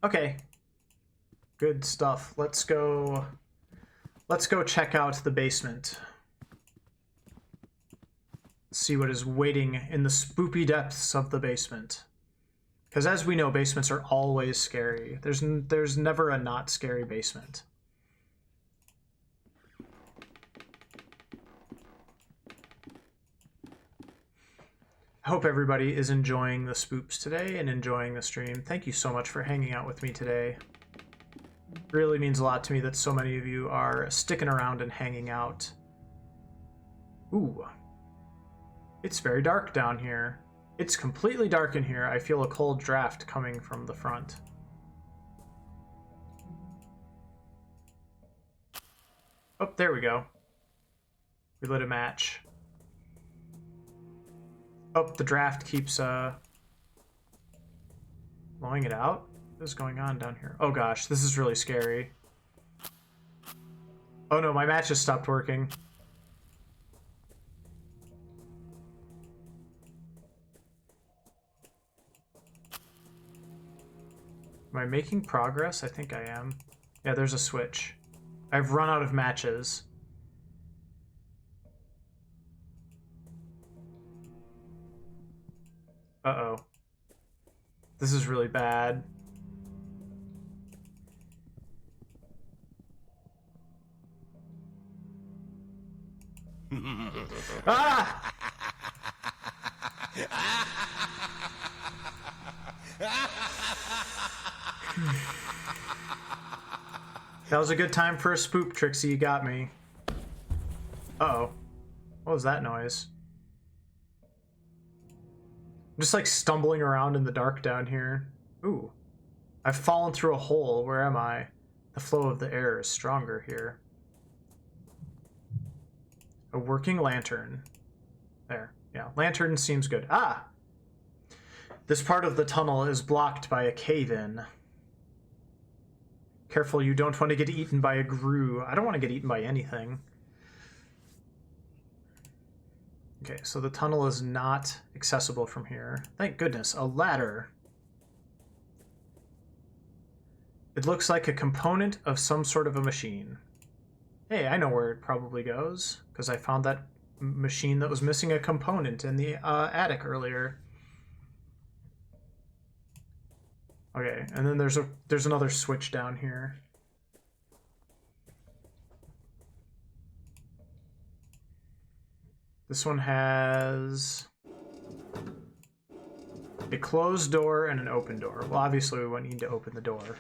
Okay. Good stuff. Let's go check out the basement. See what is waiting in the spoopy depths of the basement. Because as we know, basements are always scary. There's never a not scary basement. I hope everybody is enjoying the spoops today and enjoying the stream. Thank you so much for hanging out with me today. It really means a lot to me that so many of you are sticking around and hanging out. Ooh. It's very dark down here. It's completely dark in here. I feel a cold draft coming from the front. Oh, there we go. We lit a match. Oh, the draft keeps blowing it out. What is going on down here? Oh gosh, this is really scary. Oh no, my match has stopped working. Am I making progress? I think I am. Yeah, there's a switch. I've run out of matches. Uh-oh. This is really bad. Ah! That was a good time for a spook, Trixie. You got me. Uh-oh. What was that noise? I'm just like stumbling around in the dark down here. Ooh. I've fallen through a hole. Where am I? The flow of the air is stronger here. A working lantern. There. Yeah, lantern seems good. Ah! This part of the tunnel is blocked by a cave-in. Careful, you don't want to get eaten by a grue. I don't want to get eaten by anything. Okay, so the tunnel is not accessible from here. Thank goodness, a ladder. It looks like a component of some sort of a machine. Hey, I know where it probably goes, because I found that machine that was missing a component in the attic earlier. Okay, and then there's another switch down here. This one has a closed door and an open door. Well, obviously we won't need to open the door.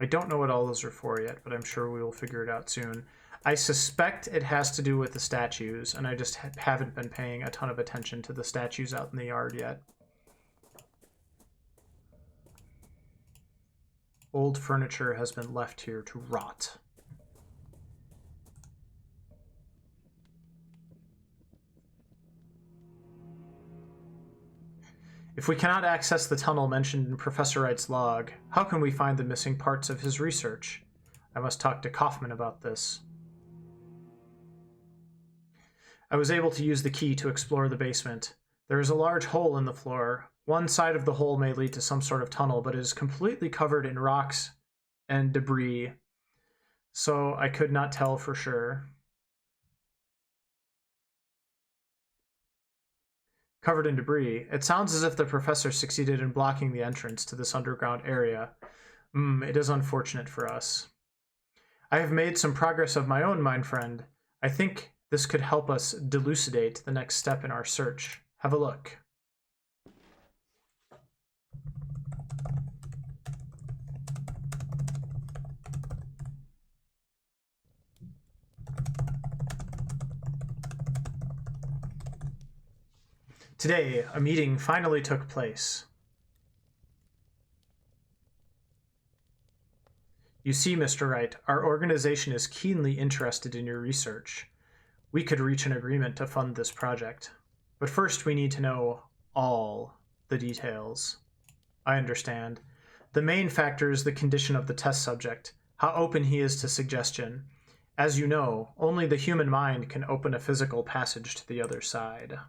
I don't know what all those are for yet, but I'm sure we will figure it out soon. I suspect it has to do with the statues, and I just haven't been paying a ton of attention to the statues out in the yard yet. Old furniture has been left here to rot. If we cannot access the tunnel mentioned in Professor Wright's log, how can we find the missing parts of his research? I must talk to Kaufman about this. I was able to use the key to explore the basement. There is a large hole in the floor. One side of the hole may lead to some sort of tunnel, but it is completely covered in rocks and debris, so I could not tell for sure. Covered in debris. It sounds as if the professor succeeded in blocking the entrance to this underground area. It is unfortunate for us. I have made some progress of my own, my friend. I think this could help us delucidate the next step in our search. Have a look. Today, a meeting finally took place. You see, Mr. Wright, our organization is keenly interested in your research. We could reach an agreement to fund this project. But first we need to know all the details. I understand. The main factor is the condition of the test subject, how open he is to suggestion. As you know, only the human mind can open a physical passage to the other side.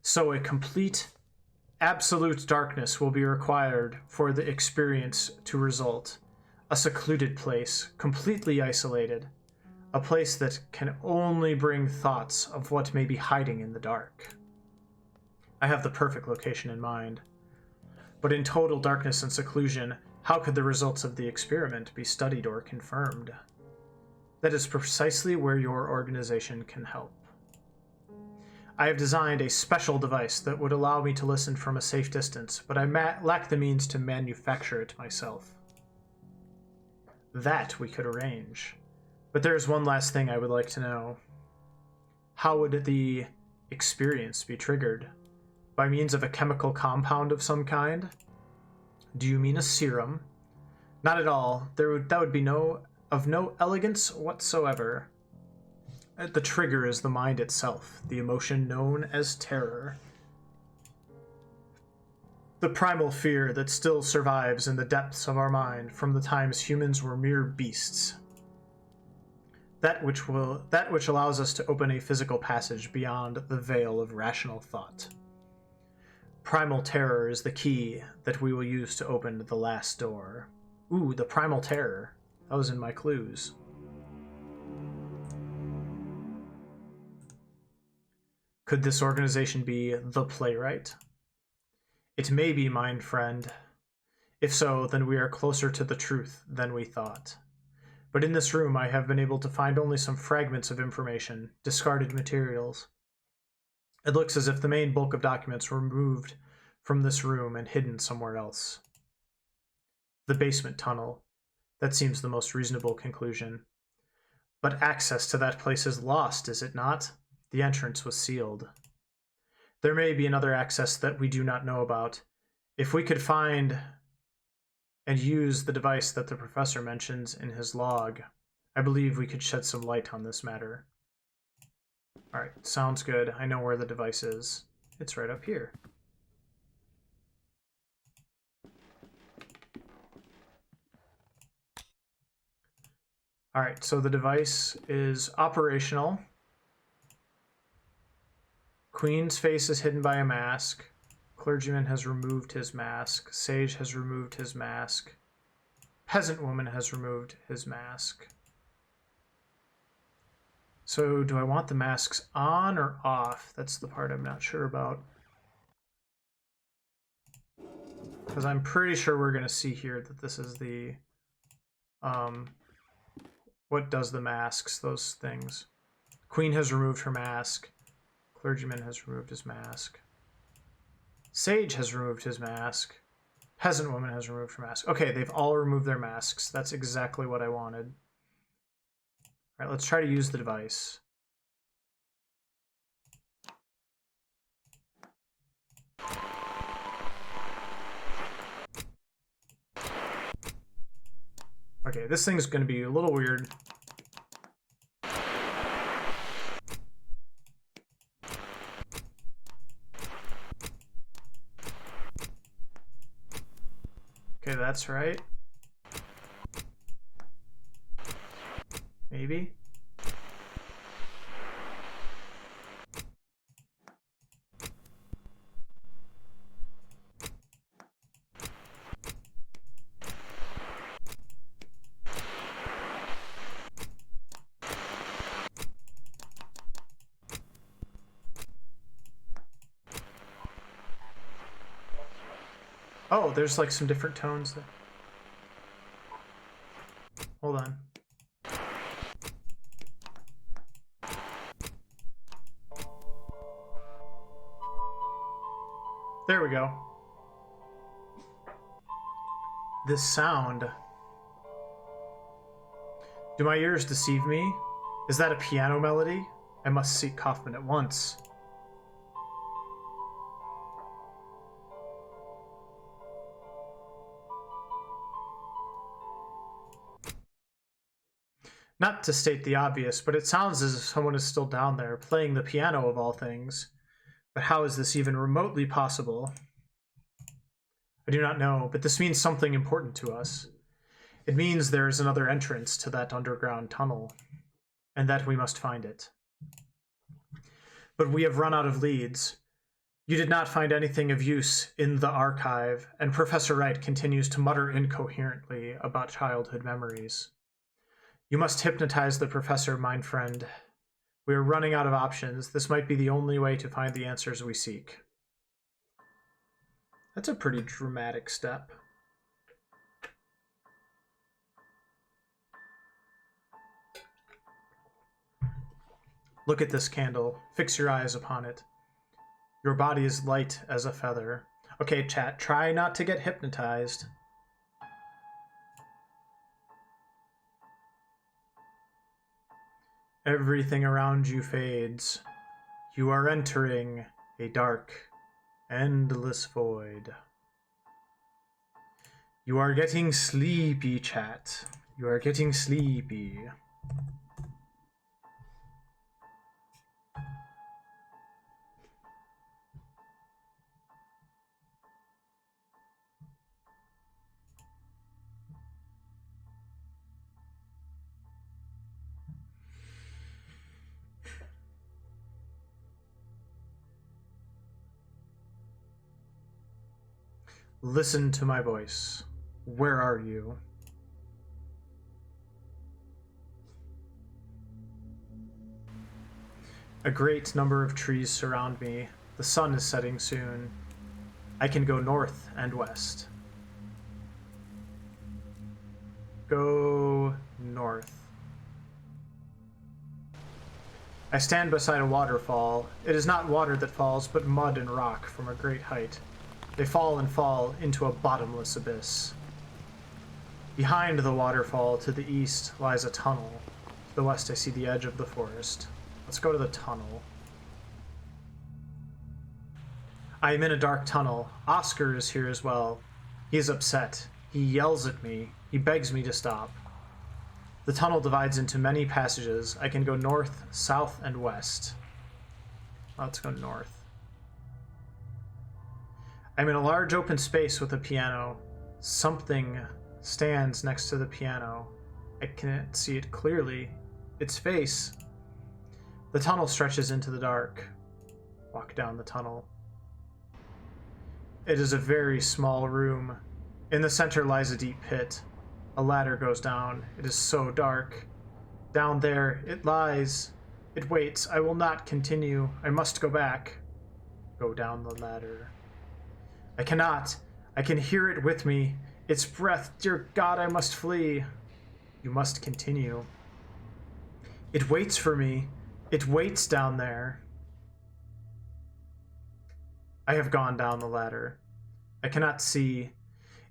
So a complete, absolute darkness will be required for the experience to result. A secluded place, completely isolated. A place that can only bring thoughts of what may be hiding in the dark. I have the perfect location in mind. But in total darkness and seclusion, how could the results of the experiment be studied or confirmed? That is precisely where your organization can help. I have designed a special device that would allow me to listen from a safe distance, but I lack the means to manufacture it myself. That we could arrange. But there is one last thing I would like to know. How would the experience be triggered? By means of a chemical compound of some kind? Do you mean a serum? Not at all. That would be of no elegance whatsoever. The trigger is the mind itself, the emotion known as terror. The primal fear that still survives in the depths of our mind from the times humans were mere beasts. That which allows us to open a physical passage beyond the veil of rational thought. Primal terror is the key that we will use to open the last door. Ooh, the primal terror. That was in my clues. Could this organization be the Playwright? It may be, mind friend. If so, then we are closer to the truth than we thought. But in this room I have been able to find only some fragments of information, discarded materials. It looks as if the main bulk of documents were moved from this room and hidden somewhere else. The basement tunnel. That seems the most reasonable conclusion. But access to that place is lost, is it not? The entrance was sealed. There may be another access that we do not know about. If we could find and use the device that the professor mentions in his log, I believe we could shed some light on this matter. Alright, sounds good. I know where the device is. It's right up here. Alright, so the device is operational. Queen's face is hidden by a mask. Clergyman has removed his mask. Sage has removed his mask. Peasant woman has removed his mask. So do I want the masks on or off? That's the part I'm not sure about. Because I'm pretty sure we're going to see here that this is the... what does the masks, those things. Queen has removed her mask. Clergyman has removed his mask. Sage has removed his mask. Peasant woman has removed her mask. Okay, they've all removed their masks. That's exactly what I wanted. All right, let's try to use the device. Okay, this thing's going to be a little weird. Okay, that's right. Maybe. Oh, there's like some different tones there. Hold on. There we go. This sound. Do my ears deceive me? Is that a piano melody? I must seek Kaufman at once. Not to state the obvious, but it sounds as if someone is still down there, playing the piano of all things. But how is this even remotely possible? I do not know, but this means something important to us. It means there is another entrance to that underground tunnel, and that we must find it. But we have run out of leads. You did not find anything of use in the archive, and Professor Wright continues to mutter incoherently about childhood memories. You must hypnotize the professor, mind friend. We are running out of options. This might be the only way to find the answers we seek. That's a pretty dramatic step. Look at this candle. Fix your eyes upon it. Your body is light as a feather. Okay, chat, try not to get hypnotized. Everything around you fades. You are entering a dark, endless void. You are getting sleepy, chat. You are getting sleepy. Listen to my voice. Where are you? A great number of trees surround me. The sun is setting soon. I can go north and west. Go north. I stand beside a waterfall. It is not water that falls, but mud and rock from a great height. They fall and fall into a bottomless abyss. Behind the waterfall, to the east, lies a tunnel. To the west, I see the edge of the forest. Let's go to the tunnel. I am in a dark tunnel. Oscar is here as well. He is upset. He yells at me. He begs me to stop. The tunnel divides into many passages. I can go north, south, and west. Let's go north. I'm in a large open space with a piano. Something stands next to the piano. I can't see it clearly. Its face. The tunnel stretches into the dark. Walk down the tunnel. It is a very small room. In the center lies a deep pit. A ladder goes down. It is so dark. Down there, it lies. It waits. I will not continue. I must go back. Go down the ladder. I cannot. I can hear it with me. Its breath. Dear God, I must flee. You must continue. It waits for me. It waits down there. I have gone down the ladder. I cannot see.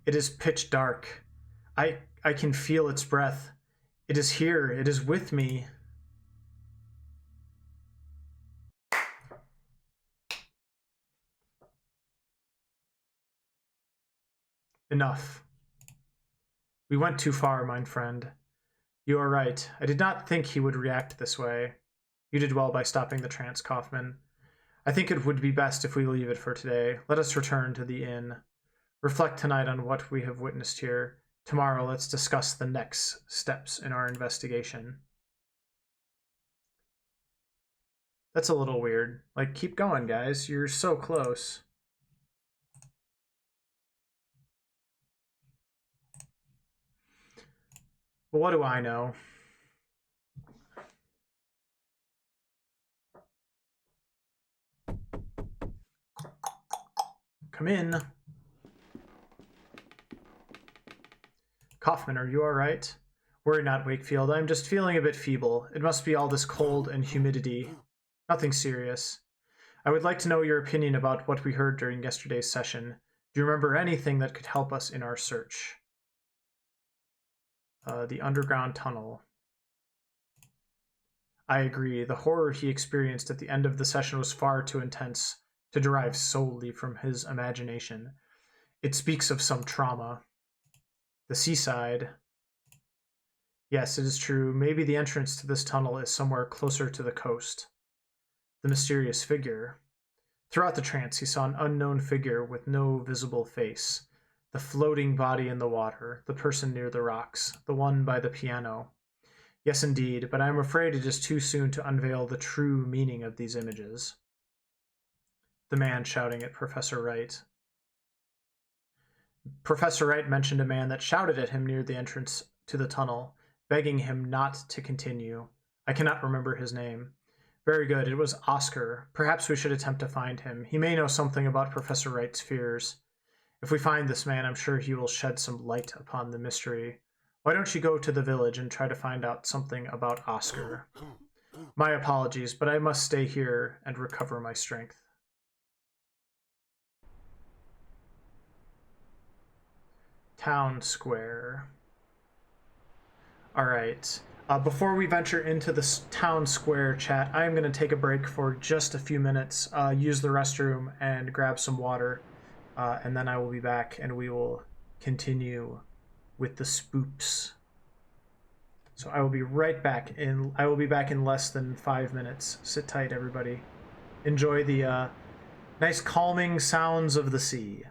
It is pitch dark. I can feel its breath. It is here. It is with me. Enough. We went too far, my friend. You are right. I did not think he would react this way. You did well by stopping the trance, Kaufman. I think it would be best if we leave it for today. Let us return to the inn. Reflect tonight on what we have witnessed here. Tomorrow, let's discuss the next steps in our investigation. That's a little weird. Like, keep going, guys. You're so close. But what do I know? Come in. Kaufman, are you all right? Worry not, Wakefield. I'm just feeling a bit feeble. It must be all this cold and humidity. Nothing serious. I would like to know your opinion about what we heard during yesterday's session. Do you remember anything that could help us in our search? The underground tunnel. I agree. The horror he experienced at the end of the session was far too intense to derive solely from his imagination. It speaks of some trauma. The seaside. Yes, it is true. Maybe the entrance to this tunnel is somewhere closer to the coast. The mysterious figure. Throughout the trance, he saw an unknown figure with no visible face. The floating body in the water, the person near the rocks, the one by the piano. Yes, indeed, but I am afraid it is too soon to unveil the true meaning of these images. The man shouting at Professor Wright. Professor Wright mentioned a man that shouted at him near the entrance to the tunnel, begging him not to continue. I cannot remember his name. Very good, it was Oscar. Perhaps we should attempt to find him. He may know something about Professor Wright's fears. If we find this man, I'm sure he will shed some light upon the mystery. Why don't you go to the village and try to find out something about Oscar? My apologies, but I must stay here and recover my strength. Town square. All right. Before we venture into the town square chat, I am going to take a break for just a few minutes, use the restroom, and grab some water, and then I will be back, and we will continue with the spoops. So I will be right back. I will be back in less than 5 minutes. Sit tight, everybody. Enjoy the nice calming sounds of the sea.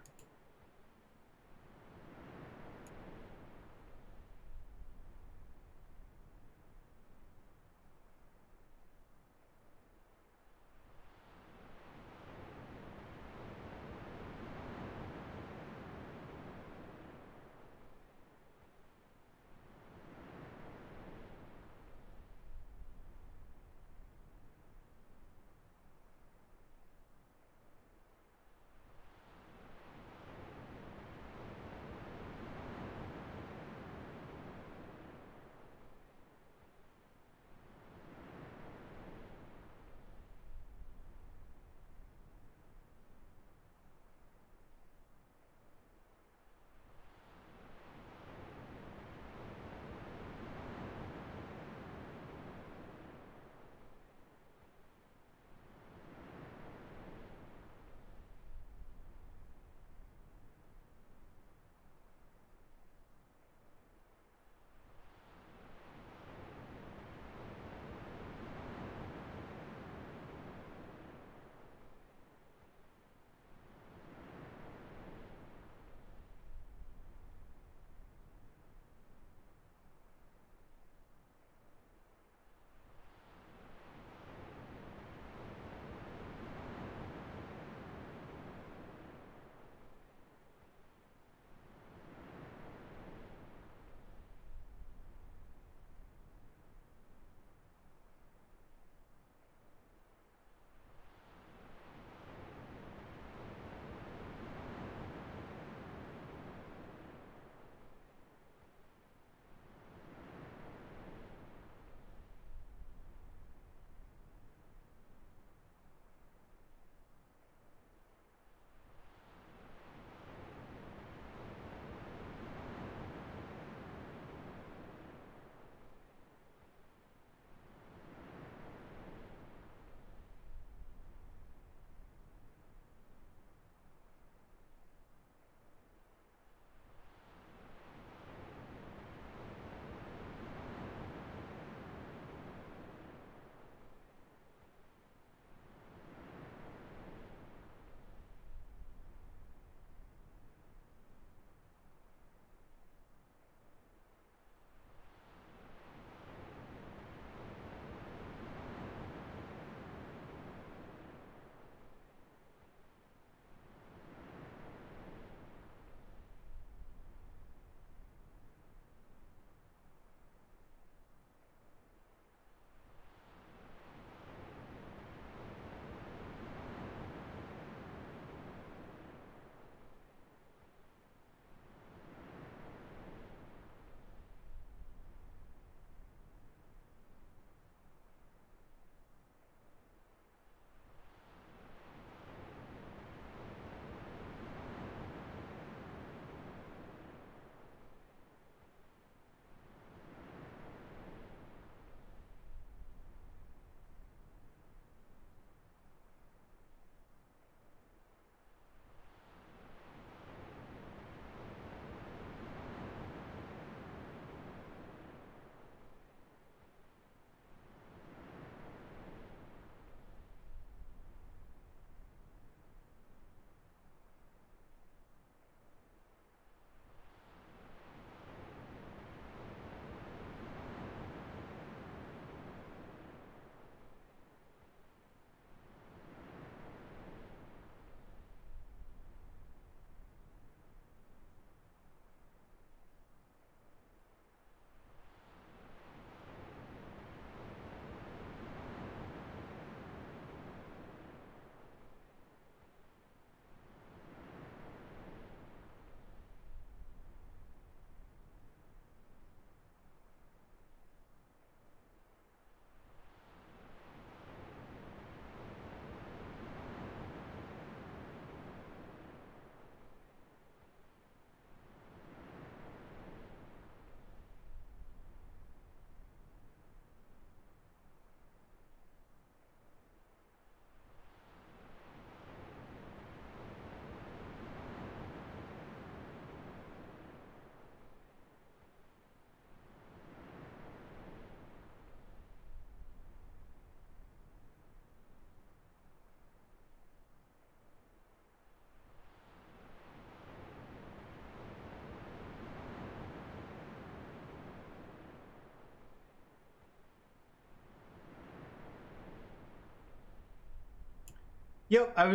Yep, I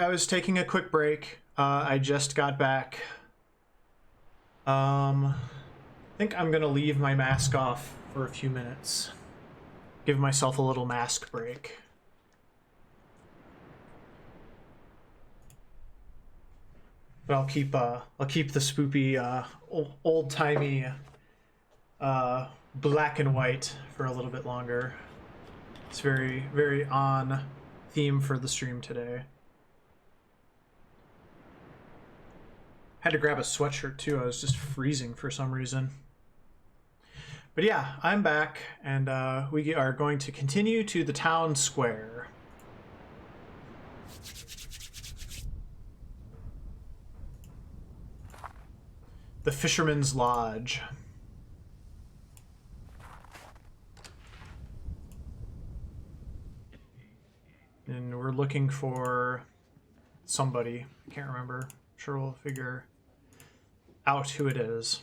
was taking a quick break. I just got back. I think I'm gonna leave my mask off for a few minutes. Give myself a little mask break. But I'll keep the spoopy, old-timey, black and white for a little bit longer. It's very, very on theme for the stream today. Had to grab a sweatshirt too. I was just freezing for some reason. But yeah, I'm back, and we are going to continue to the town square. The Fisherman's Lodge. And we're looking for somebody. I can't remember. I'm sure we'll figure out who it is.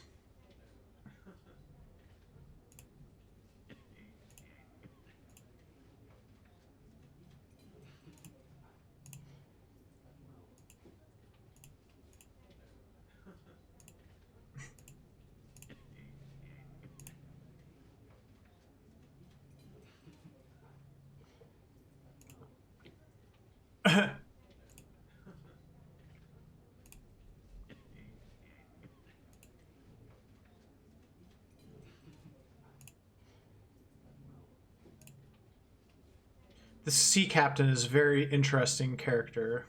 The sea captain is a very interesting character.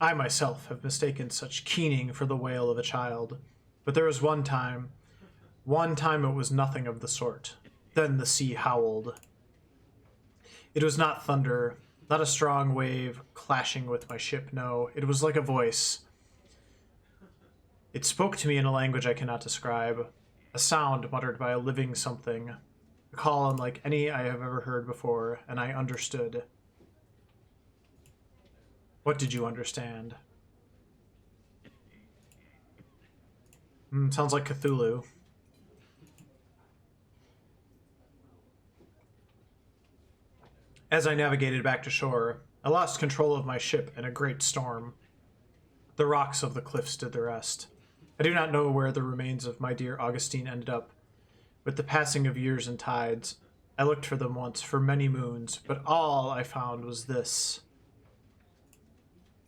I myself have mistaken such keening for the wail of a child, but there was one time it was nothing of the sort. Then the sea howled. It was not thunder, not a strong wave clashing with my ship, no. It was like a voice. It spoke to me in a language I cannot describe, a sound muttered by a living something, a call unlike any I have ever heard before, and I understood. What did you understand? Sounds like Cthulhu. As I navigated back to shore, I lost control of my ship in a great storm. The rocks of the cliffs did the rest. I do not know where the remains of my dear Augustine ended up. With the passing of years and tides, I looked for them once for many moons, but all I found was this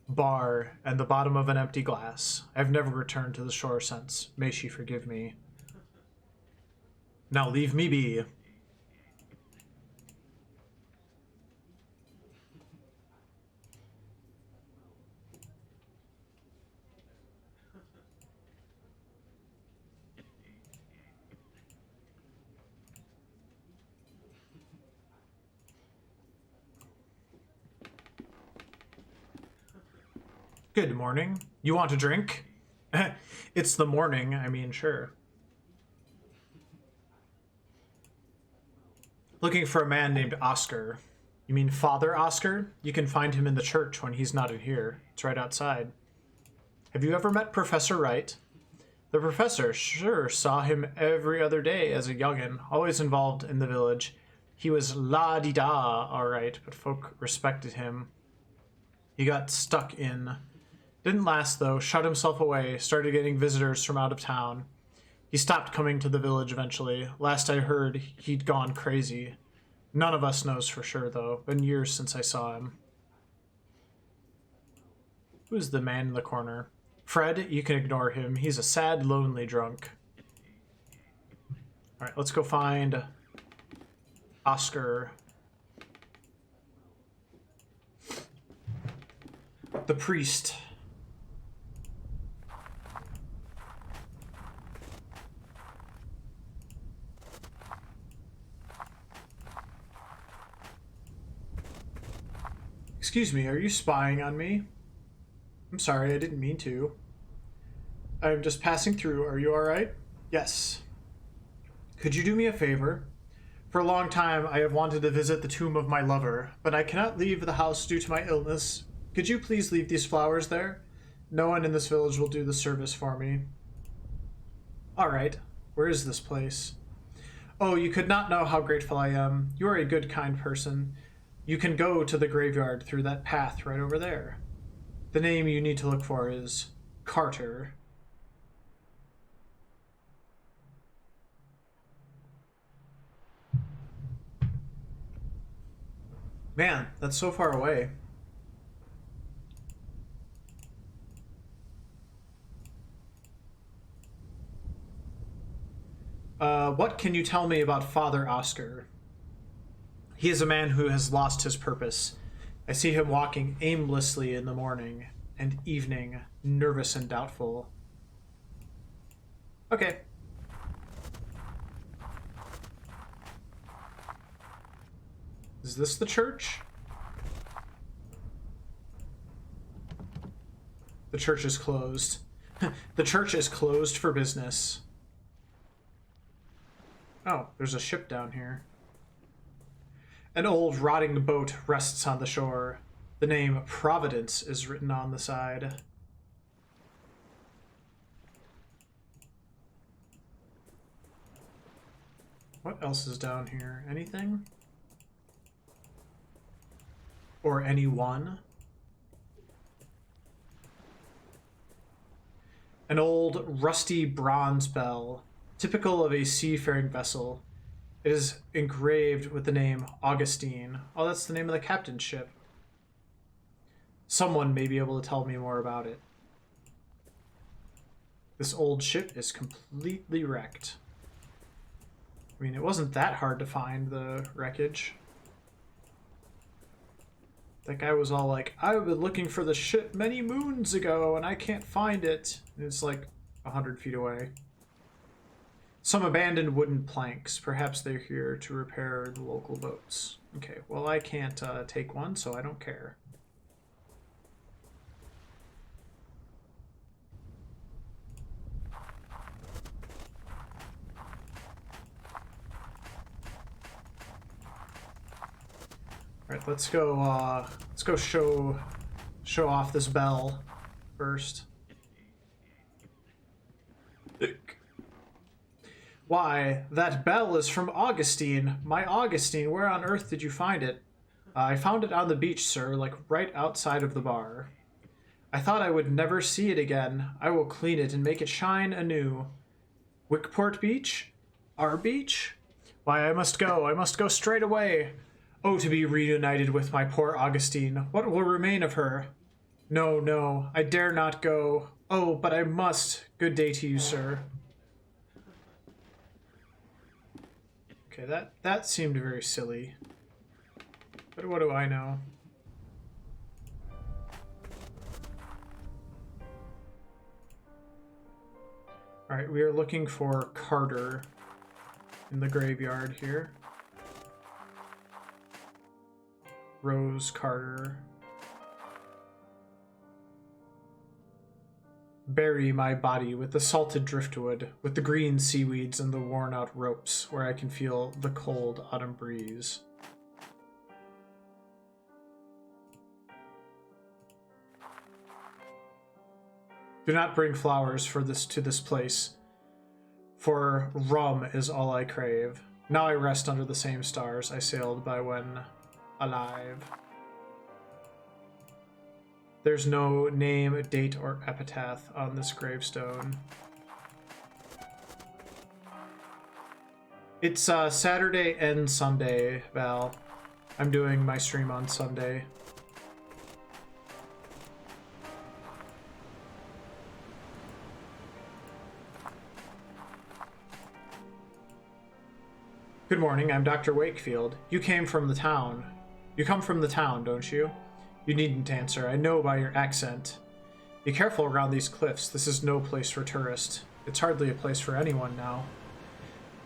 bar and the bottom of an empty glass. I have never returned to the shore since. May she forgive me. Now leave me be. Good morning. You want a drink? It's the morning, I mean, sure. Looking for a man named Oscar. You mean Father Oscar? You can find him in the church when he's not in here. It's right outside. Have you ever met Professor Wright? The professor sure saw him every other day as a youngin', always involved in the village. He was la-di-da, all right, but folk respected him. He got stuck in. Didn't last, though, shut himself away, started getting visitors from out of town. He stopped coming to the village eventually. Last I heard, he'd gone crazy. None of us knows for sure, though. Been years since I saw him. Who's the man in the corner? Fred, you can ignore him. He's a sad, lonely drunk. Alright, let's go find Oscar. The priest. Excuse me, are you spying on me? I'm sorry, I didn't mean to. I'm just passing through. Are you alright? Yes. Could you do me a favor? For a long time, I have wanted to visit the tomb of my lover, but I cannot leave the house due to my illness. Could you please leave these flowers there? No one in this village will do the service for me. All right. Where is this place? Oh, you could not know how grateful I am. You are a good, kind person. You can go to the graveyard through that path right over there. The name you need to look for is Carter. Man, that's so far away. What can you tell me about Father Oscar? He is a man who has lost his purpose. I see him walking aimlessly in the morning and evening, nervous and doubtful. Okay. Is this the church? The church is closed. The church is closed for business. Oh, there's a ship down here. An old rotting boat rests on the shore. The name Providence is written on the side. What else is down here? Anything? Or anyone? An old rusty bronze bell, typical of a seafaring vessel. It is engraved with the name Augustine. Oh, that's the name of the captain's ship. Someone may be able to tell me more about it. This old ship is completely wrecked. I mean, it wasn't that hard to find the wreckage. That guy was all like, I've been looking for the ship many moons ago and I can't find it. And it's like 100 feet away. Some abandoned wooden planks. Perhaps they're here to repair the local boats. Okay, well, I can't take one, so I don't care. All right, let's go show off this bell first. Why, that bell is from Augustine. My Augustine, where on earth did you find it? I found it on the beach, sir, like right outside of the bar. I thought I would never see it again. I will clean it and make it shine anew. Wickport Beach? Our beach? Why, I must go straight away. Oh, to be reunited with my poor Augustine. What will remain of her? No, no, I dare not go. Oh, but I must. Good day to you, sir. Okay, that seemed very silly. But what do I know? Alright, we are looking for Carter in the graveyard here. Rose Carter. Bury my body with the salted driftwood, with the green seaweeds and the worn-out ropes, where I can feel the cold autumn breeze. Do not bring flowers to this place, for rum is all I crave. Now I rest under the same stars I sailed by when alive. There's no name, date, or epitaph on this gravestone. It's Saturday and Sunday, Val. I'm doing my stream on Sunday. Good morning, I'm Dr. Wakefield. You came from the town. You come from the town, don't you? You needn't answer. I know by your accent. Be careful around these cliffs. This is no place for tourists. It's hardly a place for anyone now.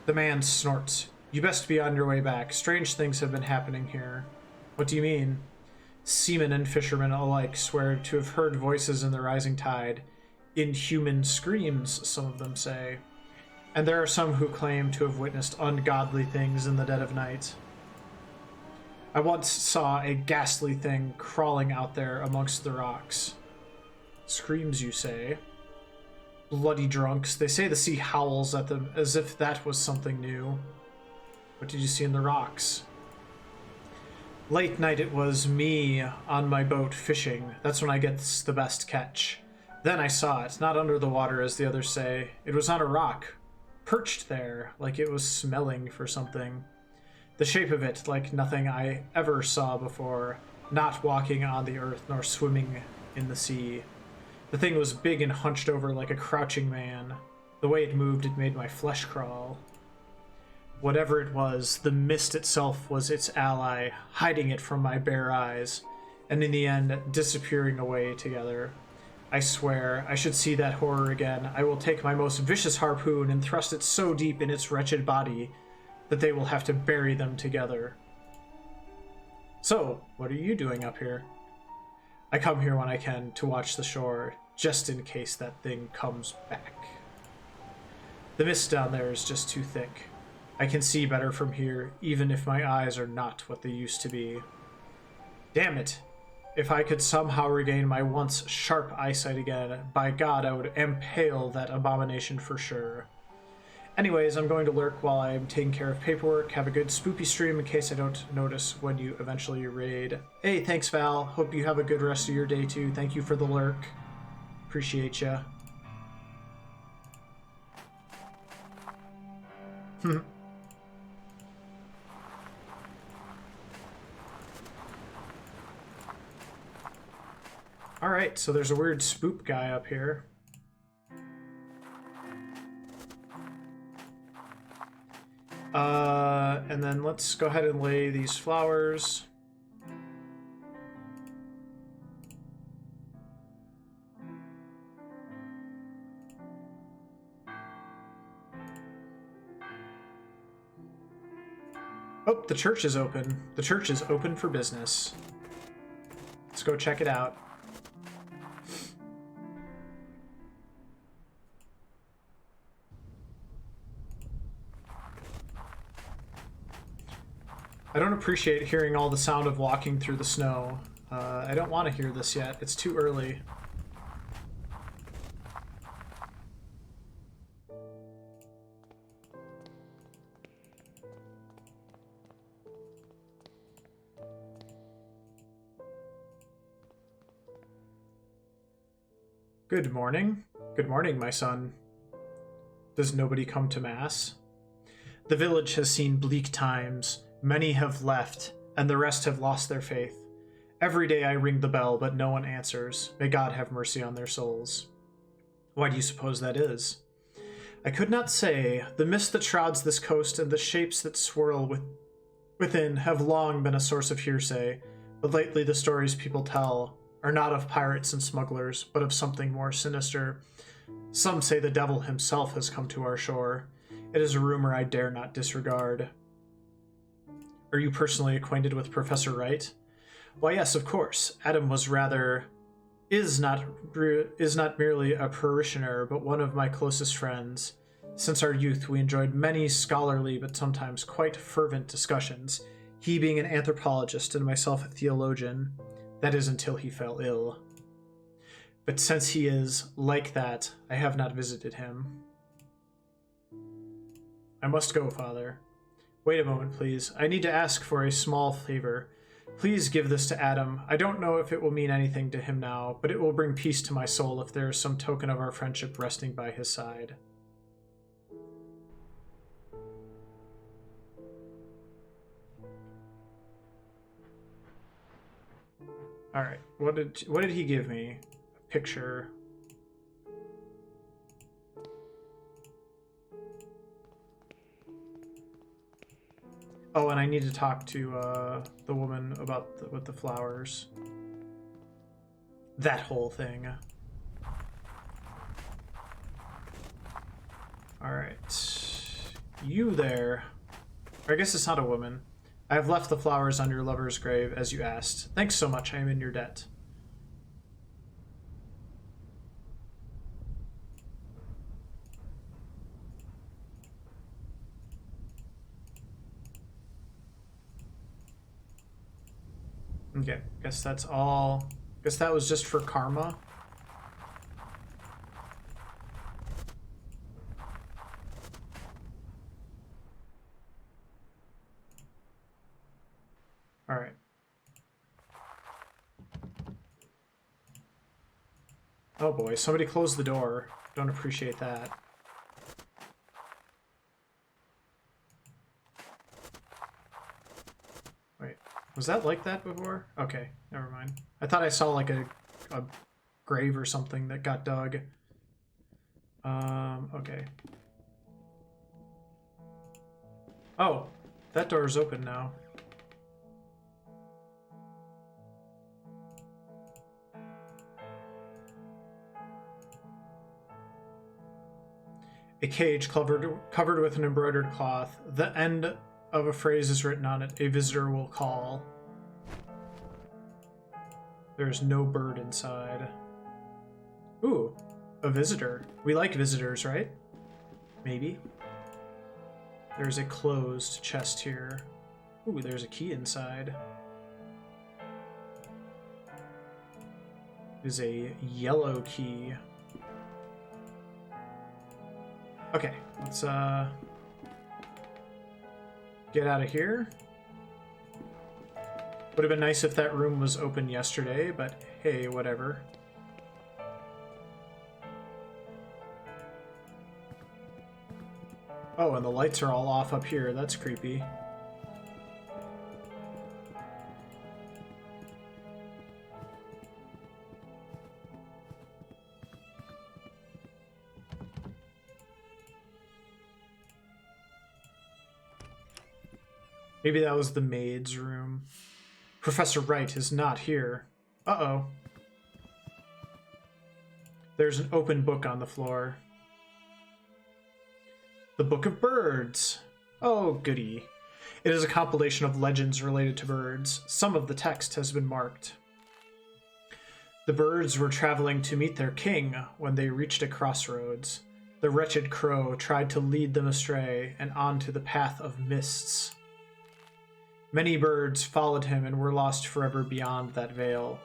The man snorts. You best be on your way back. Strange things have been happening here. What do you mean? Seamen and fishermen alike swear to have heard voices in the rising tide. Inhuman screams, some of them say. and there are some who claim to have witnessed ungodly things in the dead of night. I once saw a ghastly thing crawling out there amongst the rocks. Screams, you say? Bloody drunks. They say the sea howls at them as if that was something new. What did you see in the rocks? Late night it was me on my boat fishing. That's when I get the best catch. Then I saw it, not under the water as the others say. It was on a rock, perched there, like it was smelling for something. The shape of it, like nothing I ever saw before, not walking on the earth nor swimming in the sea. The thing was big and hunched over like a crouching man. The way it moved, it made my flesh crawl. Whatever it was, the mist itself was its ally, hiding it from my bare eyes, and in the end, disappearing away together. I swear, I should see that horror again. I will take my most vicious harpoon and thrust it so deep in its wretched body that they will have to bury them together. So, what are you doing up here? I come here when I can to watch the shore, just in case that thing comes back. The mist down there is just too thick. I can see better from here, even if my eyes are not what they used to be. Damn it! If I could somehow regain my once sharp eyesight again, by God, I would impale that abomination for sure. Anyways, I'm going to lurk while I'm taking care of paperwork. Have a good spoopy stream in case I don't notice when you eventually raid. Hey, thanks, Val. Hope you have a good rest of your day, too. Thank you for the lurk. Appreciate ya. Alright, so there's a weird spook guy up here. And then let's go ahead and lay these flowers. Oh, the church is open. The church is open for business. Let's go check it out. I don't appreciate hearing all the sound of walking through the snow. I don't want to hear this yet. It's too early. Good morning. Good morning, my son. Does nobody come to Mass? The village has seen bleak times. Many have left, and the rest have lost their faith. Every day I ring the bell, but no one answers. May God have mercy on their souls. Why do you suppose that is? I could not say. The mist that shrouds this coast and the shapes that swirl within have long been a source of hearsay, but lately the stories people tell are not of pirates and smugglers, but of something more sinister. Some say the devil himself has come to our shore. It is a rumor I dare not disregard. Are you personally acquainted with Professor Wright? Why, yes, of course. Adam is not merely a parishioner, but one of my closest friends. Since our youth, we enjoyed many scholarly but sometimes quite fervent discussions, he being an anthropologist and myself a theologian. That is until he fell ill. But since he is like that, I have not visited him. I must go, Father. Wait a moment, please. I need to ask for a small favor. Please give this to Adam. I don't know if it will mean anything to him now, but it will bring peace to my soul if there is some token of our friendship resting by his side. Alright, what did he give me? A picture. Oh, and I need to talk to the woman about with the flowers. That whole thing. Alright. You there. Or I guess it's not a woman. I have left the flowers on your lover's grave, as you asked. Thanks so much, I am in your debt. Okay, guess that's all. Guess that was just for karma. All right. Oh boy, somebody closed the door. Don't appreciate that. Wait, was that like that before? Okay, never mind. I thought I saw like a grave or something that got dug. Okay. Oh, that door is open now. A cage covered with an embroidered cloth. The end of a phrase is written on it. A visitor will call. There's no bird inside. Ooh, a visitor. We like visitors, right? Maybe. There's a closed chest here. Ooh, there's a key inside. There's a yellow key. Okay, let's get out of here. Would have been nice if that room was open yesterday, but hey, whatever. Oh, and the lights are all off up here. That's creepy. Maybe that was the maid's room. Professor Wright is not here. Uh-oh. There's an open book on the floor. The Book of Birds. Oh, goody. It is a compilation of legends related to birds. Some of the text has been marked. The birds were traveling to meet their king when they reached a crossroads. The wretched crow tried to lead them astray and onto the path of mists. Many birds followed him and were lost forever beyond that veil.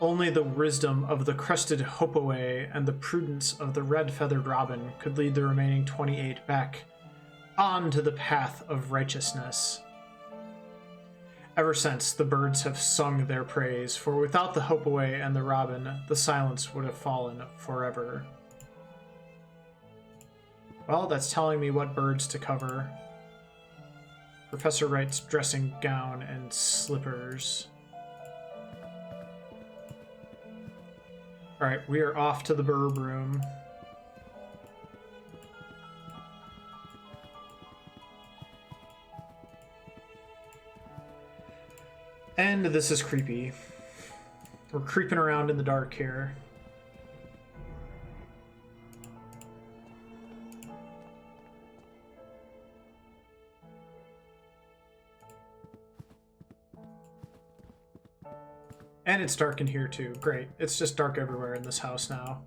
Only the wisdom of the crested hopaway and the prudence of the red-feathered robin could lead the remaining 28 back onto the path of righteousness. Ever since, the birds have sung their praise, for without the hopaway and the robin, the silence would have fallen forever. Well, that's telling me what birds to cover. Professor Wright's dressing gown and slippers. Alright, we are off to the burb room. And this is creepy. We're creeping around in the dark here. And it's dark in here too. Great. It's just dark everywhere in this house now.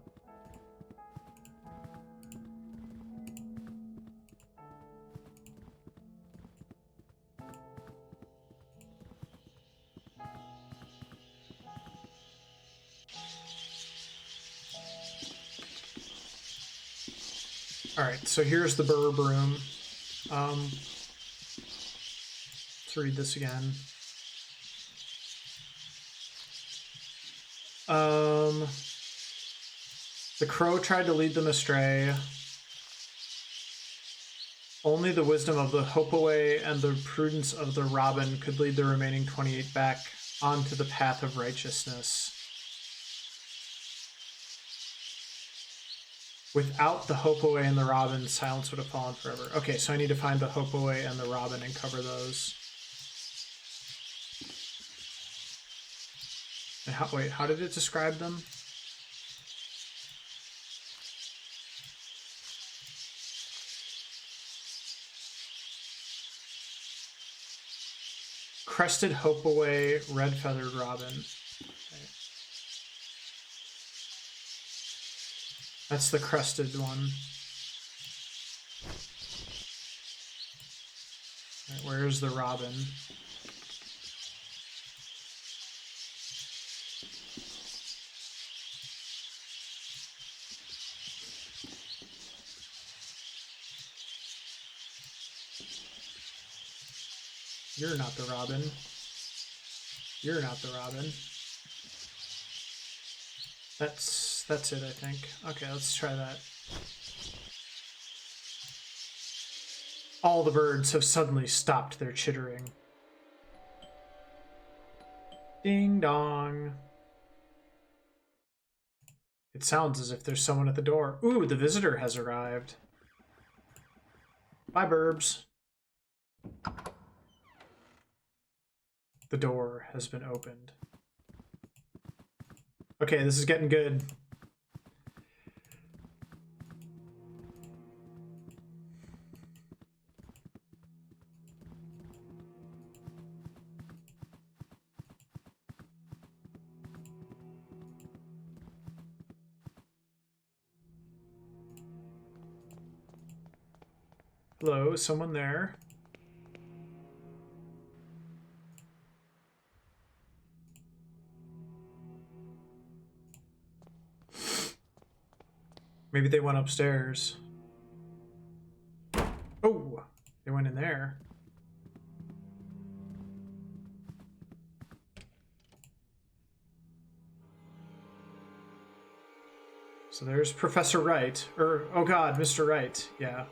Alright, so here's the burb room. Let's read this again. The crow tried to lead them astray. Only the wisdom of the hopaway and the prudence of the robin could lead the remaining 28 back onto the path of righteousness. Without the hopaway and the robin, silence would have fallen forever. Okay, so I need to find the hopaway and the robin and cover those. And wait, how did it describe them? Crested hopaway, red-feathered robin. Okay. That's the crested one. Right, where's the robin? You're not the Robin. You're not the Robin. That's it, I think. Okay, let's try that. All the birds have suddenly stopped their chittering. Ding dong. It sounds as if there's someone at the door. Ooh, the visitor has arrived. Bye, burbs. The door has been opened. Okay, this is getting good. Hello, someone there? Maybe they went upstairs. Oh, they went in there. So there's Professor Wright. Or, oh god, Mr. Wright. Yeah.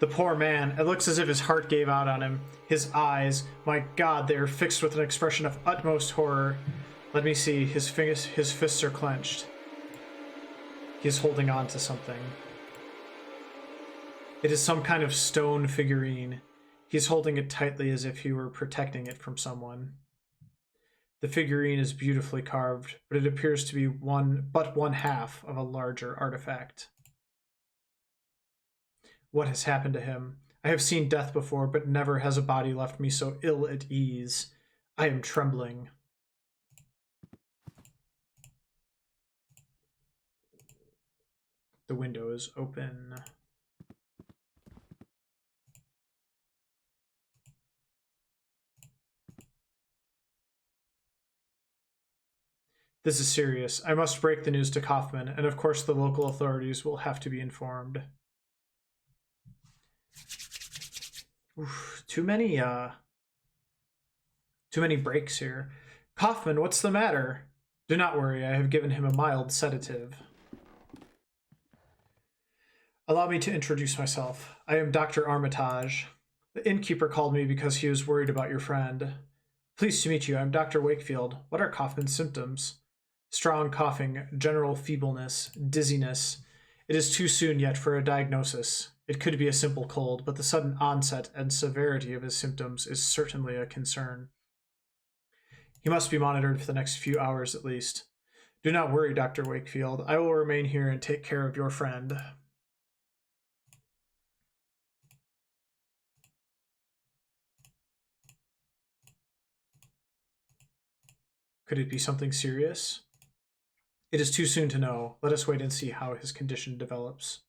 The poor man. It looks as if his heart gave out on him. His eyes, my god, they are fixed with an expression of utmost horror. Let me see. His fists are clenched. He's holding on to something. It is some kind of stone figurine. He's holding it tightly as if he were protecting it from someone. The figurine is beautifully carved, but it appears to be but one half of a larger artifact. What has happened to him? I have seen death before, but never has a body left me so ill at ease. I am trembling. The window is open. This is serious. I must break the news to Kaufman, and of course the local authorities will have to be informed. Oof, too many breaks here. Kaufman, what's the matter? Do not worry, I have given him a mild sedative. Allow me to introduce myself. I am Dr. Armitage. The innkeeper called me because he was worried about your friend. Pleased to meet you. I'm Dr. Wakefield. What are Kaufman's symptoms? Strong coughing, general feebleness, dizziness. It is too soon yet for a diagnosis. It could be a simple cold, but the sudden onset and severity of his symptoms is certainly a concern. He must be monitored for the next few hours at least. Do not worry, Dr. Wakefield. I will remain here and take care of your friend. Could it be something serious? It is too soon to know. Let us wait and see how his condition develops.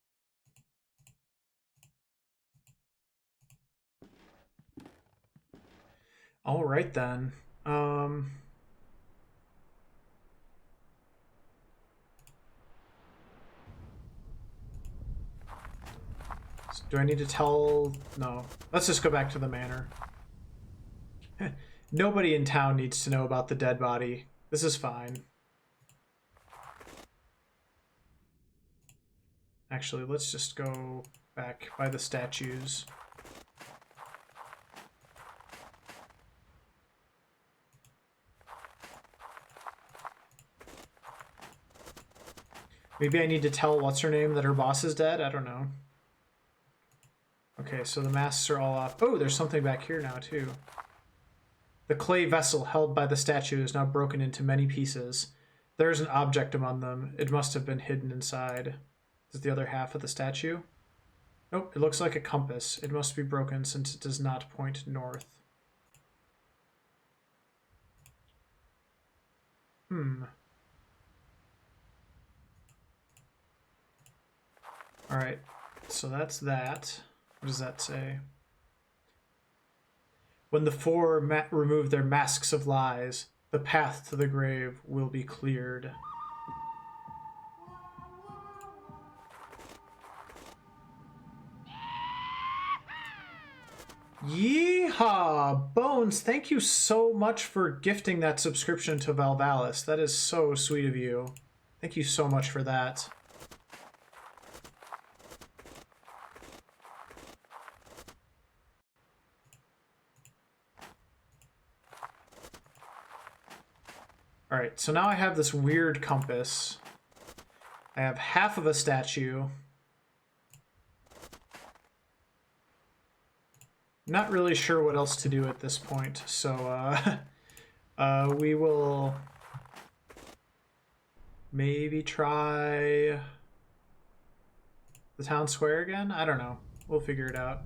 All right, then. Do I need to tell? No. Let's just go back to the manor. Nobody in town needs to know about the dead body. This is fine. Actually, let's just go back by the statues. Maybe I need to tell what's-her-name that her boss is dead? I don't know. Okay, so the masks are all off. Oh, there's something back here now, too. The clay vessel held by the statue is now broken into many pieces. There is an object among them. It must have been hidden inside. Is it the other half of the statue? Nope, it looks like a compass. It must be broken since it does not point north. Alright, so that's that. What does that say? When the four remove their masks of lies, the path to the grave will be cleared. Yeehaw! Bones, thank you so much for gifting that subscription to Valvalis. That is so sweet of you. Thank you so much for that. Alright, so now I have this weird compass. I have half of a statue. Not really sure what else to do at this point, so we will maybe try the town square again? I don't know. We'll figure it out.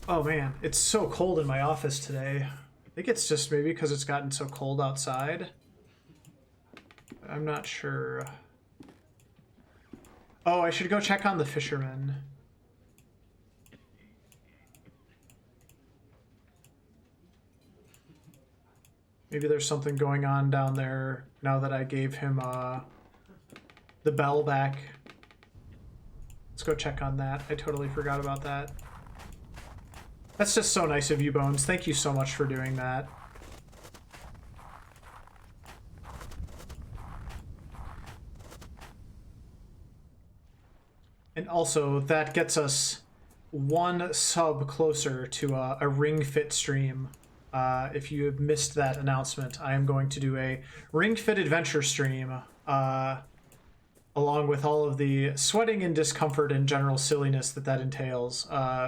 Oh man, it's so cold in my office today. I think it's just maybe because it's gotten so cold outside. I'm not sure. Oh, I should go check on the fishermen. Maybe there's something going on down there now that I gave him the bell back. Let's go check on that. I totally forgot about that. That's just so nice of you, Bones. Thank you so much for doing that. And also, that gets us one sub closer to a Ring Fit stream. If you have missed that announcement, I am going to do a Ring Fit adventure stream, along with all of the sweating and discomfort and general silliness that entails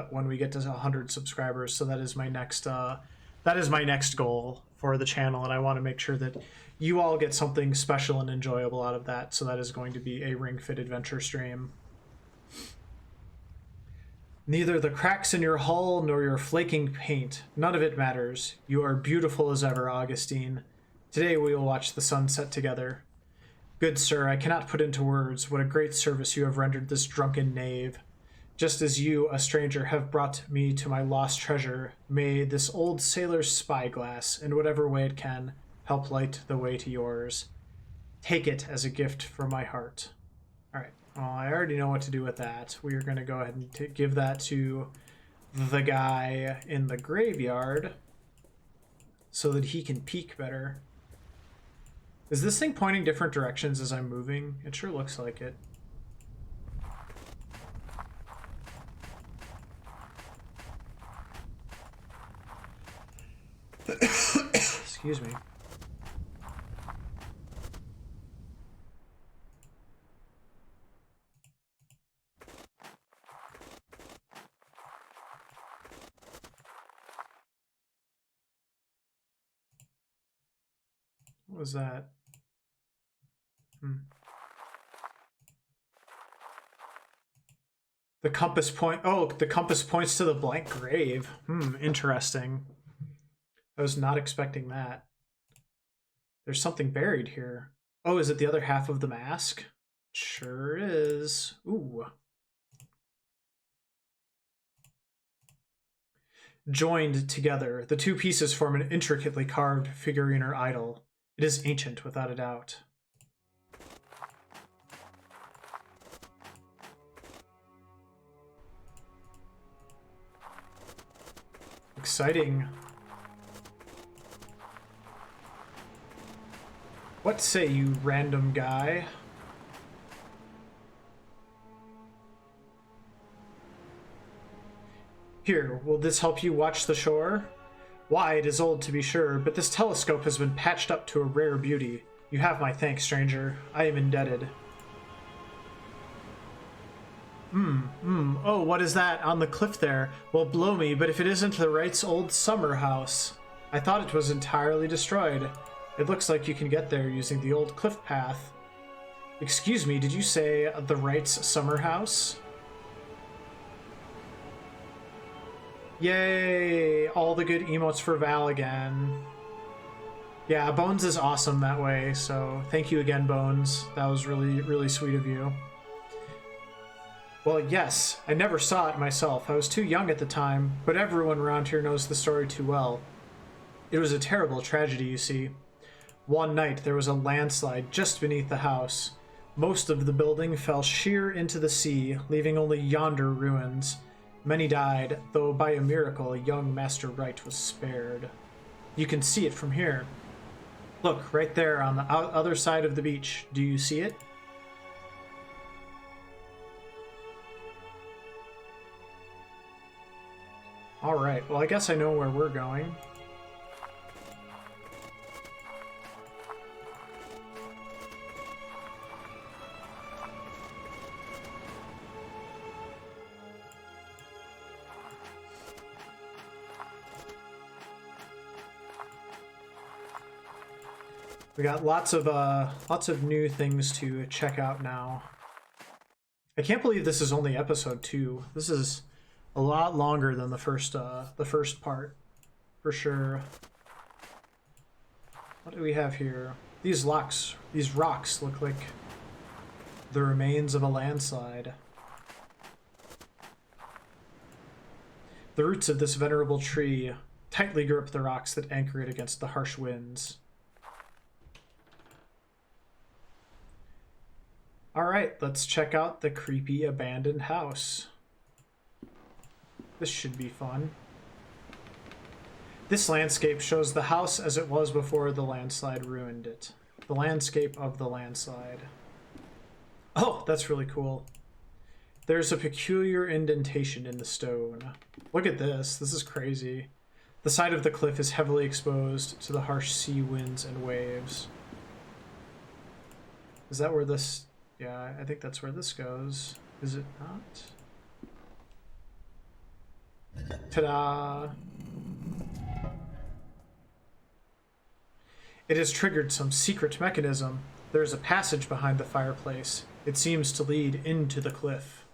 when we get to 100 subscribers. So that is my next goal for the channel, and I want to make sure that you all get something special and enjoyable out of that. So that is going to be a Ring Fit adventure stream. Neither the cracks in your hull nor your flaking paint, none of it matters. You are beautiful as ever, Augustine. Today we will watch the sun set together. Good sir, I cannot put into words what a great service you have rendered this drunken knave. Just as you, a stranger, have brought me to my lost treasure, may this old sailor's spyglass, in whatever way it can, help light the way to yours. Take it as a gift from my heart. All right. Well, I already know what to do with that. We are going to go ahead and give that to the guy in the graveyard so that he can peek better. Is this thing pointing different directions as I'm moving? It sure looks like it. Excuse me. What was that? The compass point. Oh, the compass points to the blank grave. Interesting. I was not expecting that. There's something buried here. Oh, is it the other half of the mask? Sure is. Ooh. Joined together, the two pieces form an intricately carved figurine or idol. It is ancient, without a doubt. Exciting. What say you, random guy? Here, will this help you watch the shore? Why, it is old to be sure, but this telescope has been patched up to a rare beauty. You have my thanks, stranger. I am indebted. Oh, what is that on the cliff there? Well, blow me, but if it isn't the Wright's old summer house. I thought it was entirely destroyed. It looks like you can get there using the old cliff path. Excuse me, did you say the Wright's summer house? Yay! All the good emotes for Val again. Yeah, Bones is awesome that way, so thank you again, Bones. That was really, really sweet of you. Well, yes, I never saw it myself. I was too young at the time, but everyone around here knows the story too well. It was a terrible tragedy, you see. One night, there was a landslide just beneath the house. Most of the building fell sheer into the sea, leaving only yonder ruins. Many died, though by a miracle young Master Wright was spared. You can see it from here. Look, right there on the other side of the beach. Do you see it? Alright, well I guess I know where we're going. We got lots of new things to check out now. I can't believe this is only episode 2. This is a lot longer than the first part, for sure. What do we have here? These rocks look like the remains of a landslide. The roots of this venerable tree tightly grip the rocks that anchor it against the harsh winds. Alright, let's check out the creepy abandoned house. This should be fun. This landscape shows the house as it was before the landslide ruined it. The landscape of the landslide. Oh, that's really cool. There's a peculiar indentation in the stone. Look at this. This is crazy. The side of the cliff is heavily exposed to the harsh sea winds and waves. Is that where this... Yeah, I think that's where this goes. Is it not? Ta-da! It has triggered some secret mechanism. There is a passage behind the fireplace. It seems to lead into the cliff.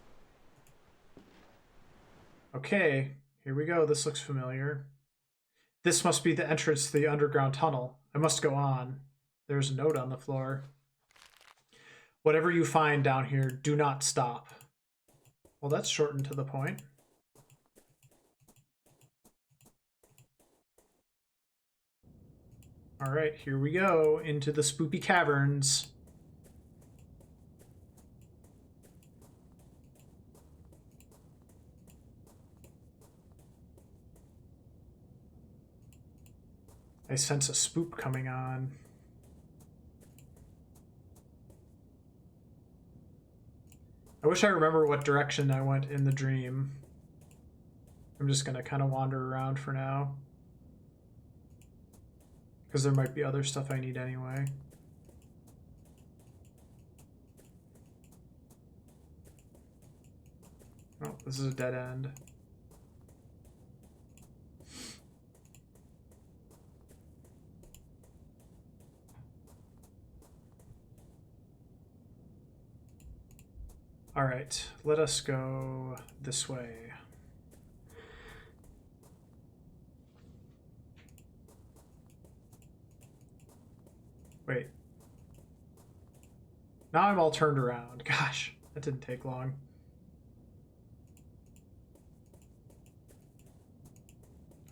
Okay, here we go. This looks familiar. This must be the entrance to the underground tunnel. I must go on. There's a note on the floor. Whatever you find down here, do not stop. Well, that's short and to the point. All right, here we go into the spoopy caverns. I sense a spook coming on. I wish I remember what direction I went in the dream. I'm just gonna kind of wander around for now. Because there might be other stuff I need anyway. Oh, this is a dead end. All right, let us go this way. Wait. Now I'm all turned around. Gosh, that didn't take long.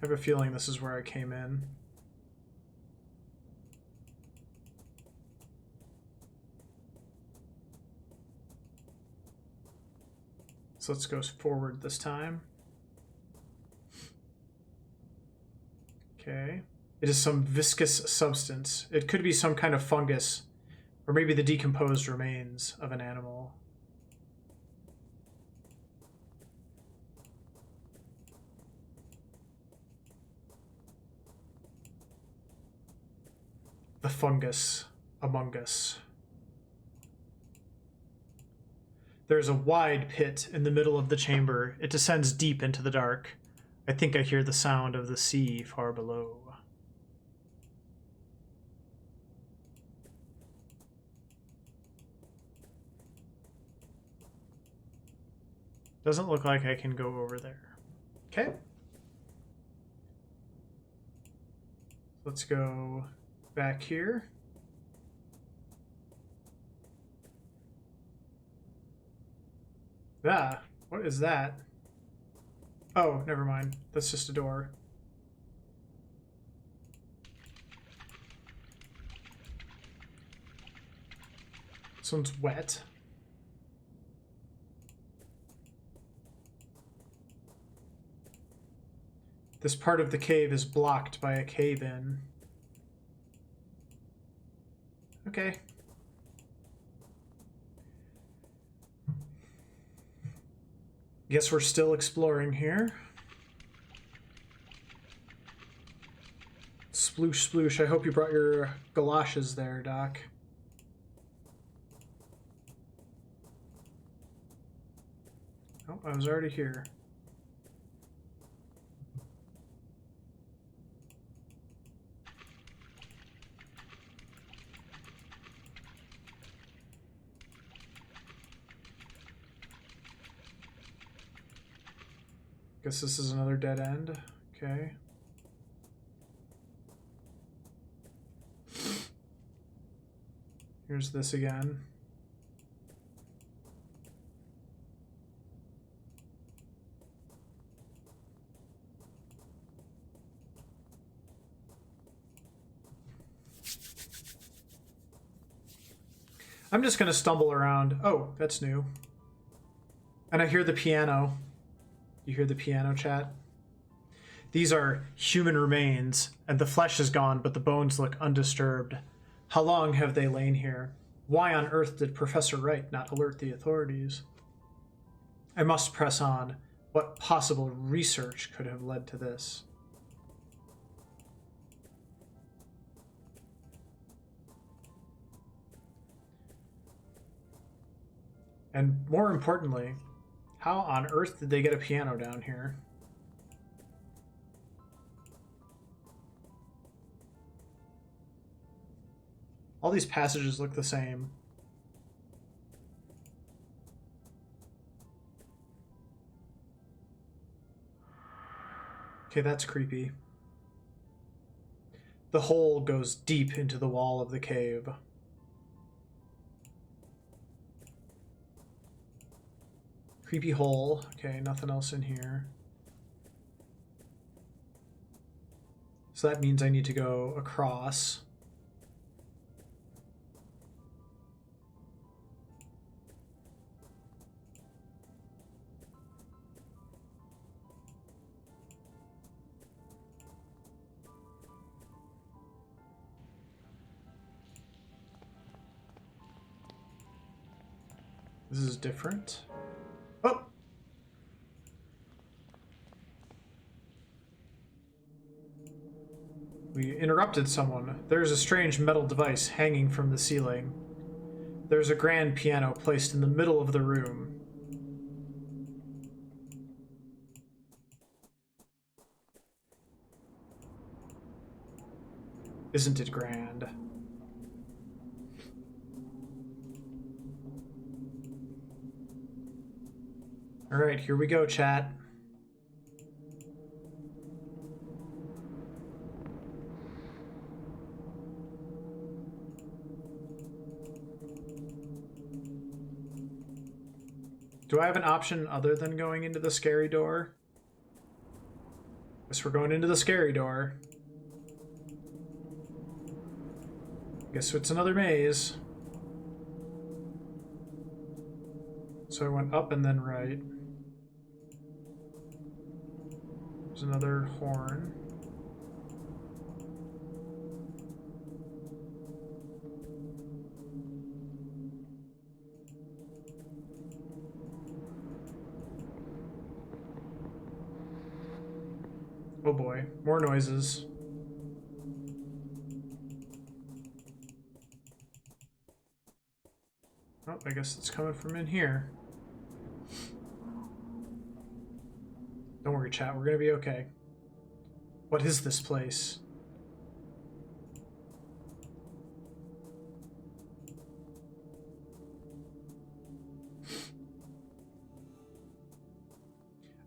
I have a feeling this is where I came in. So let's go forward this time. Okay. It is some viscous substance. It could be some kind of fungus, or maybe the decomposed remains of an animal. The fungus among us. There's a wide pit in the middle of the chamber. It descends deep into the dark. I think I hear the sound of the sea far below. Doesn't look like I can go over there. Okay. Let's go back here. Ah, what is that? Oh, never mind. That's just a door. This one's wet. This part of the cave is blocked by a cave-in. Okay. Guess we're still exploring here. Sploosh, sploosh. I hope you brought your galoshes there, Doc. Oh, I was already here. Guess this is another dead end. Okay. Here's this again. I'm just gonna stumble around. Oh, that's new. And I hear the piano. You hear the piano, chat? These are human remains, and the flesh is gone, but the bones look undisturbed. How long have they lain here? Why on earth did Professor Wright not alert the authorities? I must press on. What possible research could have led to this? And more importantly, how on earth did they get a piano down here? All these passages look the same. Okay, that's creepy. The hole goes deep into the wall of the cave. Creepy hole. Okay, nothing else in here. So that means I need to go across. This is different. Oh! We interrupted someone. There's a strange metal device hanging from the ceiling. There's a grand piano placed in the middle of the room. Isn't it grand? All right, here we go, chat. Do I have an option other than going into the scary door? Guess we're going into the scary door. Guess it's another maze. So I went up and then right. There's another horn. Oh boy, more noises. Oh, I guess it's coming from in here. Don't worry, chat, we're gonna be okay. What is this place?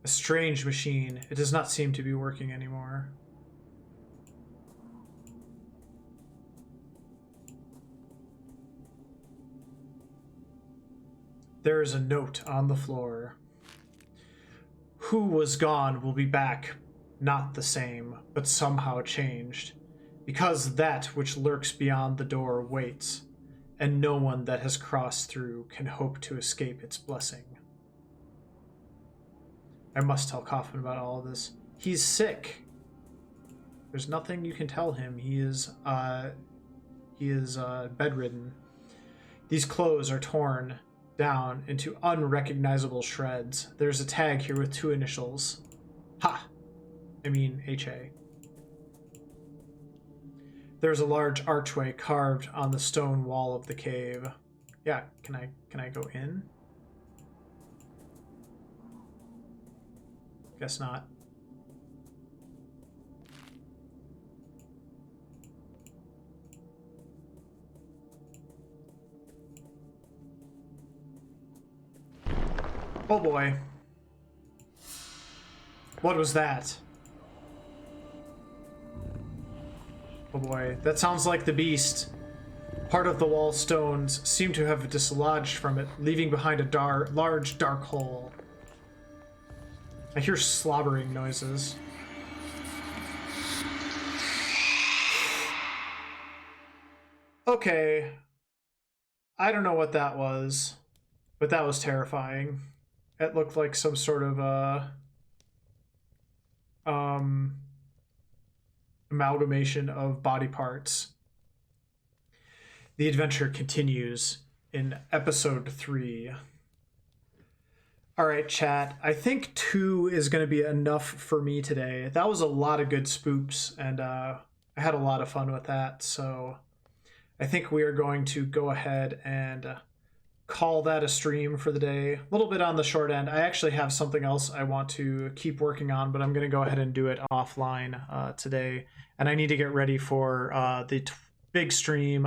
A strange machine. It does not seem to be working anymore. There is a note on the floor. Who was gone will be back, not the same, but somehow changed. Because that which lurks beyond the door waits, and no one that has crossed through can hope to escape its blessing. I must tell Kaufman about all of this. He's sick. There's nothing you can tell him. He is bedridden. These clothes are torn down into unrecognizable shreds. There's a tag here with 2 initials. HA. There's a large archway carved on the stone wall of the cave. Yeah, can I go in? Guess not. Oh boy. What was that? Oh boy, that sounds like the beast. Part of the wall stones seem to have dislodged from it, leaving behind a large dark hole. I hear slobbering noises. Okay. I don't know what that was, but that was terrifying. It looked like some sort of amalgamation of body parts. The adventure continues in episode 3. All right, chat. I think 2 is going to be enough for me today. That was a lot of good spoops, and I had a lot of fun with that. So I think we are going to go ahead and call that a stream for the day. A little bit on the short end. I actually have something else I want to keep working on, but I'm going to go ahead and do it offline today. And I need to get ready for the big stream